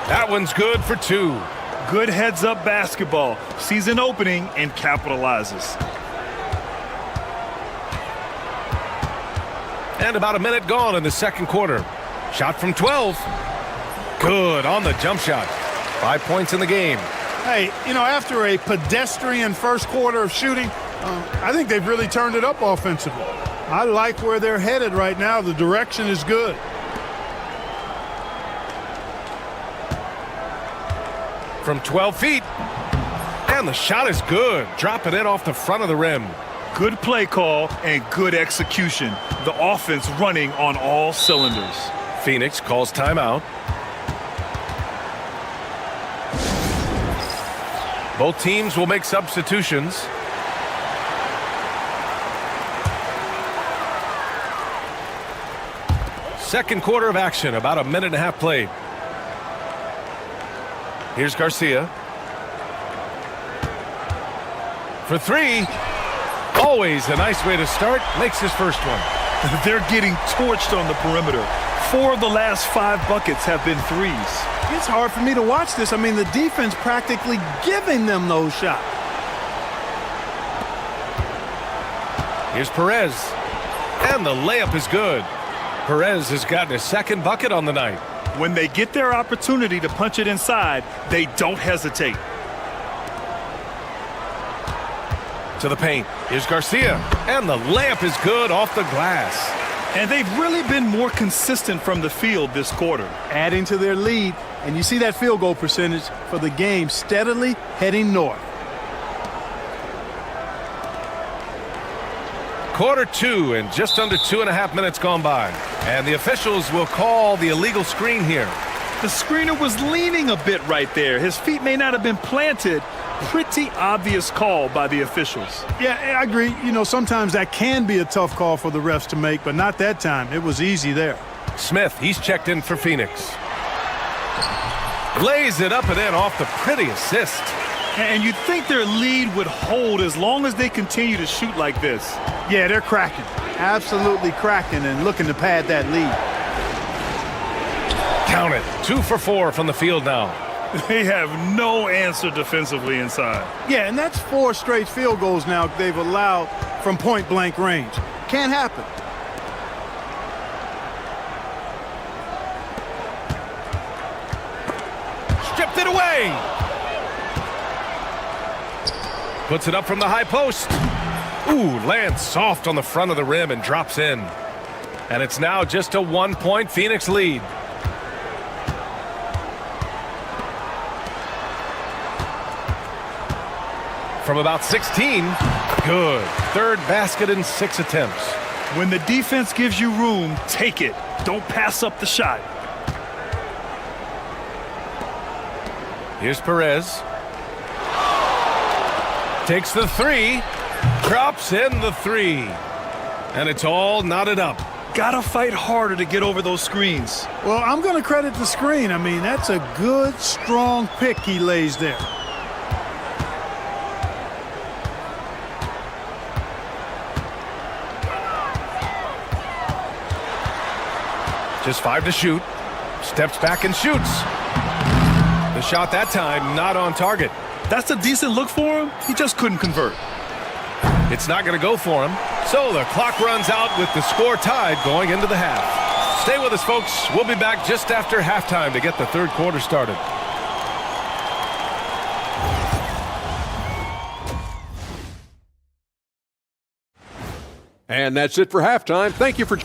That one's good for two. Good heads-up basketball. Sees an opening and capitalizes. And about a minute gone in the second quarter. Shot from 12. Good on the jump shot. 5 points in the game. Hey, you know, after a pedestrian first quarter of shooting, I think they've really turned it up offensively. I like where they're headed right now. The direction is good. From 12 feet. And the shot is good. Dropping it off the front of the rim. Good play call and good execution. The offense running on all cylinders. Phoenix calls timeout. Both teams will make substitutions. Second quarter of action, about a minute and a half played. Here's Garcia. For three. Always a nice way to start. Makes his first one. They're getting torched on the perimeter. 4 of the last 5 buckets have been threes. It's hard for me to watch this. I mean, the defense practically giving them those shots. Here's Perez. And the layup is good. Perez has gotten his second bucket on the night. When they get their opportunity to punch it inside, they don't hesitate. To the paint. Here's Garcia. And the layup is good off the glass. And they've really been more consistent from the field this quarter. Adding to their lead, and you see that field goal percentage for the game steadily heading north. Quarter two and just under 2.5 minutes gone by. And the officials will call the illegal screen here. The screener was leaning a bit right there. His feet may not have been planted. Pretty obvious call by the officials. Yeah, I agree. You know, sometimes that can be a tough call for the refs to make, but not that time. It was easy there. Smith, he's checked in for Phoenix. Lays it up and in off the pretty assist. And you'd think their lead would hold as long as they continue to shoot like this. Yeah, they're cracking. Absolutely cracking and looking to pad that lead. Count it. 2 for 4 from the field now. They have no answer defensively inside. Yeah, and that's 4 straight field goals now they've allowed from point-blank range. Can't happen. away. Puts it up from the high post. Ooh, lands soft on the front of the rim and drops in. And it's now just a 1-point Phoenix lead. From about 16, good. Third basket in 6 attempts. When the defense gives you room, take it. Don't pass up the shot. Here's Perez. Takes the three. Drops in the three. And it's all knotted up. Gotta fight harder to get over those screens. Well, I'm going to credit the screen. I mean, that's a good, strong pick he lays there. Just 5 to shoot. Steps back and shoots. The shot that time not on target. That's a decent look for him. He just couldn't convert. It's not going to go for him. So the clock runs out with the score tied going into the half. Stay with us, folks. We'll be back just after halftime to get the third quarter started. And that's it for halftime. Thank you for...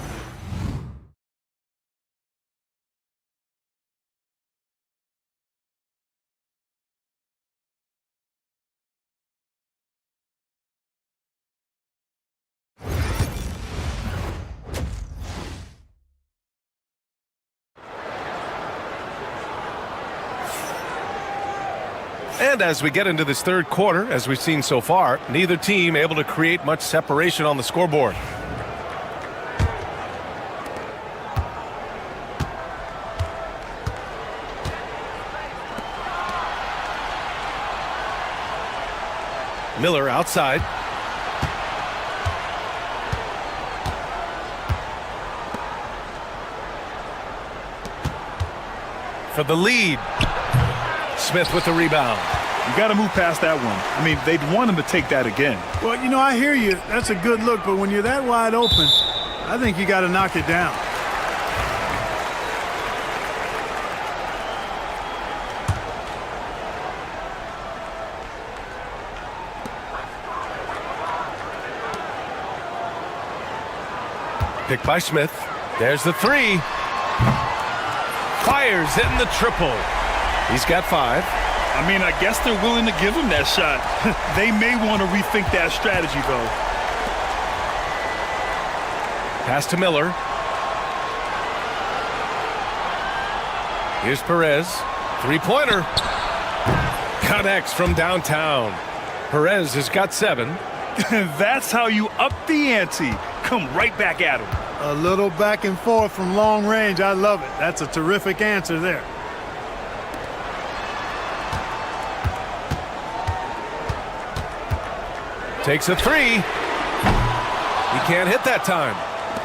And as we get into this third quarter, as we've seen so far, neither team able to create much separation on the scoreboard. Miller outside. For the lead. Smith with the rebound. You got to move past that one. I mean, they'd want him to take that again. Well, you know, I hear you. That's a good look, but when you're that wide open, I think you got to knock it down. Picked by Smith. There's the three. Fires in the triple. He's got 5. I mean, I guess they're willing to give him that shot. They may want to rethink that strategy, though. Pass to Miller. Here's Perez. Three-pointer. Connects from downtown. Perez has got 7. That's how you up the ante. Come right back at him. A little back and forth from long range. I love it. That's a terrific answer there. Takes a 3. He can't hit that time.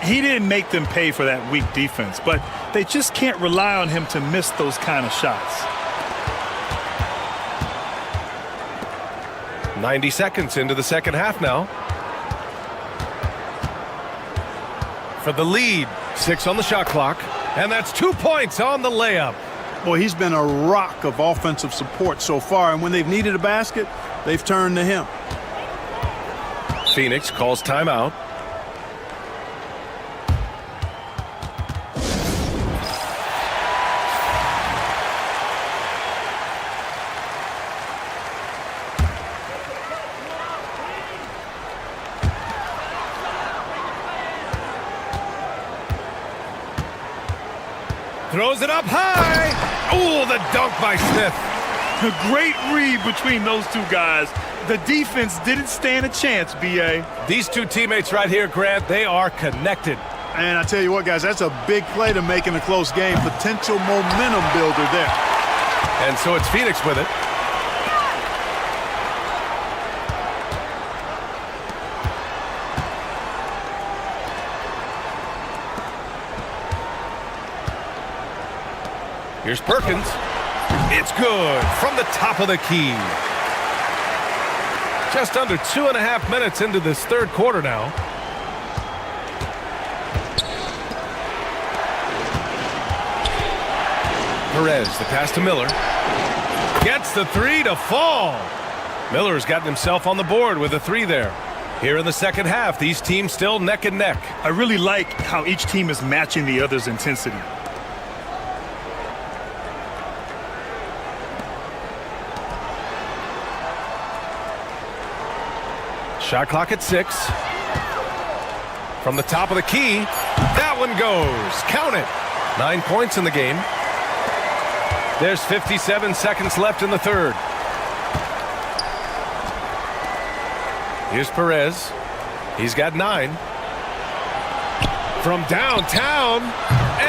He didn't make them pay for that weak defense, but they just can't rely on him to miss those kind of shots. 90 seconds into the second half now. For the lead. 6 on the shot clock. And that's 2 points on the layup. Boy, he's been a rock of offensive support so far, and when they've needed a basket, they've turned to him. Phoenix calls timeout. Throws it up high. Oh, the dunk by Smith. A great read between those two guys. The defense didn't stand a chance, B.A. These two teammates right here, Grant, they are connected. And I tell you what, guys, that's a big play to make in a close game. Potential momentum builder there. And so it's Phoenix with it. Here's Perkins. It's good from the top of the key. Just under 2.5 minutes into this third quarter now. Perez, the pass to Miller. Gets the three to fall. Miller's gotten himself on the board with a three there. Here in the second half, these teams still neck and neck. I really like how each team is matching the other's intensity. Shot clock at 6. From the top of the key, that one goes. Count it. 9 points in the game. There's 57 seconds left in the third. Here's Perez. He's got 9. From downtown,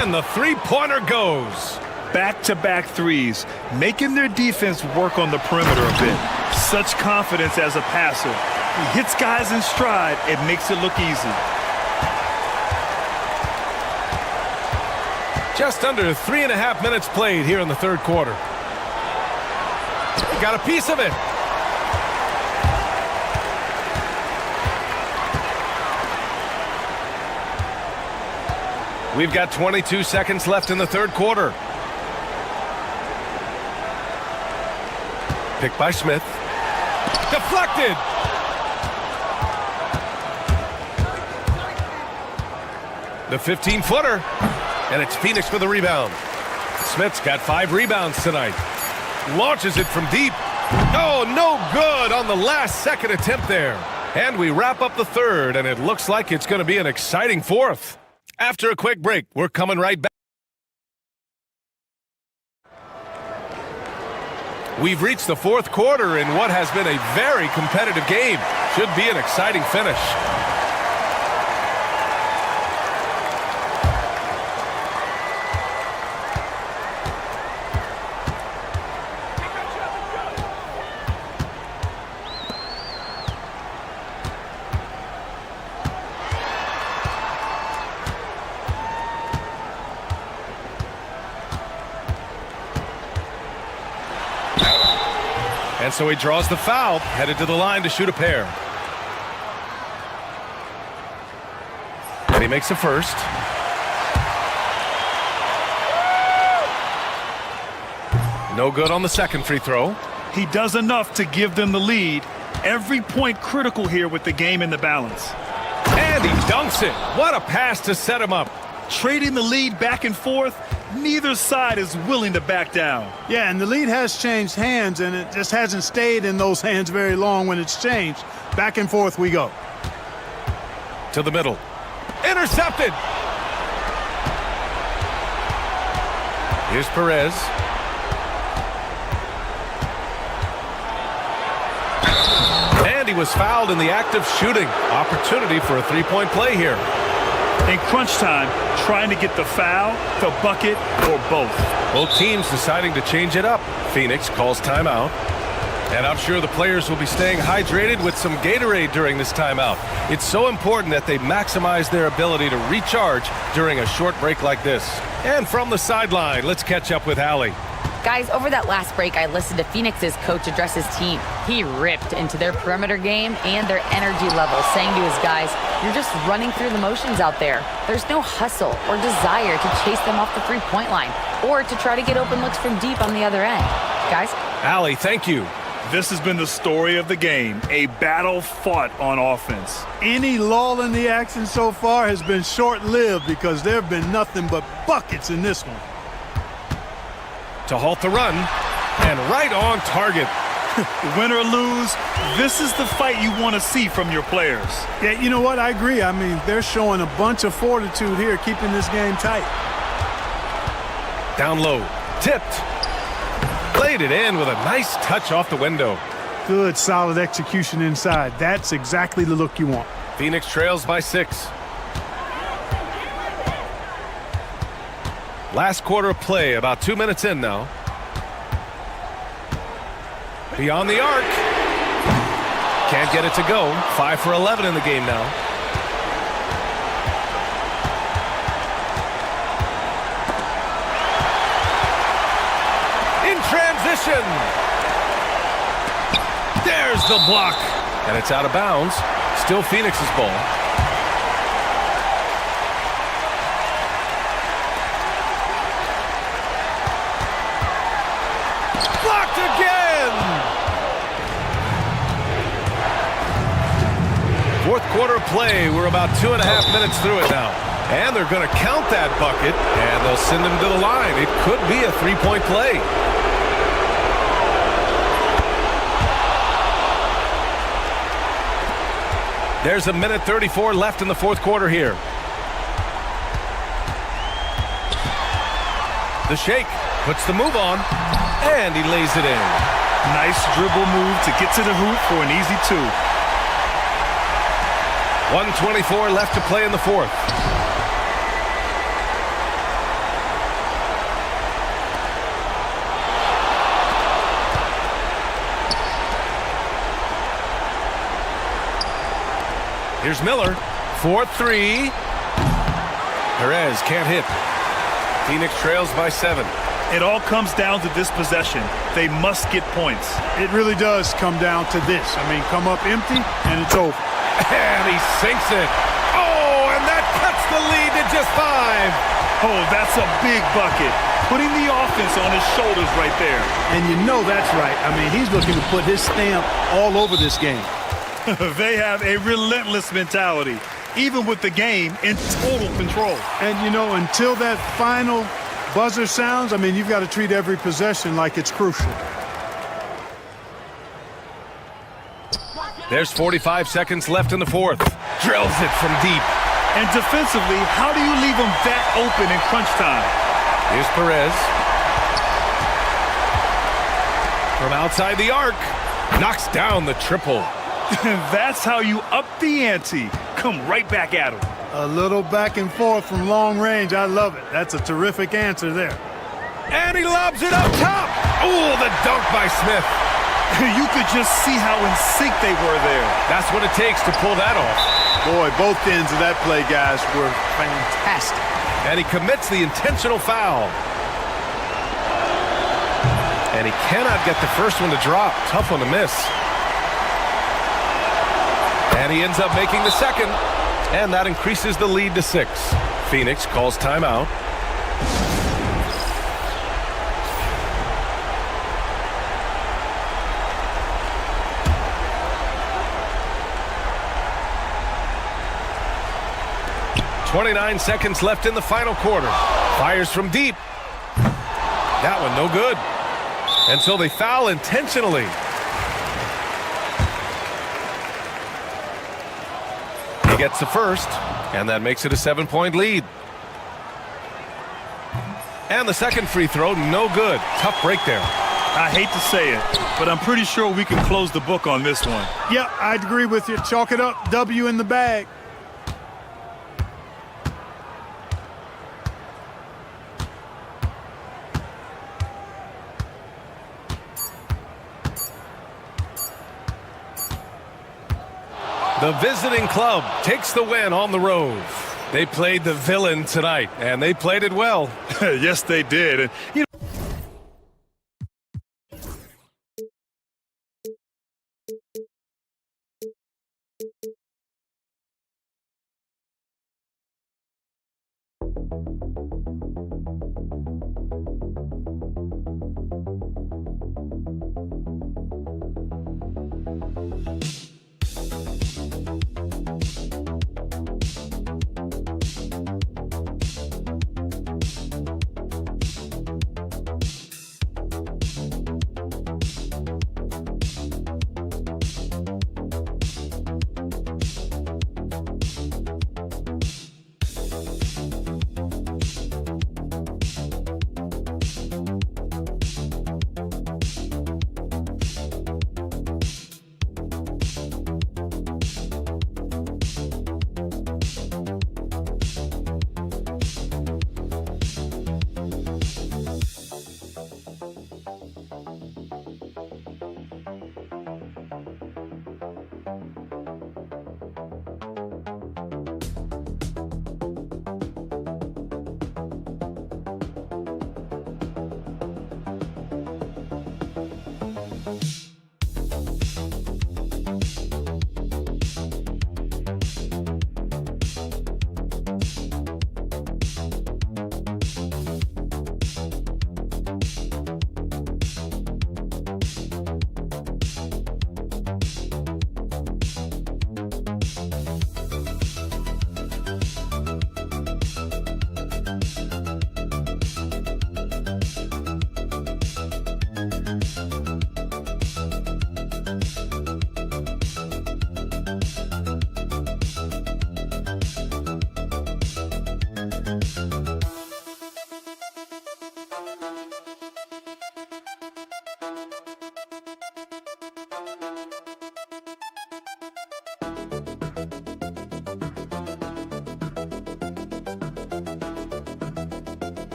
and the three-pointer goes. Back-to-back threes, making their defense work on the perimeter a bit. Such confidence as a passer. He hits guys in stride. It makes it look easy. Just under 3.5 minutes played here in the third quarter. Got a piece of it. We've got 22 seconds left in the third quarter. Picked by Smith. Deflected. The 15-footer. And it's Phoenix for the rebound. Smith's got 5 rebounds tonight. Launches it from deep. Oh, no good on the last second attempt there. And we wrap up the third, and it looks like it's going to be an exciting fourth. After a quick break, we're coming right back. We've reached the fourth quarter in what has been a very competitive game. Should be an exciting finish. And so he draws the foul, headed to the line to shoot a pair. And he makes the first. No good on the second free throw. He does enough to give them the lead. Every point critical here with the game in the balance. And he dunks it. What a pass to set him up. Trading the lead back and forth, neither side is willing to back down. Yeah, and the lead has changed hands, and it just hasn't stayed in those hands very long when it's changed. Back and forth we go. To the middle. Intercepted. Here's Perez. And he was fouled in the act of shooting. Opportunity for a three-point play here. In crunch time, trying to get the foul, the bucket, or both. Both teams deciding to change it up. Phoenix calls timeout. And I'm sure the players will be staying hydrated with some Gatorade during this timeout. It's so important that they maximize their ability to recharge during a short break like this. And from the sideline, let's catch up with Allie. Guys, over that last break, I listened to Phoenix's coach address his team. He ripped into their perimeter game and their energy level, saying to his guys, you're just running through the motions out there. There's no hustle or desire to chase them off the three-point line or to try to get open looks from deep on the other end. Guys? Allie, thank you. This has been the story of the game, a battle fought on offense. Any lull in the action so far has been short-lived because there have been nothing but buckets in this one. To halt the run, and right on target. Win or lose, this is the fight you want to see from your players. Yeah, you know what? I agree. I mean, they're showing a bunch of fortitude here, keeping this game tight. Down low, tipped. Played it in with a nice touch off the window. Good, solid execution inside. That's exactly the look you want. Phoenix trails by 6. Last quarter of play, about 2 minutes in now. Beyond the arc. Can't get it to go. 5 for 11 in the game now. In transition. There's the block. And it's out of bounds. Still Phoenix's ball. Blocked again. play. We're about 2.5 minutes through it now. And they're going to count that bucket, and they'll send him to the line. It could be a three-point play. There's 1:34 left in the fourth quarter here. The shake puts the move on, and he lays it in. Nice dribble move to get to the hoop for an easy 2. 1:24 left to play in the fourth. Here's Miller. 4-3. Perez can't hit. Phoenix trails by 7. It all comes down to this possession. They must get points. It really does come down to this. I mean, come up empty, and it's over. And he sinks it. Oh, and that cuts the lead to just 5. Oh, that's a big bucket. Putting the offense on his shoulders right there. And you know that's right. I mean, he's looking to put his stamp all over this game. They have a relentless mentality, even with the game in total control. And, you know, until that final buzzer sounds, I mean, you've got to treat every possession like it's crucial. There's 45 seconds left in the fourth. Drills it from deep. And defensively, how do you leave them that open in crunch time? Here's Perez. From outside the arc. Knocks down the triple. That's how you up the ante. Come right back at him. A little back and forth from long range. I love it. That's a terrific answer there. And he lobs it up top. Oh, the dunk by Smith. You could just see how in sync they were there. That's what it takes to pull that off. Boy, both ends of that play, guys, were fantastic. And he commits the intentional foul. And he cannot get the first one to drop. Tough one to miss. And he ends up making the second. And that increases the lead to 6. Phoenix calls timeout. .29 seconds left in the final quarter. Fires from deep. That one no good. And so they foul intentionally. He gets the first, and that makes it a 7-point lead. And the second free throw, no good. Tough break there. I hate to say it, but I'm pretty sure we can close the book on this one. Yeah, I'd agree with you. Chalk it up. W in the bag. The visiting club takes the win on the road. They played the villain tonight, and they played it well. Yes, they did. And, you know,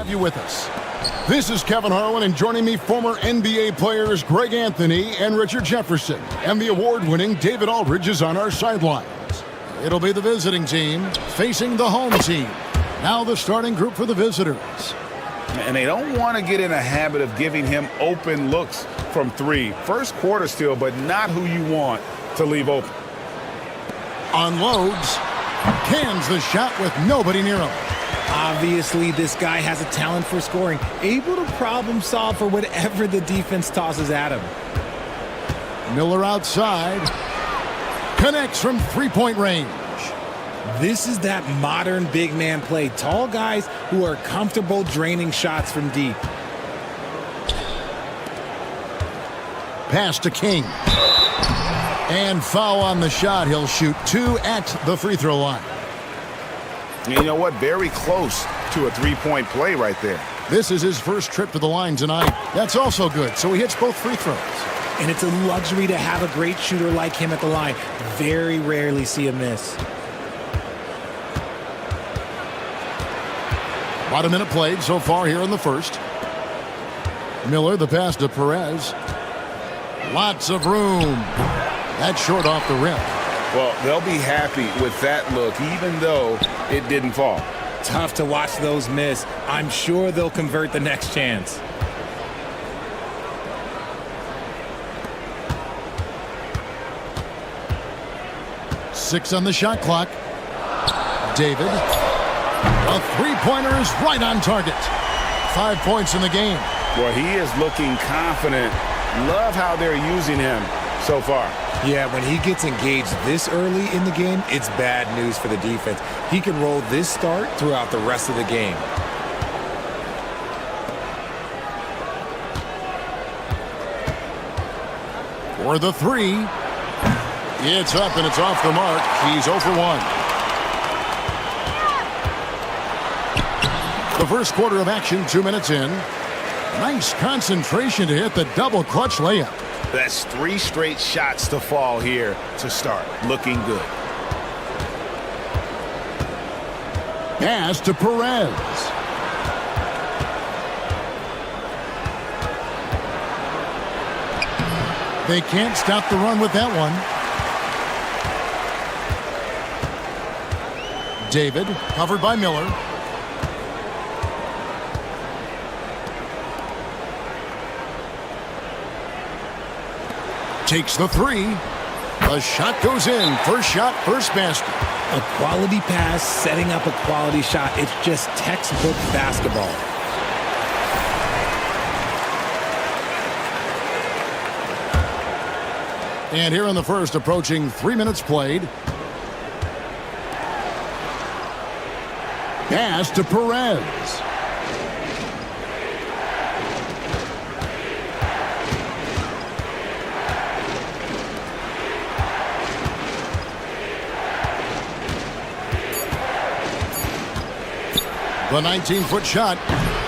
have you with us. This is Kevin Harlan, and joining me, former NBA players Greg Anthony and Richard Jefferson. And the award-winning David Aldridge is on our sidelines. It'll be the visiting team facing the home team. Now the starting group for the visitors. And they don't want to get in a habit of giving him open looks from three. First quarter still, but not who you want to leave open. Unloads. Cans the shot with nobody near him. Obviously, this guy has a talent for scoring, able to problem solve for whatever the defense tosses at him. Miller outside. Connects from three-point range. This is that modern big man play. Tall guys who are comfortable draining shots from deep. Pass to King. And foul on the shot. He'll shoot 2 at the free throw line. You know what? Very close to a three-point play right there. This is his first trip to the line tonight. That's also good, so he hits both free throws. And it's a luxury to have a great shooter like him at the line. Very rarely see a miss. About a minute played so far here in the first. Miller, the pass to Perez. Lots of room. That's short off the rim. Well, they'll be happy with that look, even though it didn't fall. Tough to watch those miss. I'm sure they'll convert the next chance. Six on the shot clock. David. A three-pointer is right on target. 5 points in the game. Well, he is looking confident. Love how they're using him so far. Yeah, when he gets engaged this early in the game, it's bad news for the defense. He can roll this start throughout the rest of the game. For the three. It's up and it's off the mark. He's 0 for 1. The first quarter of action, 2 minutes in. Nice concentration to hit the double clutch layup. That's 3 straight shots to fall here to start. Looking good. Pass to Perez. They can't stop the run with that one. David, covered by Miller. Takes the three. The shot goes in. First shot, first basket. A quality pass, setting up a quality shot. It's just textbook basketball. And here in the first, approaching 3 minutes played. Pass to Perez. The 19-foot shot.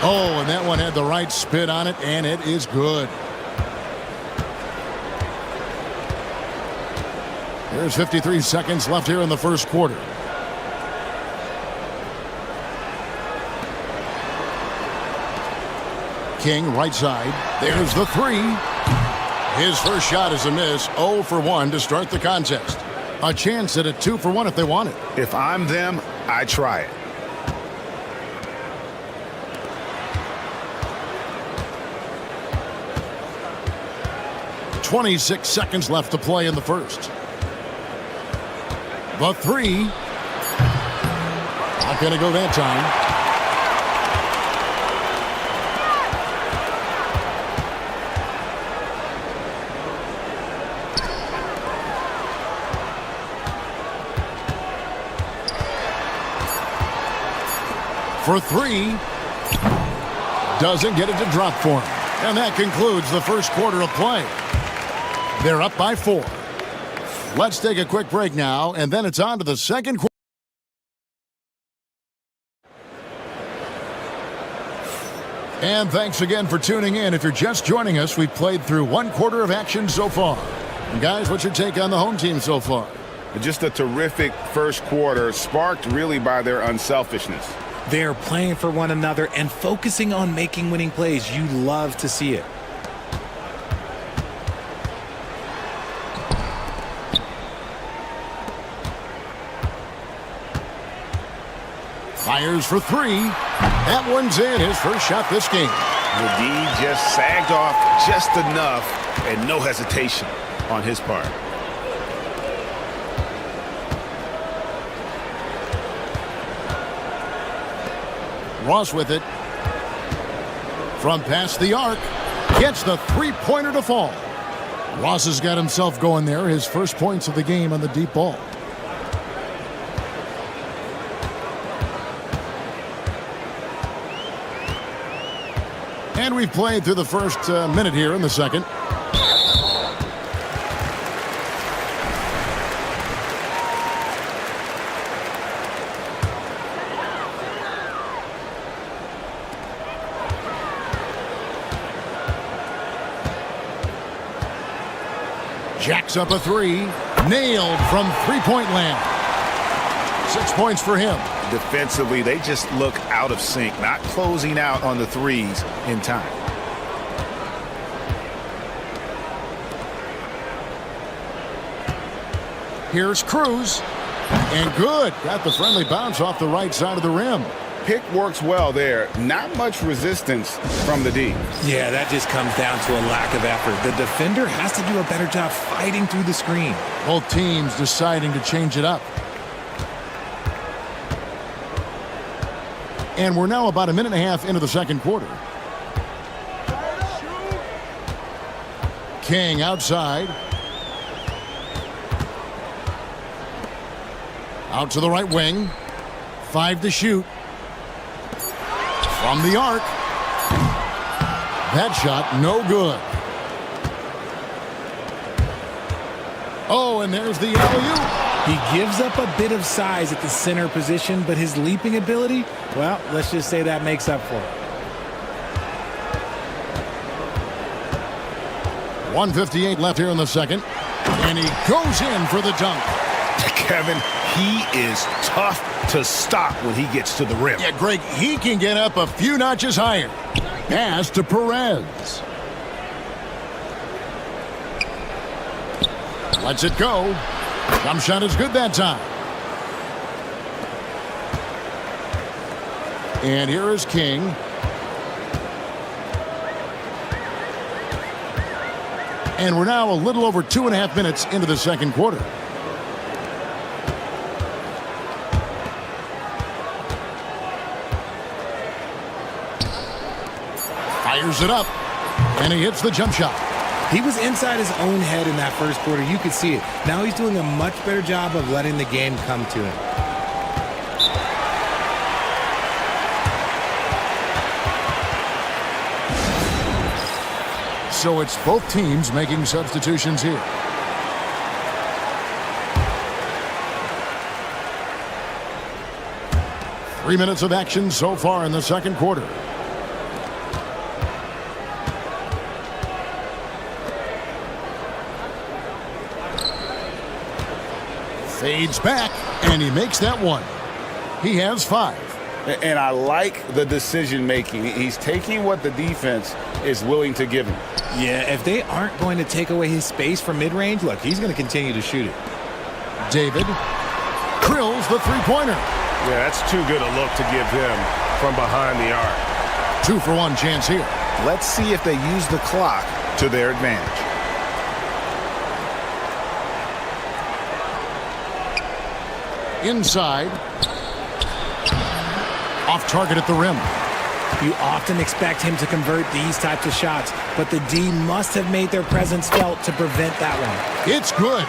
Oh, and that one had the right spin on it, and it is good. There's 53 seconds left here in the first quarter. King, right side. There's the three. His first shot is a miss. 0 for 1 to start the contest. A chance at a 2 for 1 if they want it. If I'm them, I try it. .26 seconds left to play in the first. The three. Not going to go that time. For three. Doesn't get it to drop for him. And that concludes the first quarter of play. They're up by 4. Let's take a quick break now, and then it's on to the second quarter. And thanks again for tuning in. If you're just joining us, we've played through 1 quarter of action so far. And guys, what's your take on the home team so far? Just a terrific first quarter, sparked really by their unselfishness. They're playing for one another and focusing on making winning plays. You love to see it. Fires for three. That one's in, his first shot this game. The D just sagged off just enough and no hesitation on his part. Ross with it. From past the arc. Gets the three-pointer to fall. Ross has got himself going there. His first points of the game on the deep ball. And we've played through the first minute here in the second. Jacks up a three. Nailed from three-point land. 6 points for him. Defensively, they just look out of sync, not closing out on the threes in time. Here's Cruz. And good. Got the friendly bounce off the right side of the rim. Pick works well there. Not much resistance from the D. Yeah, that just comes down to a lack of effort. The defender has to do a better job fighting through the screen. Both teams deciding to change it up. And we're now about a minute and a half into the second quarter. King outside. Out to the right wing. 5 to shoot. From the arc. That shot no good. Oh, and there's the alley-oop. He gives up a bit of size at the center position, but his leaping ability, well, let's just say that makes up for it. 1:58 left here in the second. And he goes in for the dunk. Kevin, he is tough to stop when he gets to the rim. Yeah, Greg, he can get up a few notches higher. Pass to Perez. Lets it go. Jump shot is good that time. And here is King. And we're now a little over 2.5 minutes into the second quarter. Fires it up. And he hits the jump shot. He was inside his own head in that first quarter. You could see it. Now he's doing a much better job of letting the game come to him. So it's both teams making substitutions here. Three minutes of action so far in the second quarter. Fades back, and he makes that one. He has 5. And I like the decision-making. He's taking what the defense is willing to give him. Yeah, if they aren't going to take away his space from mid-range, look, he's going to continue to shoot it. David drills the three-pointer. Yeah, that's too good a look to give him from behind the arc. 2 for 1 chance here. Let's see if they use the clock to their advantage. Inside. Off target at the rim. You often expect him to convert these types of shots, but the D must have made their presence felt to prevent that one. It's good.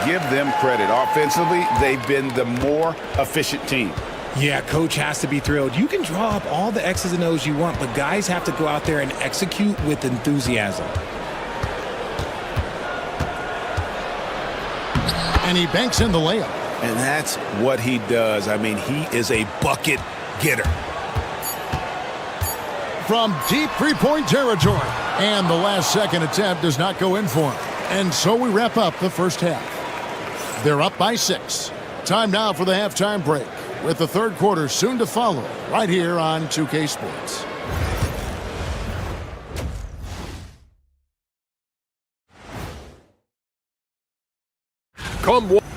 Give them credit. Offensively, they've been the more efficient team. Yeah, coach has to be thrilled. You can draw up all the X's and O's you want, but guys have to go out there and execute with enthusiasm. And he banks in the layup. And that's what he does. I mean, he is a bucket getter. From deep three-point territory. And the last second attempt does not go in for him. And so we wrap up the first half. They're up by 6. Time now for the halftime break. with the third quarter soon to follow right here on 2K Sports.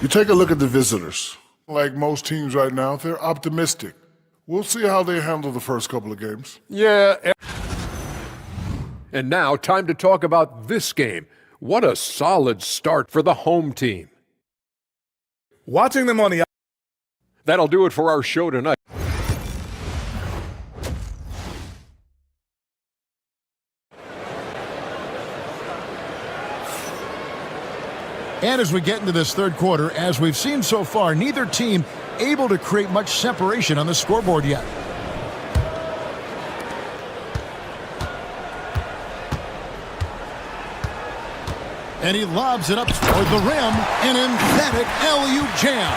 You take a look at the visitors. Like most teams right now, they're optimistic. We'll see how they handle the first couple of games. Yeah. And now, time to talk about this game. What a solid start for the home team. Watching them on the... That'll do it for our show tonight. And as we get into this third quarter, as we've seen so far, neither team able to create much separation on the scoreboard yet. And he lobs it up toward the rim. An emphatic alley-oop jam.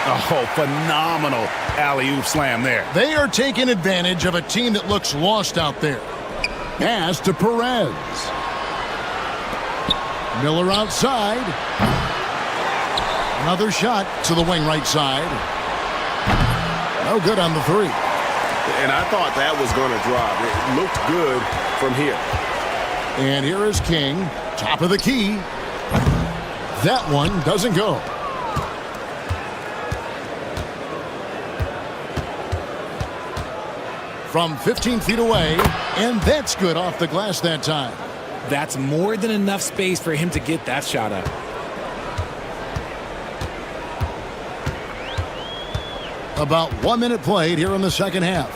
Oh, phenomenal alley-oop slam there. They are taking advantage of a team that looks lost out there. Pass to Perez. Miller outside. Another shot to the wing right side. No good on the three. And I thought that was going to drop. It looked good from here. And here is King, top of the key. That one doesn't go. From 15 feet away, and that's good off the glass that time. That's more than enough space for him to get that shot up. About 1 minute played here in the second half.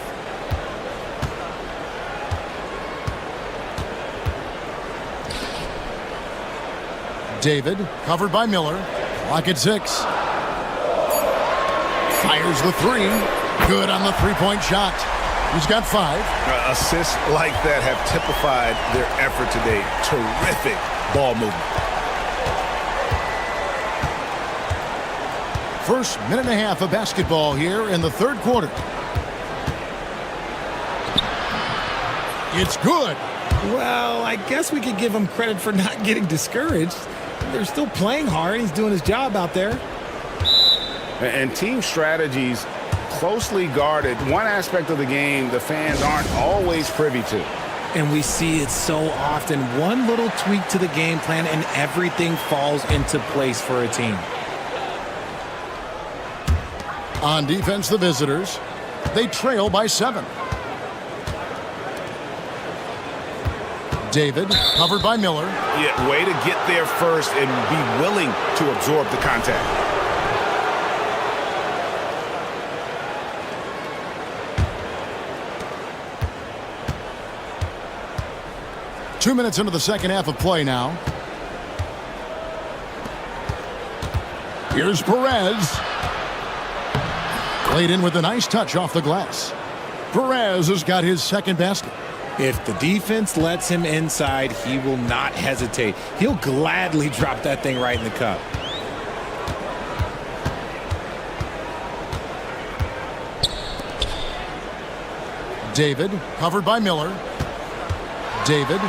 David, covered by Miller. Clock at 6. Fires the three. Good on the three-point shot. He's got 5. Assists like that have typified their effort today. Terrific ball movement. First minute and a half of basketball here in the third quarter. It's good. Well, I guess we could give him credit for not getting discouraged. They're still playing hard. He's doing his job out there. And team strategies closely guarded. One aspect of the game the fans aren't always privy to. And we see it so often. One little tweak to the game plan and everything falls into place for a team. On defense, the visitors. They trail by 7. David, covered by Miller. Yeah, way to get there first and be willing to absorb the contact. Two minutes into the second half of play now. Here's Perez. Played in with a nice touch off the glass. Perez has got his second basket. If the defense lets him inside, he will not hesitate. He'll gladly drop that thing right in the cup. David, covered by Miller. David,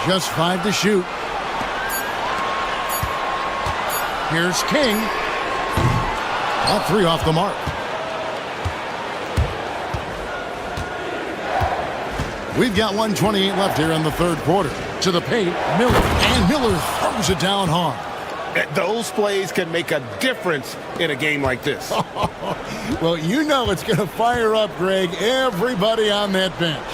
just 5 to shoot. Here's King. All 3 off the mark. We've got 1:28 left here in the third quarter. To the paint, Miller. And Miller throws it down hard. Those plays can make a difference in a game like this. Well, you know it's going to fire up, Greg, everybody on that bench.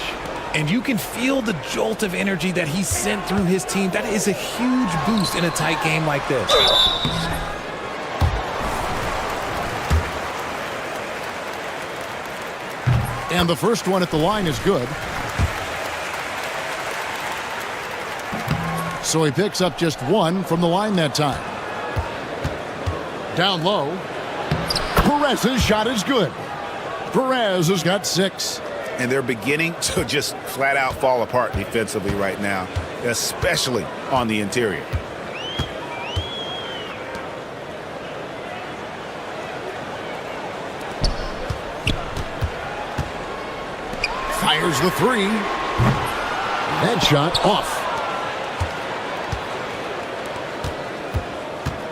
And you can feel the jolt of energy that he sent through his team. That is a huge boost in a tight game like this. And the first one at the line is good. So he picks up just 1 from the line that time. Down low. Perez's shot is good. Perez has got 6. And they're beginning to just flat out fall apart defensively right now, especially on the interior. Fires the 3. That shot off.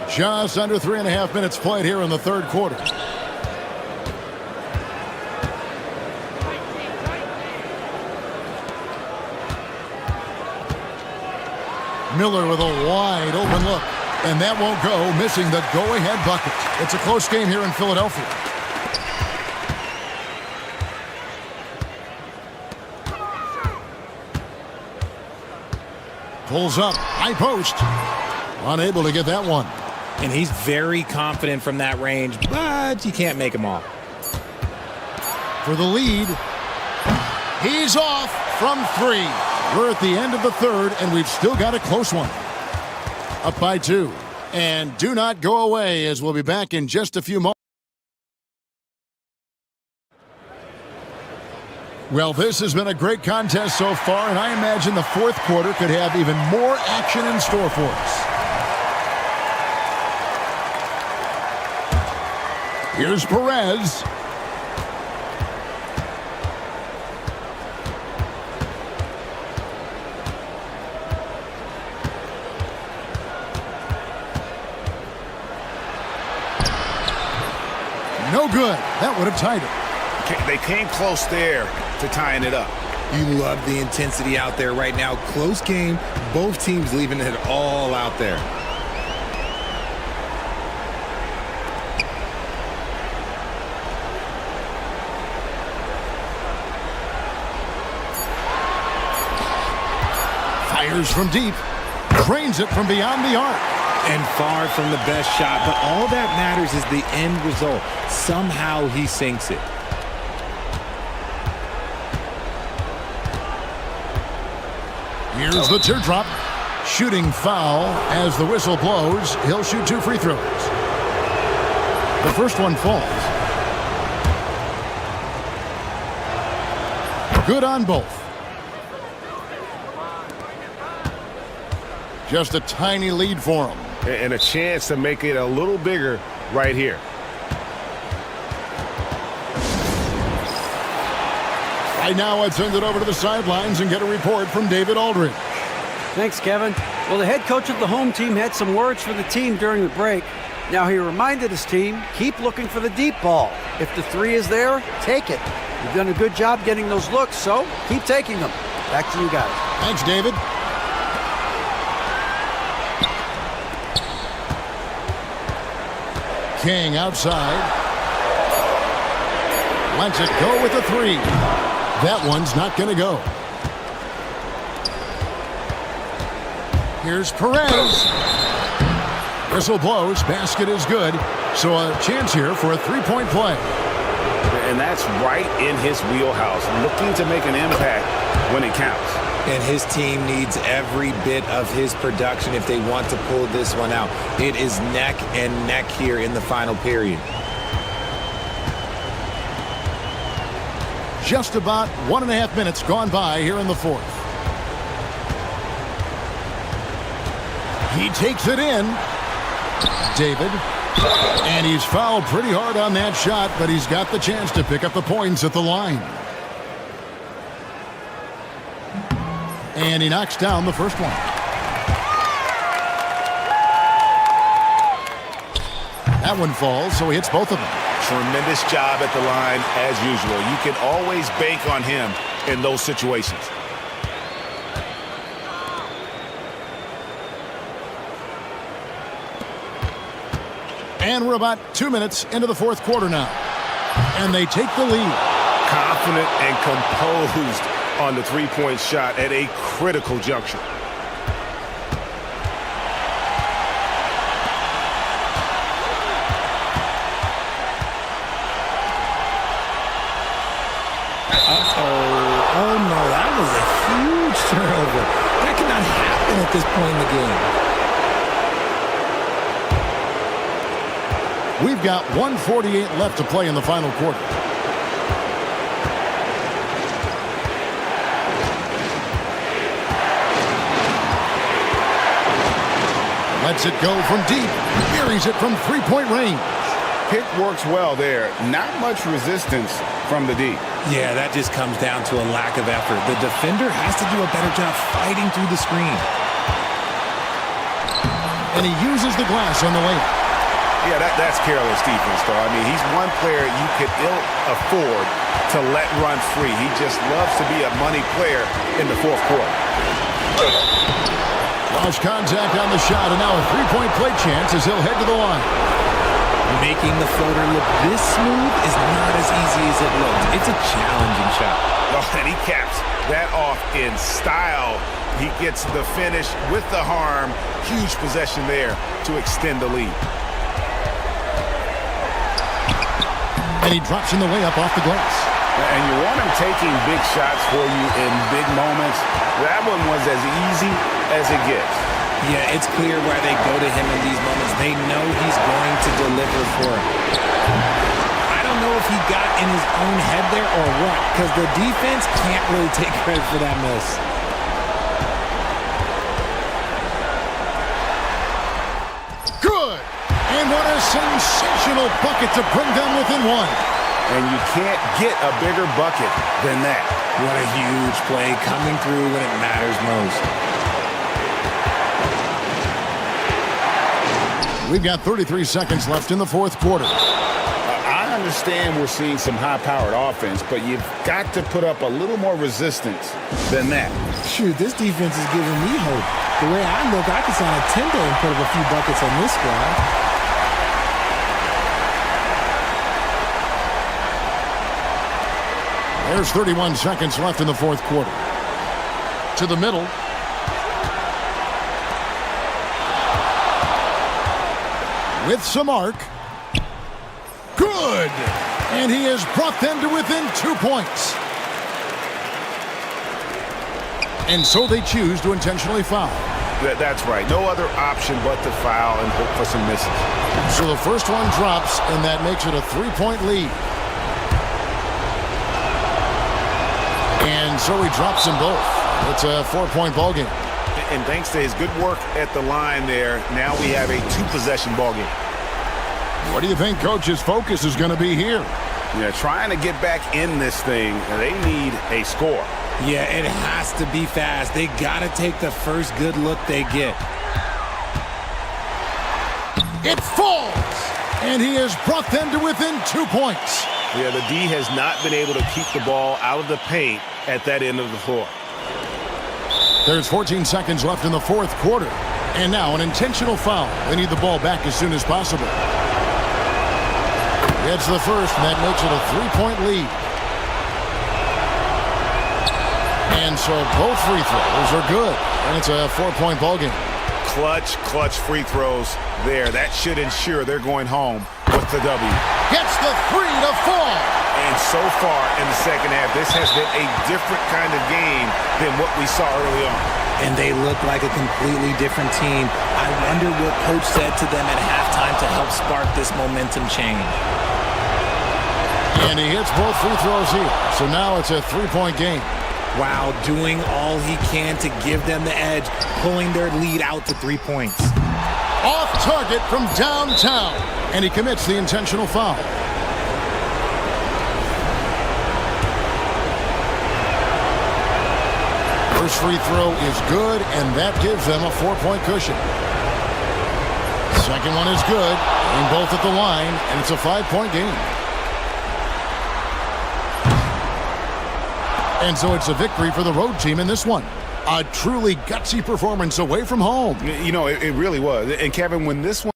Just under 3.5 minutes played here in the third quarter. Miller with a wide open look. And that won't go, missing the go-ahead bucket. It's a close game here in Philadelphia. Pulls up, high post. Unable to get that one. And he's very confident from that range, but you can't make him all. For the lead, he's off from 3. We're at the end of the third, and we've still got a close one. Up by 2. And do not go away, as we'll be back in just a few moments. Well, this has been a great contest so far, and I imagine the fourth quarter could have even more action in store for us. Here's Perez. No good. That would have tied it. They came close there to tying it up. You love the intensity out there right now. Close game. Both teams leaving it all out there. Fires from deep. Drains it from beyond the arc. And far from the best shot, but all that matters is the end result. Somehow he sinks it. Here's the teardrop. Shooting foul as the whistle blows. He'll shoot 2 free throws. The first one falls. Good on both. Just a tiny lead for him. And a chance to make it a little bigger right here. Right now, I'd send it over to the sidelines and get a report from David Aldridge. Thanks, Kevin. Well, the head coach of the home team had some words for the team during the break. Now, he reminded his team, keep looking for the deep ball. If the 3 is there, take it. You've done a good job getting those looks, so keep taking them. Back to you guys. Thanks, David. King outside. Lets it go with a 3. That one's not going to go. Here's Perez. Whistle blows. Basket is good. So a chance here for a 3-point play. And that's right in his wheelhouse. Looking to make an impact when it counts. And his team needs every bit of his production if they want to pull this one out. It is neck and neck here in the final period. Just about 1.5 minutes gone by here in the fourth. He takes it in. David. And he's fouled pretty hard on that shot, but he's got the chance to pick up the points at the line. And he knocks down the first one. That one falls, so he hits both of them. Tremendous job at the line as usual. You can always bank on him in those situations. And we're about 2 minutes into the fourth quarter now. And they take the lead. Confident and composed on the 3-point shot at a critical juncture. Oh no, that was a huge turnover. That cannot happen at this point in the game. We've got 1:48 left to play in the final quarter. Lets it go from deep. Buries it from 3-point range. Pick works well there. Not much resistance from the D. Yeah, that just comes down to a lack of effort. The defender has to do a better job fighting through the screen. And he uses the glass on the layup. Yeah, that's careless defense, though. I mean, he's one player you could ill afford to let run free. He just loves to be a money player in the fourth quarter. Lost contact on the shot, and now a three-point play chance as he'll head to the line. Making the floater look this smooth is not as easy as it looks. It's a challenging shot. Oh, and he caps that off in style. He gets the finish with the harm. Huge possession there to extend the lead. And he drops in the layup off the glass. And you want him taking big shots for you in big moments. That one was as easy as it gets. Yeah, it's clear why they go to him in these moments. They know he's going to deliver for him. I don't know if he got in his own head there or what, because the defense can't really take credit for that miss. Good! And what a sensational bucket to bring them within one. And you can't get a bigger bucket than that. What a huge play coming through when it matters most. We've got 33 seconds left in the fourth quarter. I understand we're seeing some high-powered offense, but you've got to put up a little more resistance than that. Shoot, this defense is giving me hope. The way I look, I could sign a 10-day and put up a few buckets on this squad. There's 31 seconds left in the fourth quarter. To the middle. With some arc. Good! And he has brought them to within 2 points. And so they choose to intentionally foul. That's right. No other option but to foul and hope for some misses. So the first one drops, and that makes it a 3-point lead. And so he drops them both. It's a 4-point ball game. And thanks to his good work at the line there, now we have a 2-possession ball game. What do you think Coach's focus is going to be here? Yeah, trying to get back in this thing, they need a score. Yeah, it has to be fast. They got to take the first good look they get. It falls! And he has brought them to within 2 points. Yeah, the D has not been able to keep the ball out of the paint at that end of the floor. There's 14 seconds left in the fourth quarter. And now an intentional foul. They need the ball back as soon as possible. It's the first, and that makes it a 3-point lead. And so both free throws are good. And it's a 4-point ball game. Clutch free throws there. That should ensure they're going home with the W. Gets the 3 to fall. And so far in the second half, this has been a different kind of game than what we saw early on. And they look like a completely different team. I wonder what Coach said to them at halftime to help spark this momentum change. And he hits both free throws here. So now it's a 3-point game. Wow, doing all he can to give them the edge, pulling their lead out to 3 points. Off target from downtown. And he commits the intentional foul. First free throw is good, and that gives them a 4-point cushion. Second one is good, and both at the line, and it's a 5-point game. And so it's a victory for the road team in this one. A truly gutsy performance away from home. You know, it really was. And Kevin, when this one...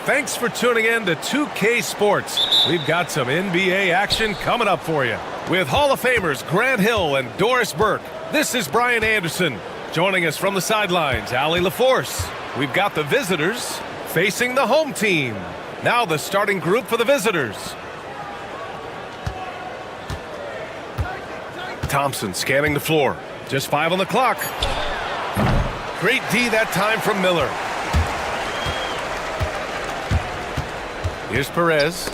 Thanks for tuning in to 2K Sports. We've got some NBA action coming up for you. With Hall of Famers Grant Hill and Doris Burke, this is Brian Anderson. Joining us from the sidelines, Allie LaForce. We've got the visitors facing the home team. Now the starting group for the visitors. Thompson scanning the floor. Just 5 on the clock. Great D that time from Miller. Here's Perez.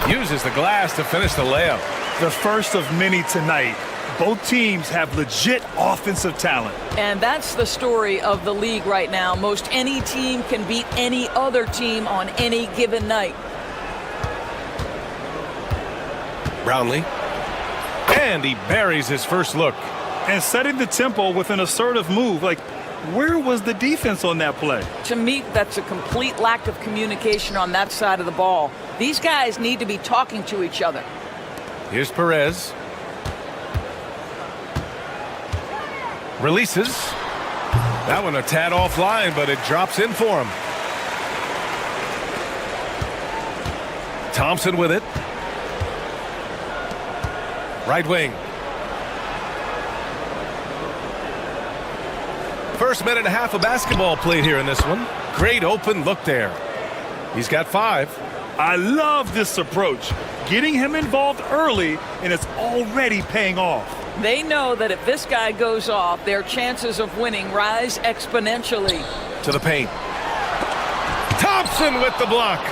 Uses the glass to finish the layup. The first of many tonight. Both teams have legit offensive talent. And that's the story of the league right now. Most any team can beat any other team on any given night. Brownlee. And he buries his first look. And setting the tempo with an assertive move. Like, where was the defense on that play? To me, that's a complete lack of communication on that side of the ball. These guys need to be talking to each other. Here's Perez. Releases. That one a tad offline, but it drops in for him. Thompson with it. Right wing. First minute and a half of basketball played here in this one. Great open look there. He's got 5. I love this approach. Getting him involved early, and it's already paying off. They know that if this guy goes off, their chances of winning rise exponentially. To the paint. Thompson with the block.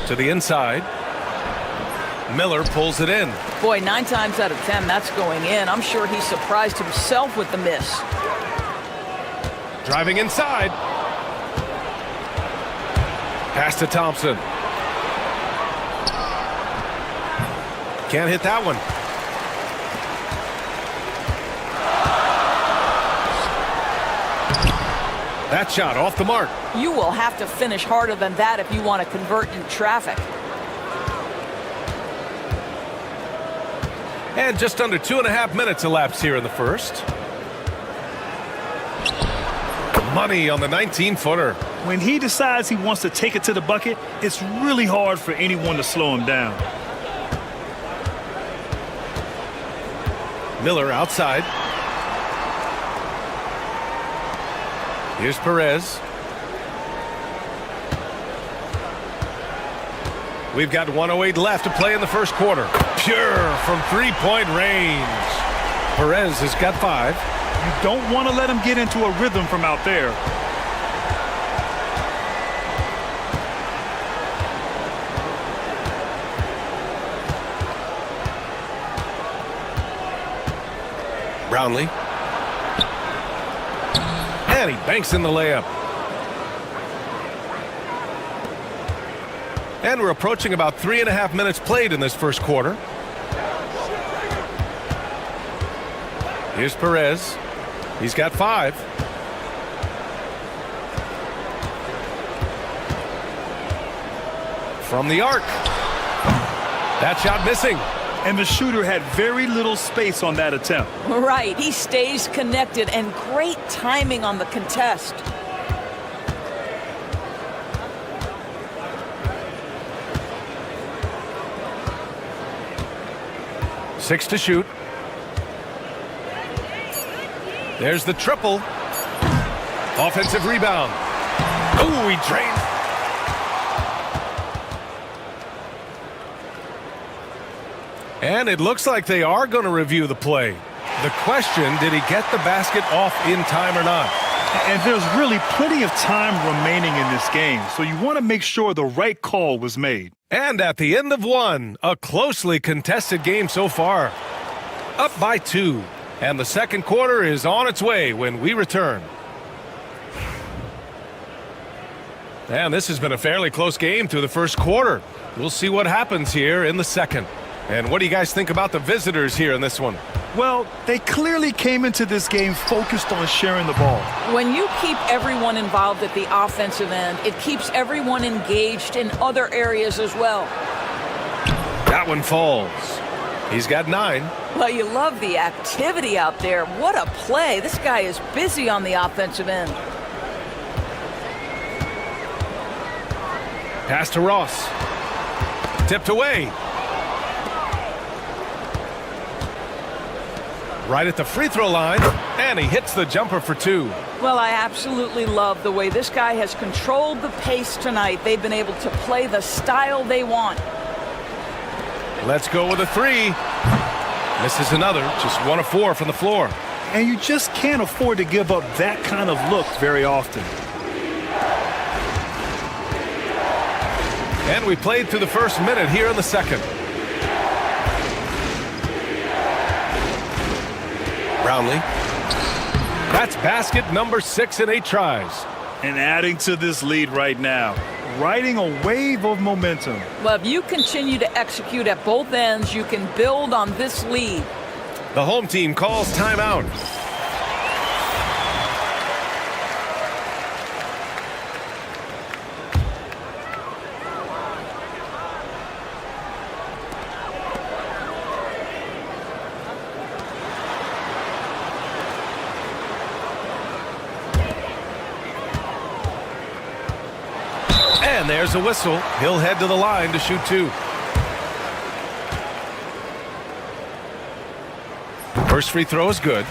To the inside. Miller pulls it in. Boy, 9 times out of 10, that's going in. I'm sure he surprised himself with the miss. Driving inside. Pass to Thompson. Can't hit that one. That shot off the mark. You will have to finish harder than that if you want to convert in traffic. And just under 2.5 minutes elapsed here in the first. Money on the 19-footer. When he decides he wants to take it to the bucket, it's really hard for anyone to slow him down. Miller outside. Here's Perez. We've got 1:08 left to play in the first quarter. Pure from three-point range. Perez has got 5. You don't want to let him get into a rhythm from out there. Brownlee. And he banks in the layup. And we're approaching about 3.5 minutes played in this first quarter. Here's Perez. He's got 5. From the arc. That shot missing. And the shooter had very little space on that attempt. Right. He stays connected, and great timing on the contest. Six to shoot. There's the triple. Offensive rebound. Oh, he drained. And it looks like they are going to review the play. The question, did he get the basket off in time or not? And there's really plenty of time remaining in this game, so you want to make sure the right call was made. And at the end of one, a closely contested game so far. Up by 2. And the second quarter is on its way when we return. And this has been a fairly close game through the first quarter. We'll see what happens here in the second. And what do you guys think about the visitors here in this one? Well, they clearly came into this game focused on sharing the ball. When you keep everyone involved at the offensive end, it keeps everyone engaged in other areas as well. That one falls. He's got 9. Well, you love the activity out there. What a play. This guy is busy on the offensive end. Pass to Ross. Tipped away. Right at the free throw line, and he hits the jumper for 2. Well, I absolutely love the way this guy has controlled the pace tonight. They've been able to play the style they want. Let's go with a 3. Misses another, just 1 of 4 from the floor. And you just can't afford to give up that kind of look very often. And we played through the first minute here in the second. Brownlee. That's basket number 6 in 8 tries. And adding to this lead right now, riding a wave of momentum. Well, if you continue to execute at both ends, you can build on this lead. The home team calls timeout. And there's a whistle. He'll head to the line to shoot 2. First free throw is good.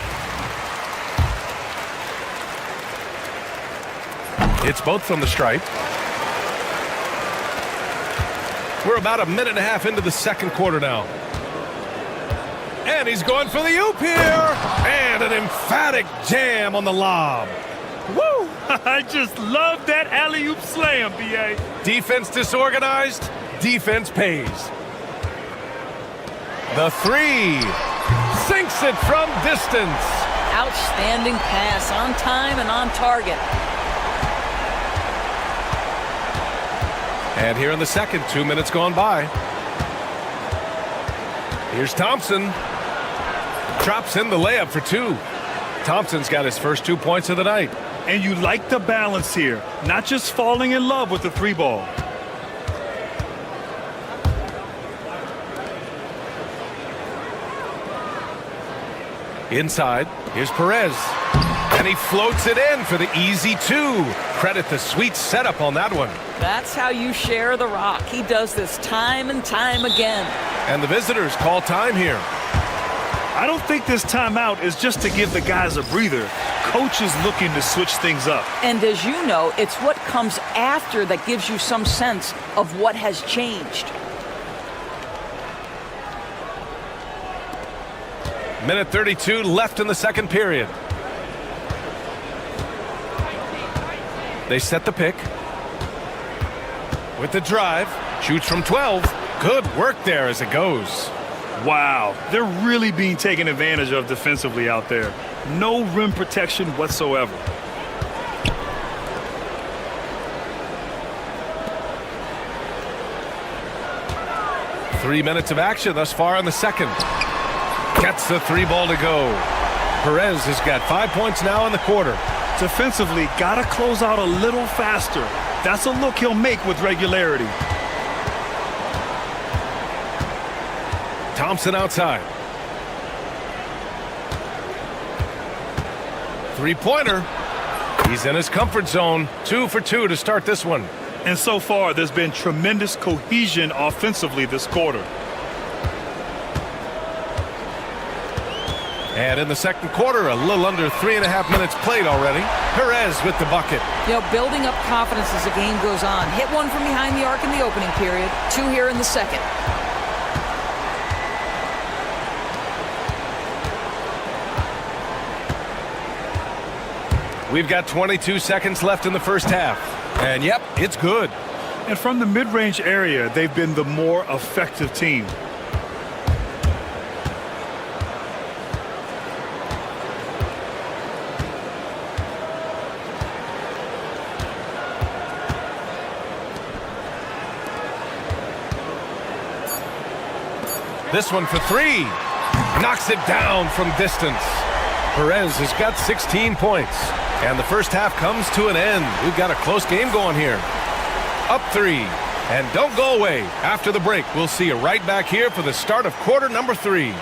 It's both from the stripe. We're about a minute and a half into the second quarter now. And he's going for the oop here. And an emphatic jam on the lob. Woo! I just love that alley-oop slam, B.A. Defense disorganized. Defense pays. The 3. Sinks it from distance. Outstanding pass, on time and on target. And here in the second, 2 minutes gone by. Here's Thompson. Drops in the layup for 2. Thompson's got his first 2 points of the night. And you like the balance here, not just falling in love with the 3 ball. Inside, here's Perez. And he floats it in for the easy 2. Credit the sweet setup on that one. That's how you share the rock. He does this time and time again. And the visitors call time here. I don't think this timeout is just to give the guys a breather. Coach is looking to switch things up. And as you know, it's what comes after that gives you some sense of what has changed. Minute 32 left in the second period. They set the pick. With the drive, shoots from 12. Good work there as it goes. Wow, they're really being taken advantage of defensively out there. No rim protection whatsoever. Three minutes of action thus far in the second. Gets the 3 ball to go. Perez has got 5 points now in the quarter. Defensively, gotta close out a little faster. That's a look he'll make with regularity. Thompson outside. 3-pointer. He's in his comfort zone. 2 for 2 to start this one. And so far, there's been tremendous cohesion offensively this quarter. And in the second quarter, a little under 3.5 minutes played already. Perez with the bucket. You know, building up confidence as the game goes on. Hit one from behind the arc in the opening period. 2 here in the second. We've got 22 seconds left in the first half. And yep, it's good. And from the mid-range area, they've been the more effective team. This one for 3. Knocks it down from distance. Perez has got 16 points. And the first half comes to an end. We've got a close game going here. Up 3. And don't go away. After the break, we'll see you right back here for the start of quarter number 3.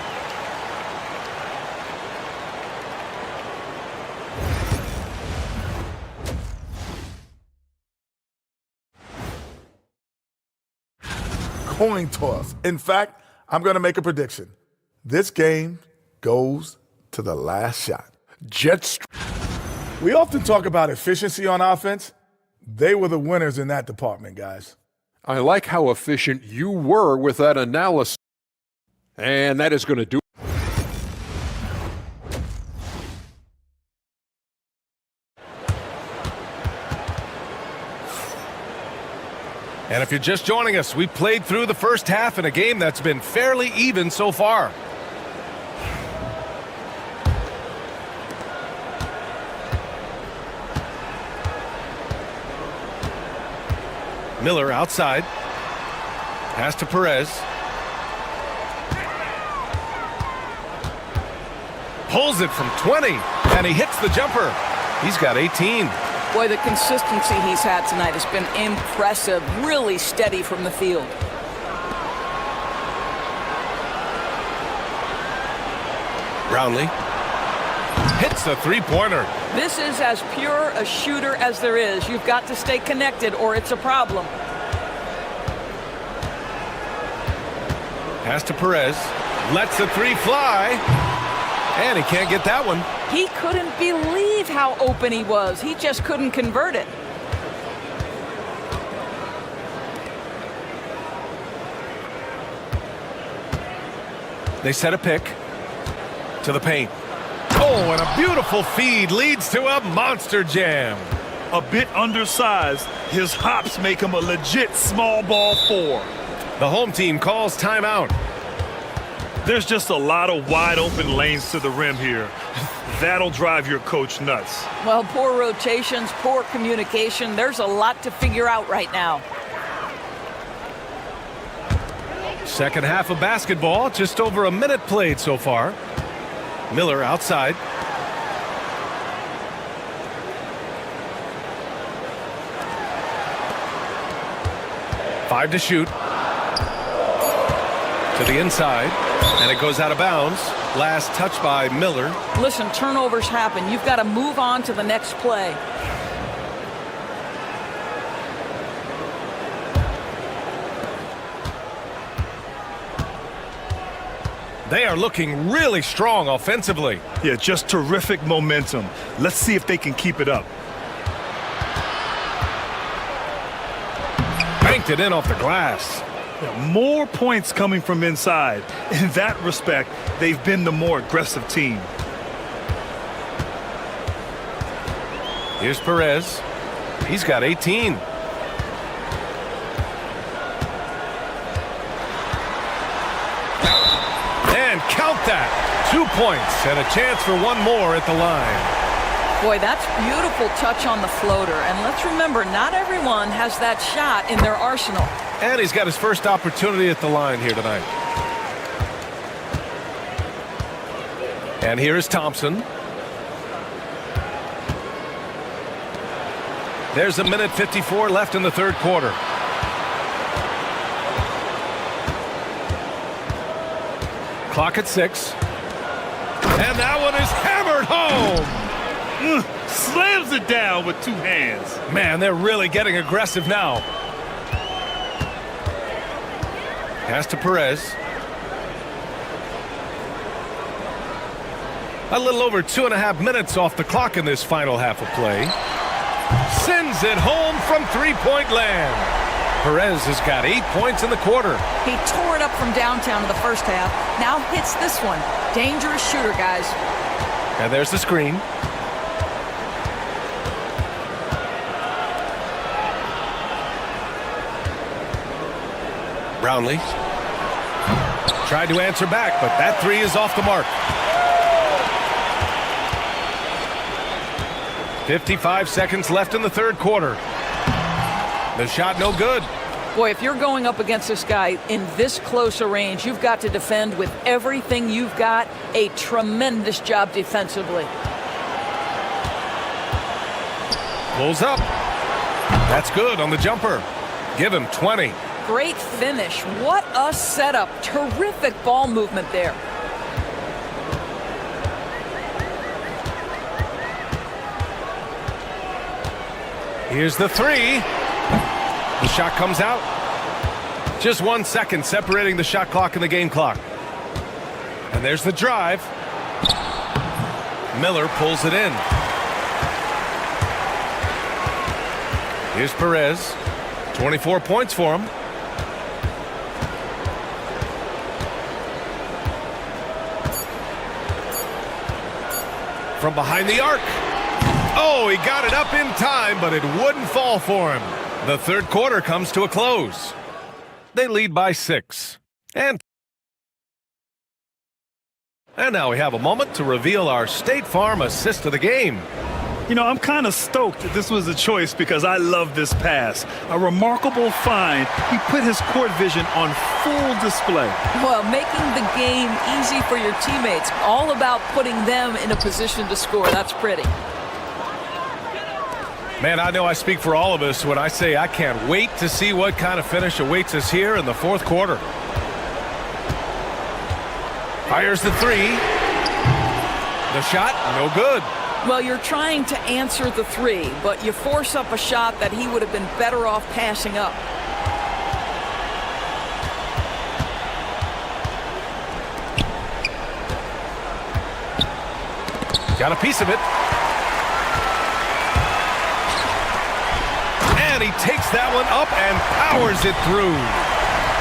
Coin toss. In fact, I'm going to make a prediction. This game goes to the last shot. Jets. We often talk about efficiency on offense. They were the winners in that department, guys. I like how efficient you were with that analysis. And that is going to do it. And if you're just joining us, we played through the first half in a game that's been fairly even so far. Miller outside. Pass to Perez. Pulls it from 20, and he hits the jumper. He's got 18. Boy, the consistency he's had tonight has been impressive. Really steady from the field. Brownlee. hits the three-pointer. This is as pure a shooter as there is. You've got to stay connected or it's a problem. Pass to Perez. Lets the three fly. And he can't get that one. He couldn't believe how open he was. He just couldn't convert it. They set a pick to the paint. Oh, and a beautiful feed leads to a monster jam. A bit undersized, his hops make him a legit small ball 4. The home team calls timeout. There's just a lot of wide open lanes to the rim here. That'll drive your coach nuts. Well, poor rotations, poor communication. There's a lot to figure out right now. Second half of basketball, just over a minute played so far. Miller outside. Five to shoot. To the inside. And it goes out of bounds. Last touch by Miller. Listen, turnovers happen. You've got to move on to the next play. They are looking really strong offensively. Yeah, just terrific momentum. Let's see if they can keep it up. Banked it in off the glass. Yeah, more points coming from inside. In that respect, they've been the more aggressive team. Here's Perez. He's got 18. And count that. 2 points and a chance for one more at the line. Boy, that's beautiful touch on the floater. And let's remember, not everyone has that shot in their arsenal. And he's got his first opportunity at the line here tonight. And here is Thompson. There's a minute 54 left in the third quarter. Clock at 6. And that one is hammered home. Slams it down with 2 hands. Man, they're really getting aggressive now. Pass to Perez. A little over 2.5 minutes off the clock in this final half of play. Sends it home from three-point land. Perez has got 8 points in the quarter. He tore it up from downtown in the first half. Now hits this one. Dangerous shooter, guys. And there's the screen. Brownlee tried to answer back, but that three is off the mark. 55 seconds left in the third quarter. The shot no good. Boy, if you're going up against this guy in this close a range, you've got to defend with everything you've got. A tremendous job defensively. Pulls up. That's good on the jumper. Give him 20. Great finish. What a setup. Terrific ball movement there. Here's the three. The shot comes out. Just 1 second separating the shot clock and the game clock. And there's the drive. Miller pulls it in. Here's Perez. 24 points for him. From behind the arc. Oh, he got it up in time, but it wouldn't fall for him. The third quarter comes to a close. They lead by 6. And now we have a moment to reveal our State Farm assist of the game. You know, I'm kind of stoked that this was a choice because I love this pass. A remarkable find. He put his court vision on full display. Well, making the game easy for your teammates. All about putting them in a position to score. That's pretty. Man, I know I speak for all of us when I say I can't wait to see what kind of finish awaits us here in the fourth quarter. Fires the three. The shot, no good. Well, you're trying to answer the three, but you force up a shot that he would have been better off passing up. Got a piece of it. And he takes that one up and powers it through.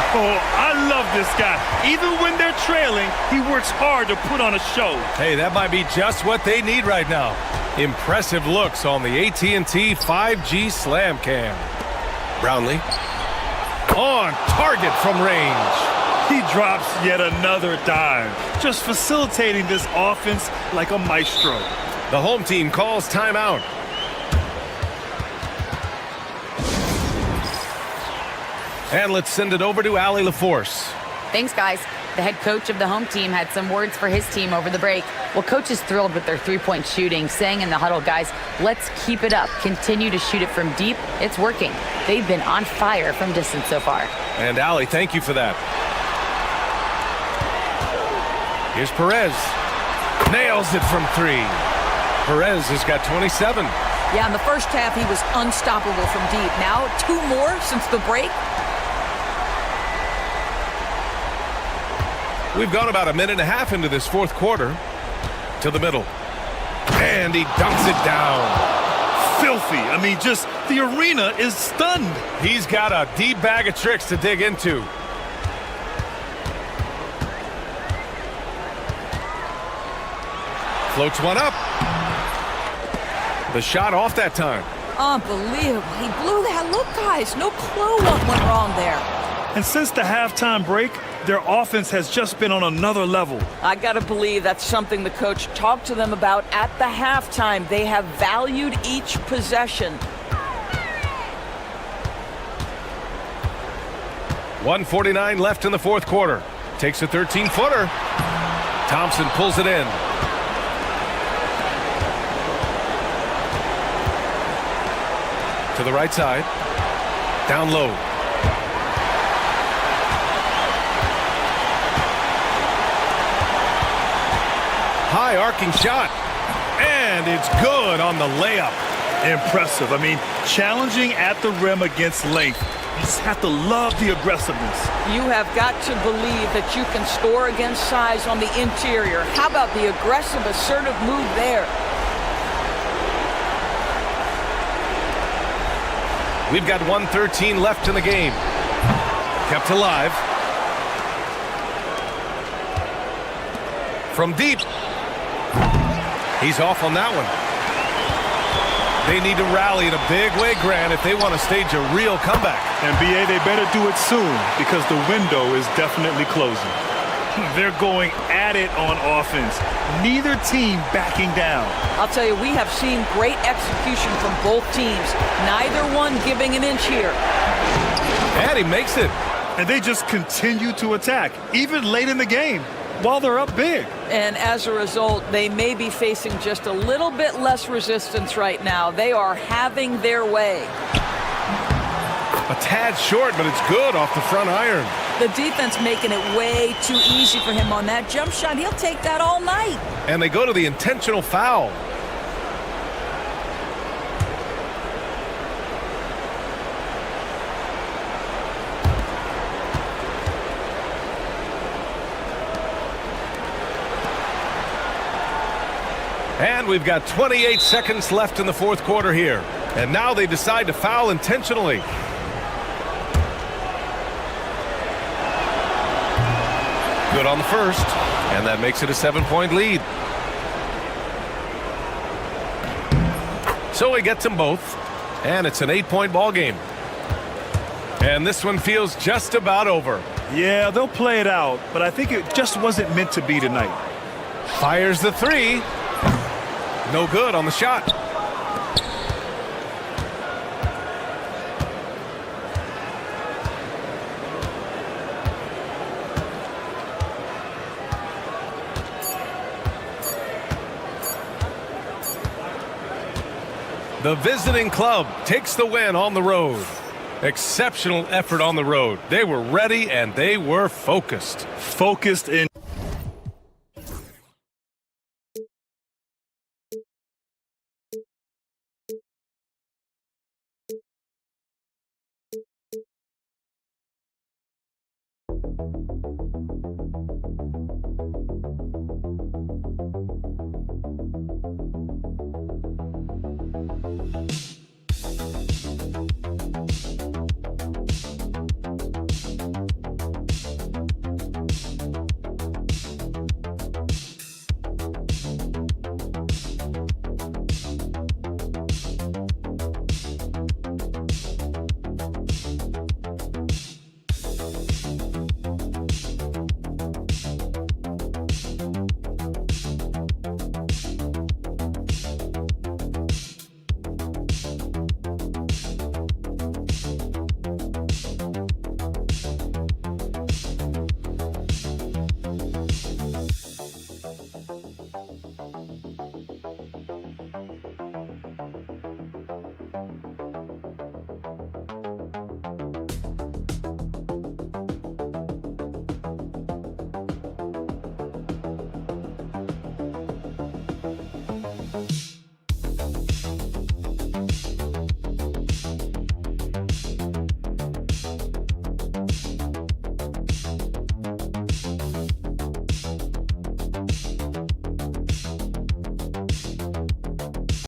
Oh, I love this guy. Even when they're trailing, he works hard to put on a show. Hey, that might be just what they need right now. Impressive looks on the AT&T 5G Slam Cam. Brownlee on target from range. He drops yet another dime, just facilitating this offense like a maestro. The home team calls timeout. And let's send it over to Allie LaForce. Thanks, guys. The head coach of the home team had some words for his team over the break. Well, coach is thrilled with their three-point shooting, saying in the huddle, guys, let's keep it up. Continue to shoot it from deep. It's working. They've been on fire from distance so far. And Allie, thank you for that. Here's Perez. Nails it from three. Perez has got 27. Yeah, in the first half, he was unstoppable from deep. Now, 2 more since the break. We've gone about a minute and a half into this fourth quarter. To the middle. And he dunks it down. Filthy. I mean, just the arena is stunned. He's got a deep bag of tricks to dig into. Floats one up. The shot off that time. Unbelievable. He blew that. Look, guys, no clue what went wrong there. And since the halftime break, their offense has just been on another level. I got to believe that's something the coach talked to them about at the halftime. They have valued each possession. 1:49 left in the fourth quarter. Takes a 13-footer. Thompson pulls it in. To the right side. Down low. High arcing shot. And it's good on the layup. Impressive. I mean, challenging at the rim against length. You just have to love the aggressiveness. You have got to believe that you can score against size on the interior. How about the aggressive, assertive move there? We've got 1:13 left in the game. Kept alive. From deep. He's off on that one. They need to rally in a big way, Grant, if they want to stage a real comeback. And BA, they better do it soon because the window is definitely closing. They're going at it on offense. Neither team backing down. I'll tell you, we have seen great execution from both teams. Neither one giving an inch here. And he makes it. And they just continue to attack, even late in the game, while they're up big. And as a result, they may be facing just a little bit less resistance right now. They are having their way. A tad short, but it's good off the front iron. The defense making it way too easy for him on that jump shot. He'll take that all night. And they go to the intentional foul. And we've got 28 seconds left in the fourth quarter here. And now they decide to foul intentionally. Good on the first, and that makes it a 7-point lead. So he gets them both, and it's an 8-point ball game. And this one feels just about over. Yeah, they'll play it out, but I think it just wasn't meant to be tonight. Fires the three. No good on the shot. The visiting club takes the win on the road. Exceptional effort on the road. They were ready and they were focused. Focused in